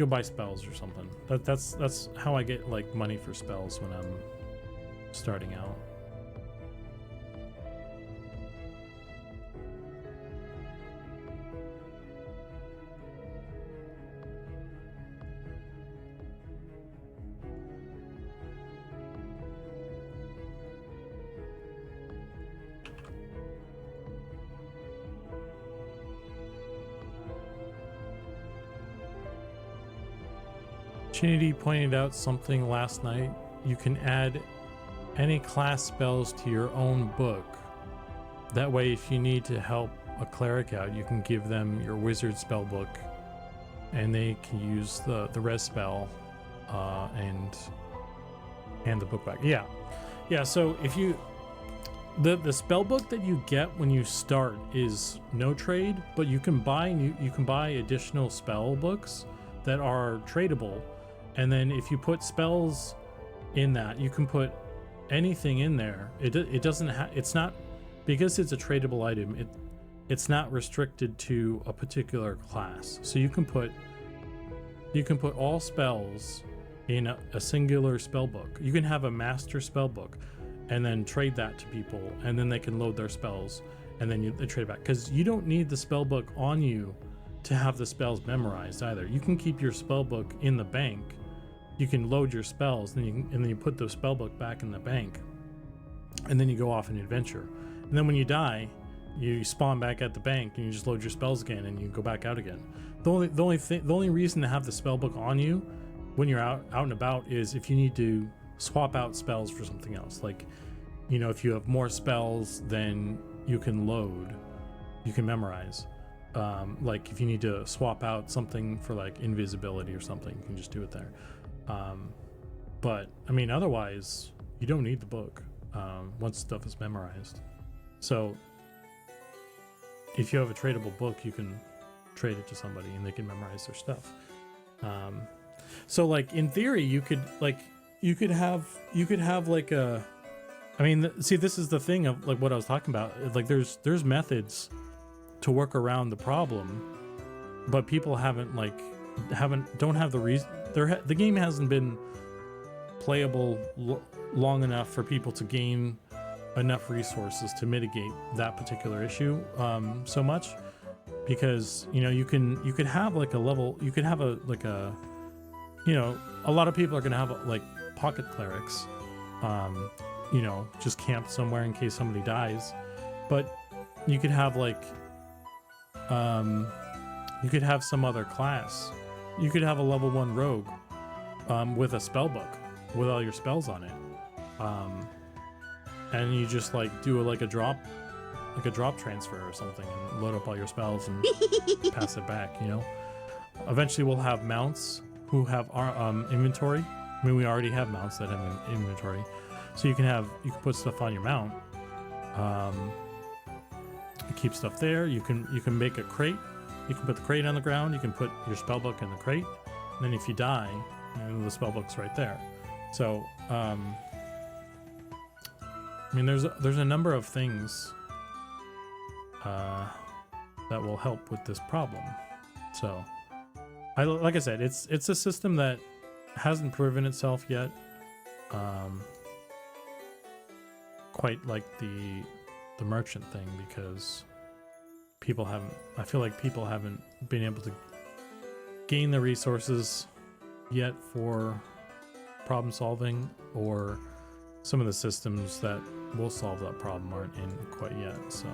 buy spells or something. That's how I get like money for spells when I'm starting out. Trinity pointed out something last night. You can add any class spells to your own book. That way, if you need to help a cleric out, you can give them your wizard spell book, and they can use the res spell and hand the book back. Yeah. So if you the spell book that you get when you start is no trade, but you can buy additional spell books that are tradable. And then if you put spells in that, you can put anything in there. It doesn't it's not, because it's a tradable item, it's not restricted to a particular class. So you can put all spells in a singular spell book. You can have a master spell book and then trade that to people, and then they can load their spells, and then they trade it back. Because you don't need the spell book on you to have the spells memorized either. You can keep your spell book in the bank. You can load your spells, and then you put the spell book back in the bank, and then you go off an adventure. And then when you die, you spawn back at the bank, and you just load your spells again, and you go back out again. The only reason to have the spell book on you when you're out and about is if you need to swap out spells for something else. Like, you know, if you have more spells than you can load, you can memorize. Like if you need to swap out something for like invisibility or something, you can just do it there. But I mean, otherwise you don't need the book once stuff is memorized. So if you have a tradable book, you can trade it to somebody and they can memorize their stuff. So like in theory, you could have like a, I mean, see, this is the thing of like what I was talking about. Like there's methods to work around the problem, but people don't have the reason. The game hasn't been playable long enough for people to gain enough resources to mitigate that particular issue so much, because you know you could have like a level, you could have a you know, a lot of people are gonna have like pocket clerics, you know, just camped somewhere in case somebody dies, but you could have like you could have some other class. You could have a level 1 rogue with a spell book with all your spells on it, and you just like do a drop transfer or something and load up all your spells and pass it back. You know, eventually we'll have mounts who have our inventory. I mean, we already have mounts that have an inventory, so you can put stuff on your mount, keep stuff there. You can make a crate. You can put the crate on the ground. You can put your spellbook in the crate, and then if you die, you know, the spellbook's right there. So, I mean, there's a number of things that will help with this problem. So, like I said, it's a system that hasn't proven itself yet. Quite like the merchant thing, because I feel like people haven't been able to gain the resources yet for problem solving, or some of the systems that will solve that problem aren't in quite yet. So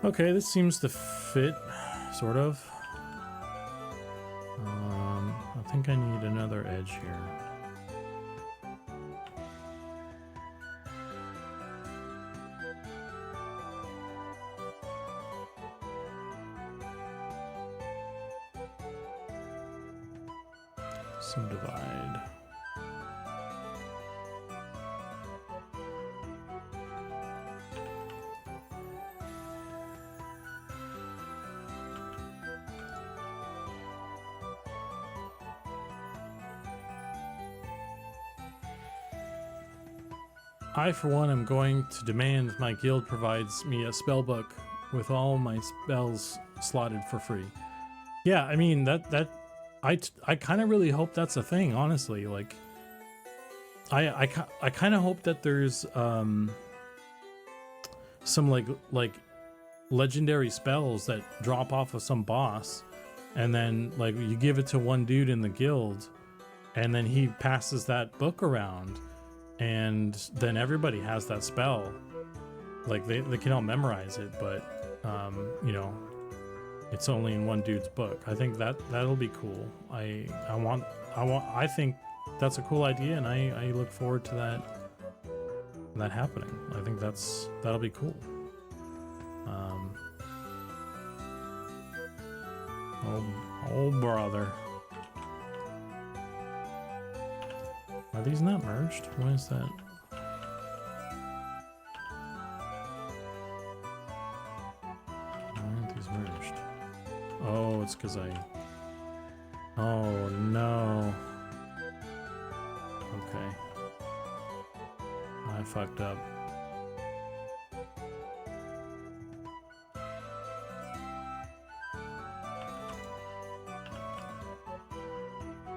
okay, this seems to fit, sort of. I think I need another edge here. Subdivide. I, for one, am going to demand my guild provides me a spell book with all my spells slotted for free. Yeah, I mean, I kind of really hope that's a thing, honestly. Like, I kind of hope that there's some like legendary spells that drop off of some boss, and then like you give it to one dude in the guild, and then he passes that book around, and then everybody has that spell. Like they can all memorize it, but you know, it's only in one dude's book. I think that'll be cool. I think that's a cool idea, and I look forward to that happening. I think that'll be cool. Oh brother. Are these not merged? Why is that? Why aren't these merged? Oh, it's because oh no. Okay. I fucked up.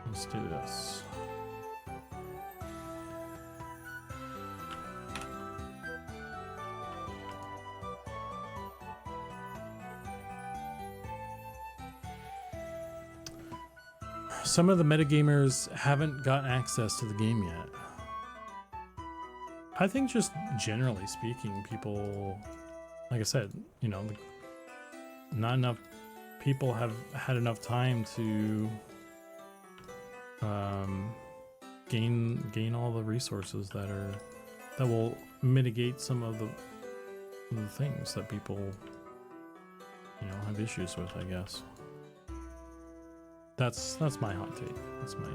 Let's do this. Some of the metagamers haven't gotten access to the game yet. I think just generally speaking, people, like I said, you know, not enough people have had enough time to gain all the resources that will mitigate some of the things that people, you know, have issues with, I guess. That's my hot take. That's my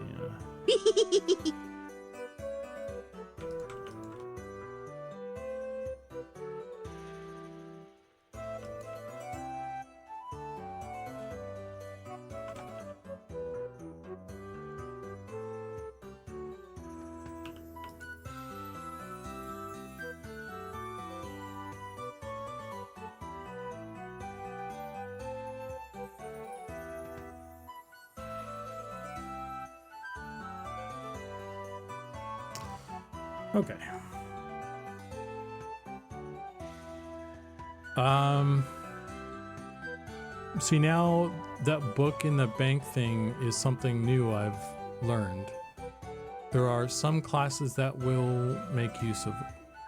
okay. See, now that book in the bank thing is something new I've learned. There are some classes that will make use of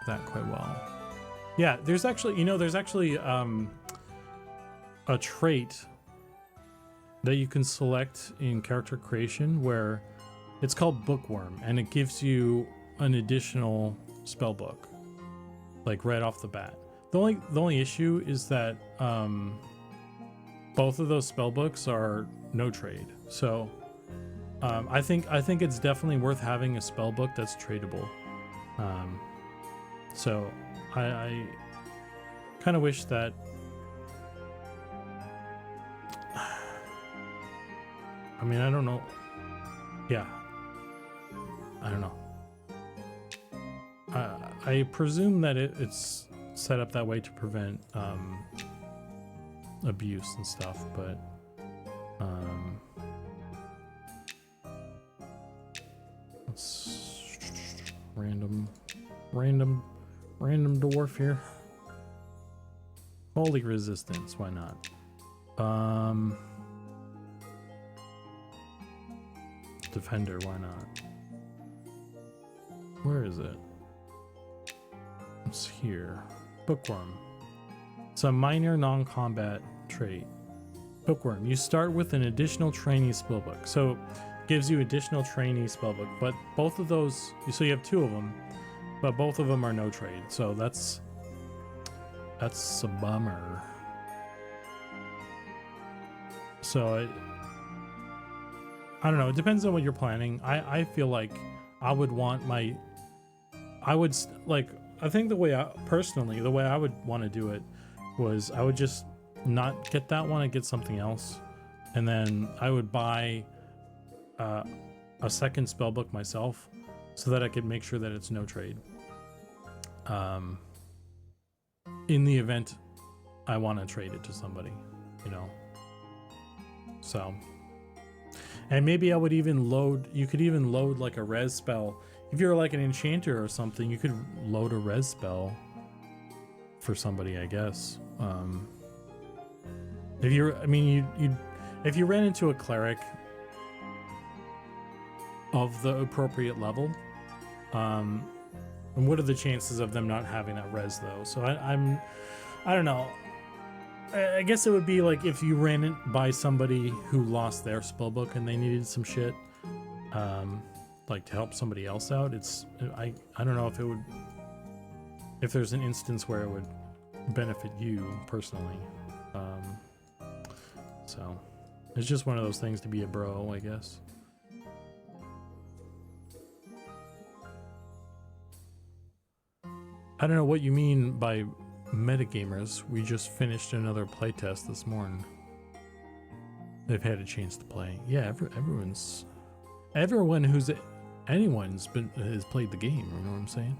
that quite well. Yeah, there's actually, you know, a trait that you can select in character creation where it's called Bookworm, and it gives you an additional spell book, like right off the bat. The only issue is that both of those spell books are no trade. So I think it's definitely worth having a spell book that's tradable. So I kind of wish that. I mean, I don't know. Yeah, I don't know. I presume that it's set up that way to prevent abuse and stuff, but let's random dwarf here. Holy resistance, why not? Defender, why not? Where is it? It's here. Bookworm. It's a minor non-combat trait. Bookworm. You start with an additional trainee spellbook. So it gives you additional trainee spellbook, but both of those, so you have two of them, but both of them are no trade. So that's a bummer. So I don't know. It depends on what you're planning. I feel like I would want I think the way I would want to do it was I would just not get that one and get something else. And then I would buy a second spellbook myself so that I could make sure that it's no trade. In the event I want to trade it to somebody, you know. So, and maybe I would even you could even load like a res spell. If you're like an enchanter or something, you could load a res spell for somebody, I guess. If you ran into a cleric of the appropriate level, and what are the chances of them not having that res though? So I don't know. I guess it would be like if you ran it by somebody who lost their spellbook and they needed some shit, like to help somebody else out. I don't know if there's an instance where it would benefit you personally. So it's just one of those things to be a bro, I guess. I don't know what you mean by metagamers. We just finished another playtest this morning. They've had a chance to play. Yeah, anyone has played the game. You know what I'm saying?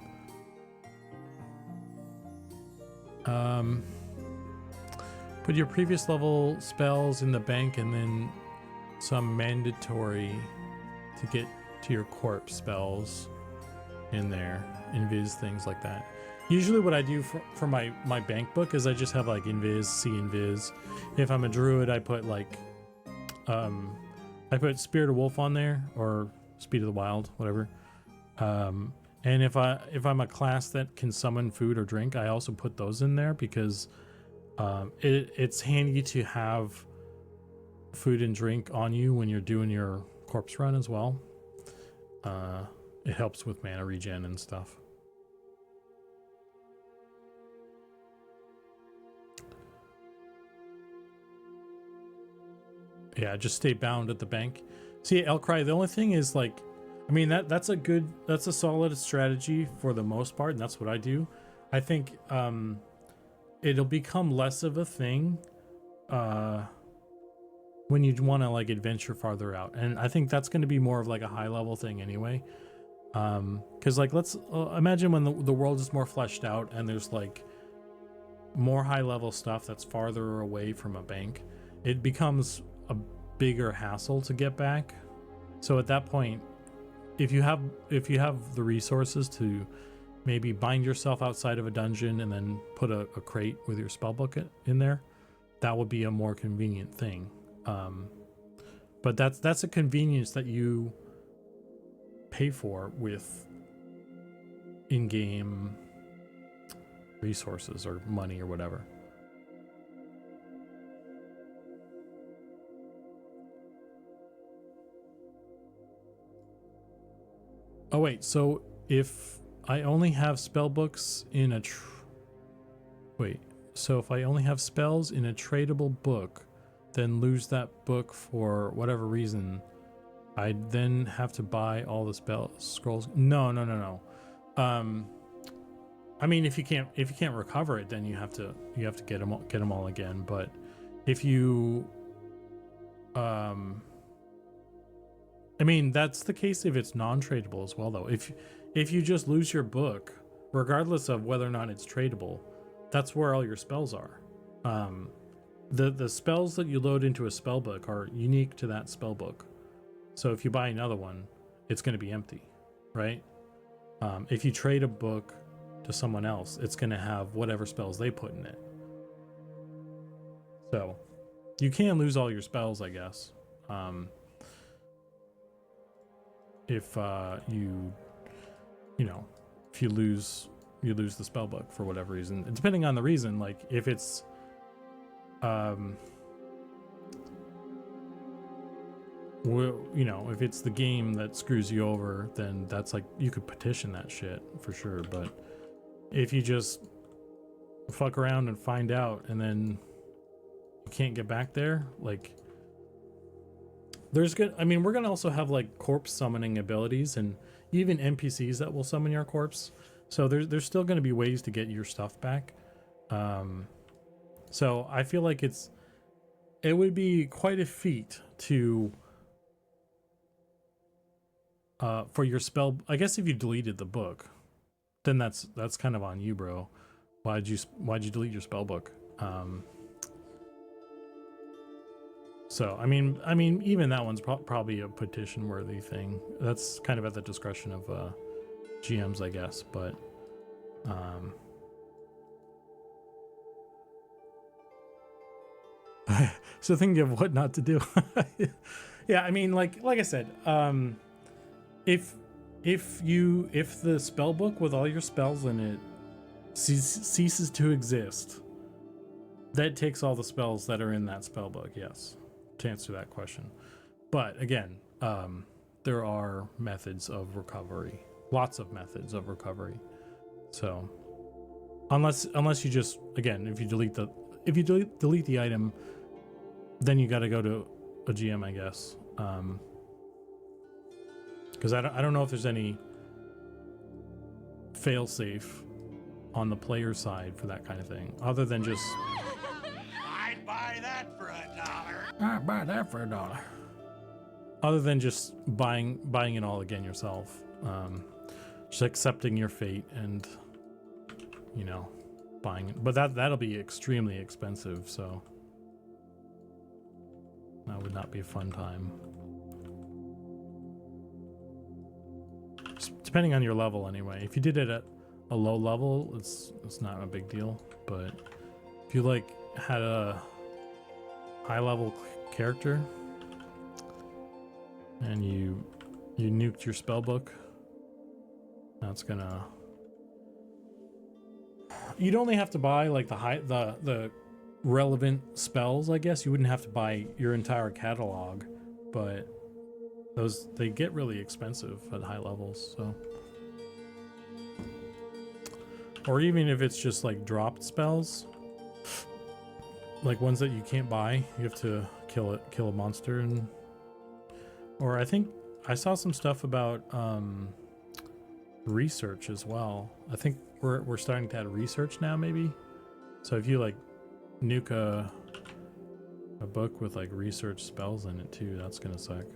Put your previous level spells in the bank and then some mandatory to get to your corpse spells in there. Invis, things like that. Usually what I do for my bank book is I just have like invis, see invis. If I'm a druid, I put like I put Spirit of Wolf on there or Speed of the Wild, whatever. And if I'm a class that can summon food or drink, I also put those in there because it's handy to have food and drink on you when you're doing your corpse run as well. It helps with mana regen and stuff. Yeah, just stay bound at the bank. See, Elcry, the only thing is like, I mean, that's a solid strategy for the most part, and that's what I do. I think it'll become less of a thing when you want to like adventure farther out, and I think that's going to be more of like a high level thing anyway. Because like let's imagine when the world is more fleshed out and there's like more high level stuff that's farther away from a bank, it becomes a bigger hassle to get back. So at that point, if you have the resources to maybe bind yourself outside of a dungeon and then put a crate with your spellbook in there, that would be a more convenient thing. But that's a convenience that you pay for with in-game resources or money or whatever. Oh wait, so if I only have spell books in a if I only have spells in a tradable book, then lose that book for whatever reason, I'd then have to buy all the scrolls. No. I mean, if you can't recover it, then you have to get them all again. But if you, I mean, that's the case if it's non-tradable as well, though. If you just lose your book, regardless of whether or not it's tradable, that's where all your spells are. The spells that you load into a spell book are unique to that spell book. So if you buy another one, it's going to be empty, right? If you trade a book to someone else, it's going to have whatever spells they put in it. So you can lose all your spells, I guess. If if you lose the spell book for whatever reason, depending on the reason. Like if it's if it's the game that screws you over, then that's like, you could petition that shit for sure. But if you just fuck around and find out and then you can't get back there, like, we're gonna also have like corpse summoning abilities and even NPCs that will summon your corpse. So there's still gonna be ways to get your stuff back. So I feel like it would be quite a feat to for your spell. I guess if you deleted the book, then that's kind of on you, bro. Why'd you delete your spell book? So I mean even that one's probably a petition worthy thing. That's kind of at the discretion of GMs, I guess. But so thinking of what not to do. Yeah, I mean, like I said, if the spell book with all your spells in it ceases to exist, that takes all the spells that are in that spell book. Yes, to answer that question. But again, there are methods of recovery, lots of methods of recovery. So unless you just, again, if you delete the item, then you got to go to a GM, I guess. Because I don't know if there's any fail-safe on the player side for that kind of thing, other than just I'd buy that for $1. I'd buy that for $1. Other than just buying it all again yourself, just accepting your fate and buying it. But that'll be extremely expensive, so that would not be a fun time. Depending on your level, anyway. If you did it at a low level, it's not a big deal. But if you had a high level character and you nuked your spell book, that's gonna. You'd only have to buy like the relevant spells, I guess. You wouldn't have to buy your entire catalog, but they get really expensive at high levels. So, or even if it's just like dropped spells, like ones that you can't buy, you have to kill a monster. Or I think I saw some stuff about research as well. I think we're starting to add research now, maybe. So if you like nuke a book with like research spells in it too, that's gonna suck.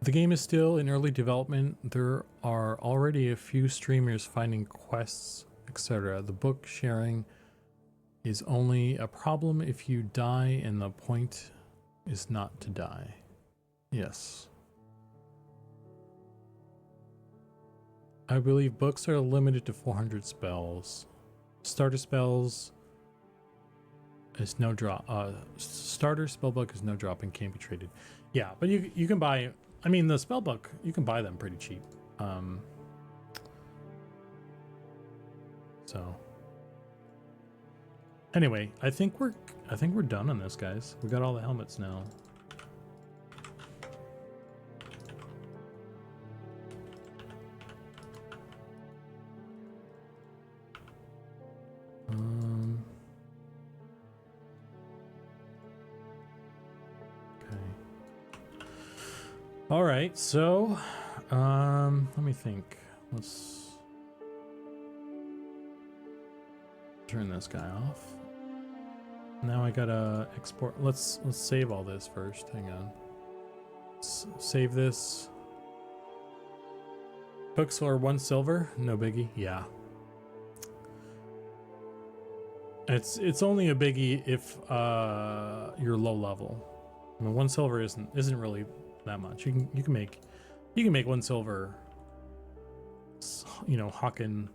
The game is still in early development. There are already a few streamers finding quests, etc. The book sharing is only a problem if you die, and the point is not to die. Yes. I believe books are limited to 400 spells. Starter spells is no drop. Starter spellbook is no drop and can't be traded. Yeah, but you can buy. I mean, the spellbook, you can buy them pretty cheap. So anyway, I think we're done on this, guys. We got all the helmets now. All right, so let me think. Let's turn this guy off. Now I gotta export. Let's save all this first. Hang on. Save this. Books are 1 silver. No biggie. Yeah. It's only a biggie if you're low level. I mean, 1 silver isn't really that much. You can make 1 silver. You know, hawking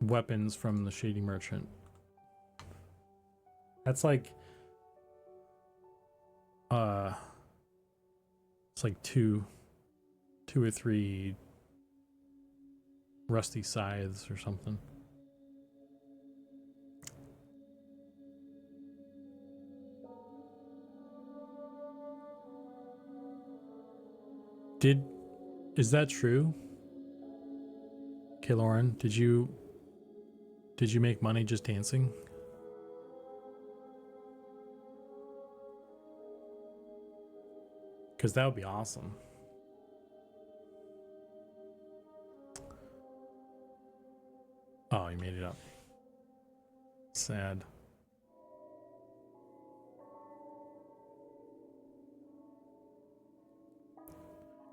weapons from the Shady Merchant. That's like it's like two or three rusty scythes or something. Is that true? Okay, Lauren, did you make money just dancing? Because that would be awesome. Oh, you made it up. Sad.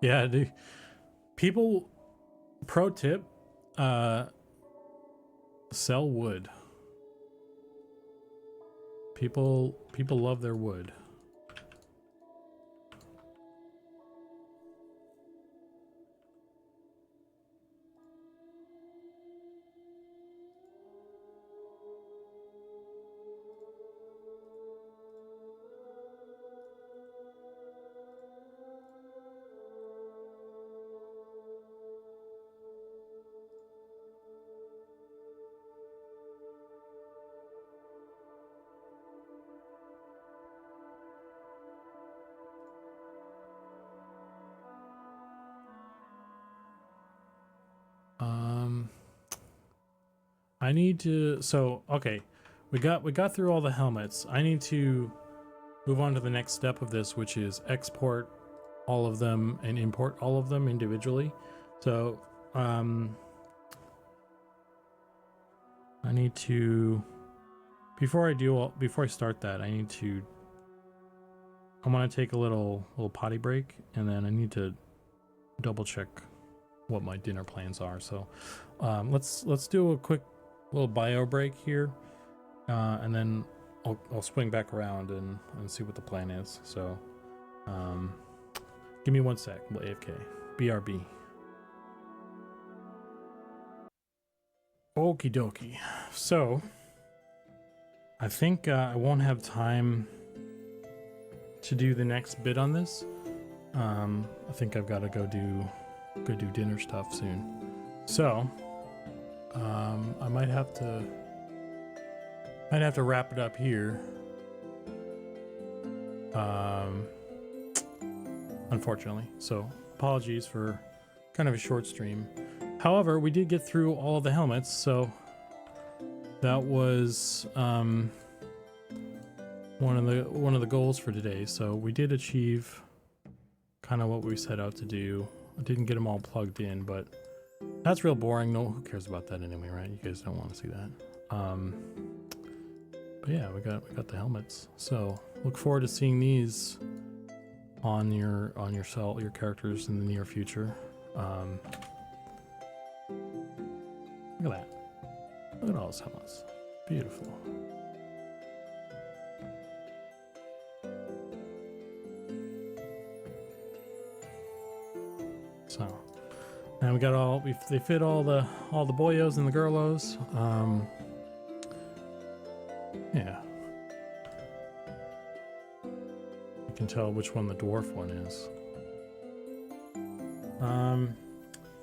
Yeah, dude. People, pro tip, sell wood. People love their wood. I need to, so okay, we got through all the helmets. I need to move on to the next step of this, which is export all of them and import all of them individually. So I need to, before I start that, I want to take a little potty break, and then I need to double check what my dinner plans are. So let's do a quick little bio break here, and then I'll swing back around and see what the plan is. So give me 1 sec. We'll AFK. BRB. Okie dokie. So I think I won't have time to do the next bit on this. I think I've got to go do dinner stuff soon. So I might have to wrap it up here. Unfortunately. So apologies for kind of a short stream. However, we did get through all of the helmets, so that was one of the goals for today. So we did achieve kind of what we set out to do. I didn't get them all plugged in, but that's real boring. No, who cares about that anyway, right? You guys don't want to see that. But yeah, we got the helmets. So look forward to seeing these on your characters in the near future. Look at that. Look at all those helmets. Beautiful. So, and we got they fit all the boyos and the girlos. Yeah. You can tell which one the dwarf one is.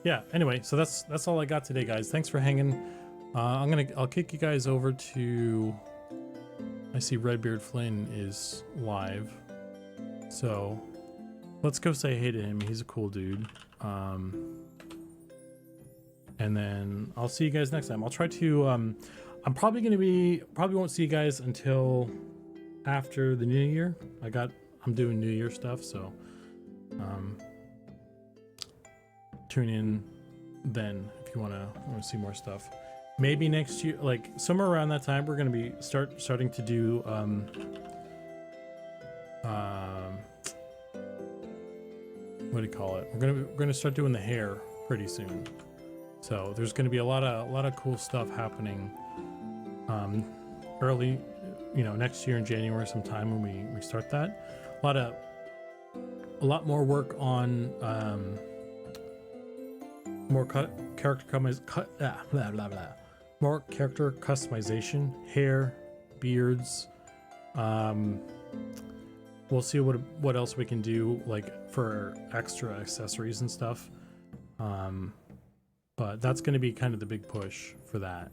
Yeah, anyway, so that's all I got today, guys. Thanks for hanging. I'll kick you guys over to, I see Redbeard Flynn is live. So let's go say hey to him. He's a cool dude. And then I'll see you guys next time. I'll try to, I'm probably won't see you guys until after the new year. I'm doing New Year stuff, so tune in then if you want to see more stuff. Maybe next year, like somewhere around that time, we're gonna be starting to do what do you call it? We're gonna start doing the hair pretty soon. So there's gonna be a lot of cool stuff happening early, next year in January sometime when we start that. A lot more work on more more character customization, hair, beards. We'll see what else we can do, like for extra accessories and stuff. But that's going to be kind of the big push for that.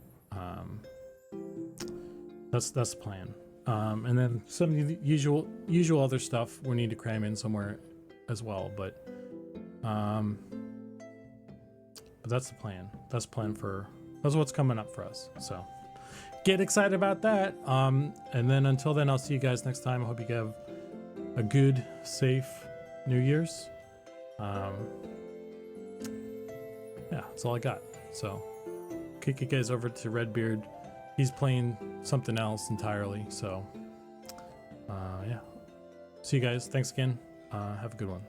That's the plan. And then some of the usual other stuff we need to cram in somewhere as well. But that's the plan. That's what's coming up for us. So get excited about that. And then until then, I'll see you guys next time. I hope you have a good, safe New Year's. Yeah, that's all I got. So kick you guys over to Redbeard. He's playing something else entirely. So yeah, see you guys. Thanks again. Have a good one.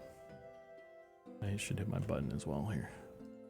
I should hit my button as well here.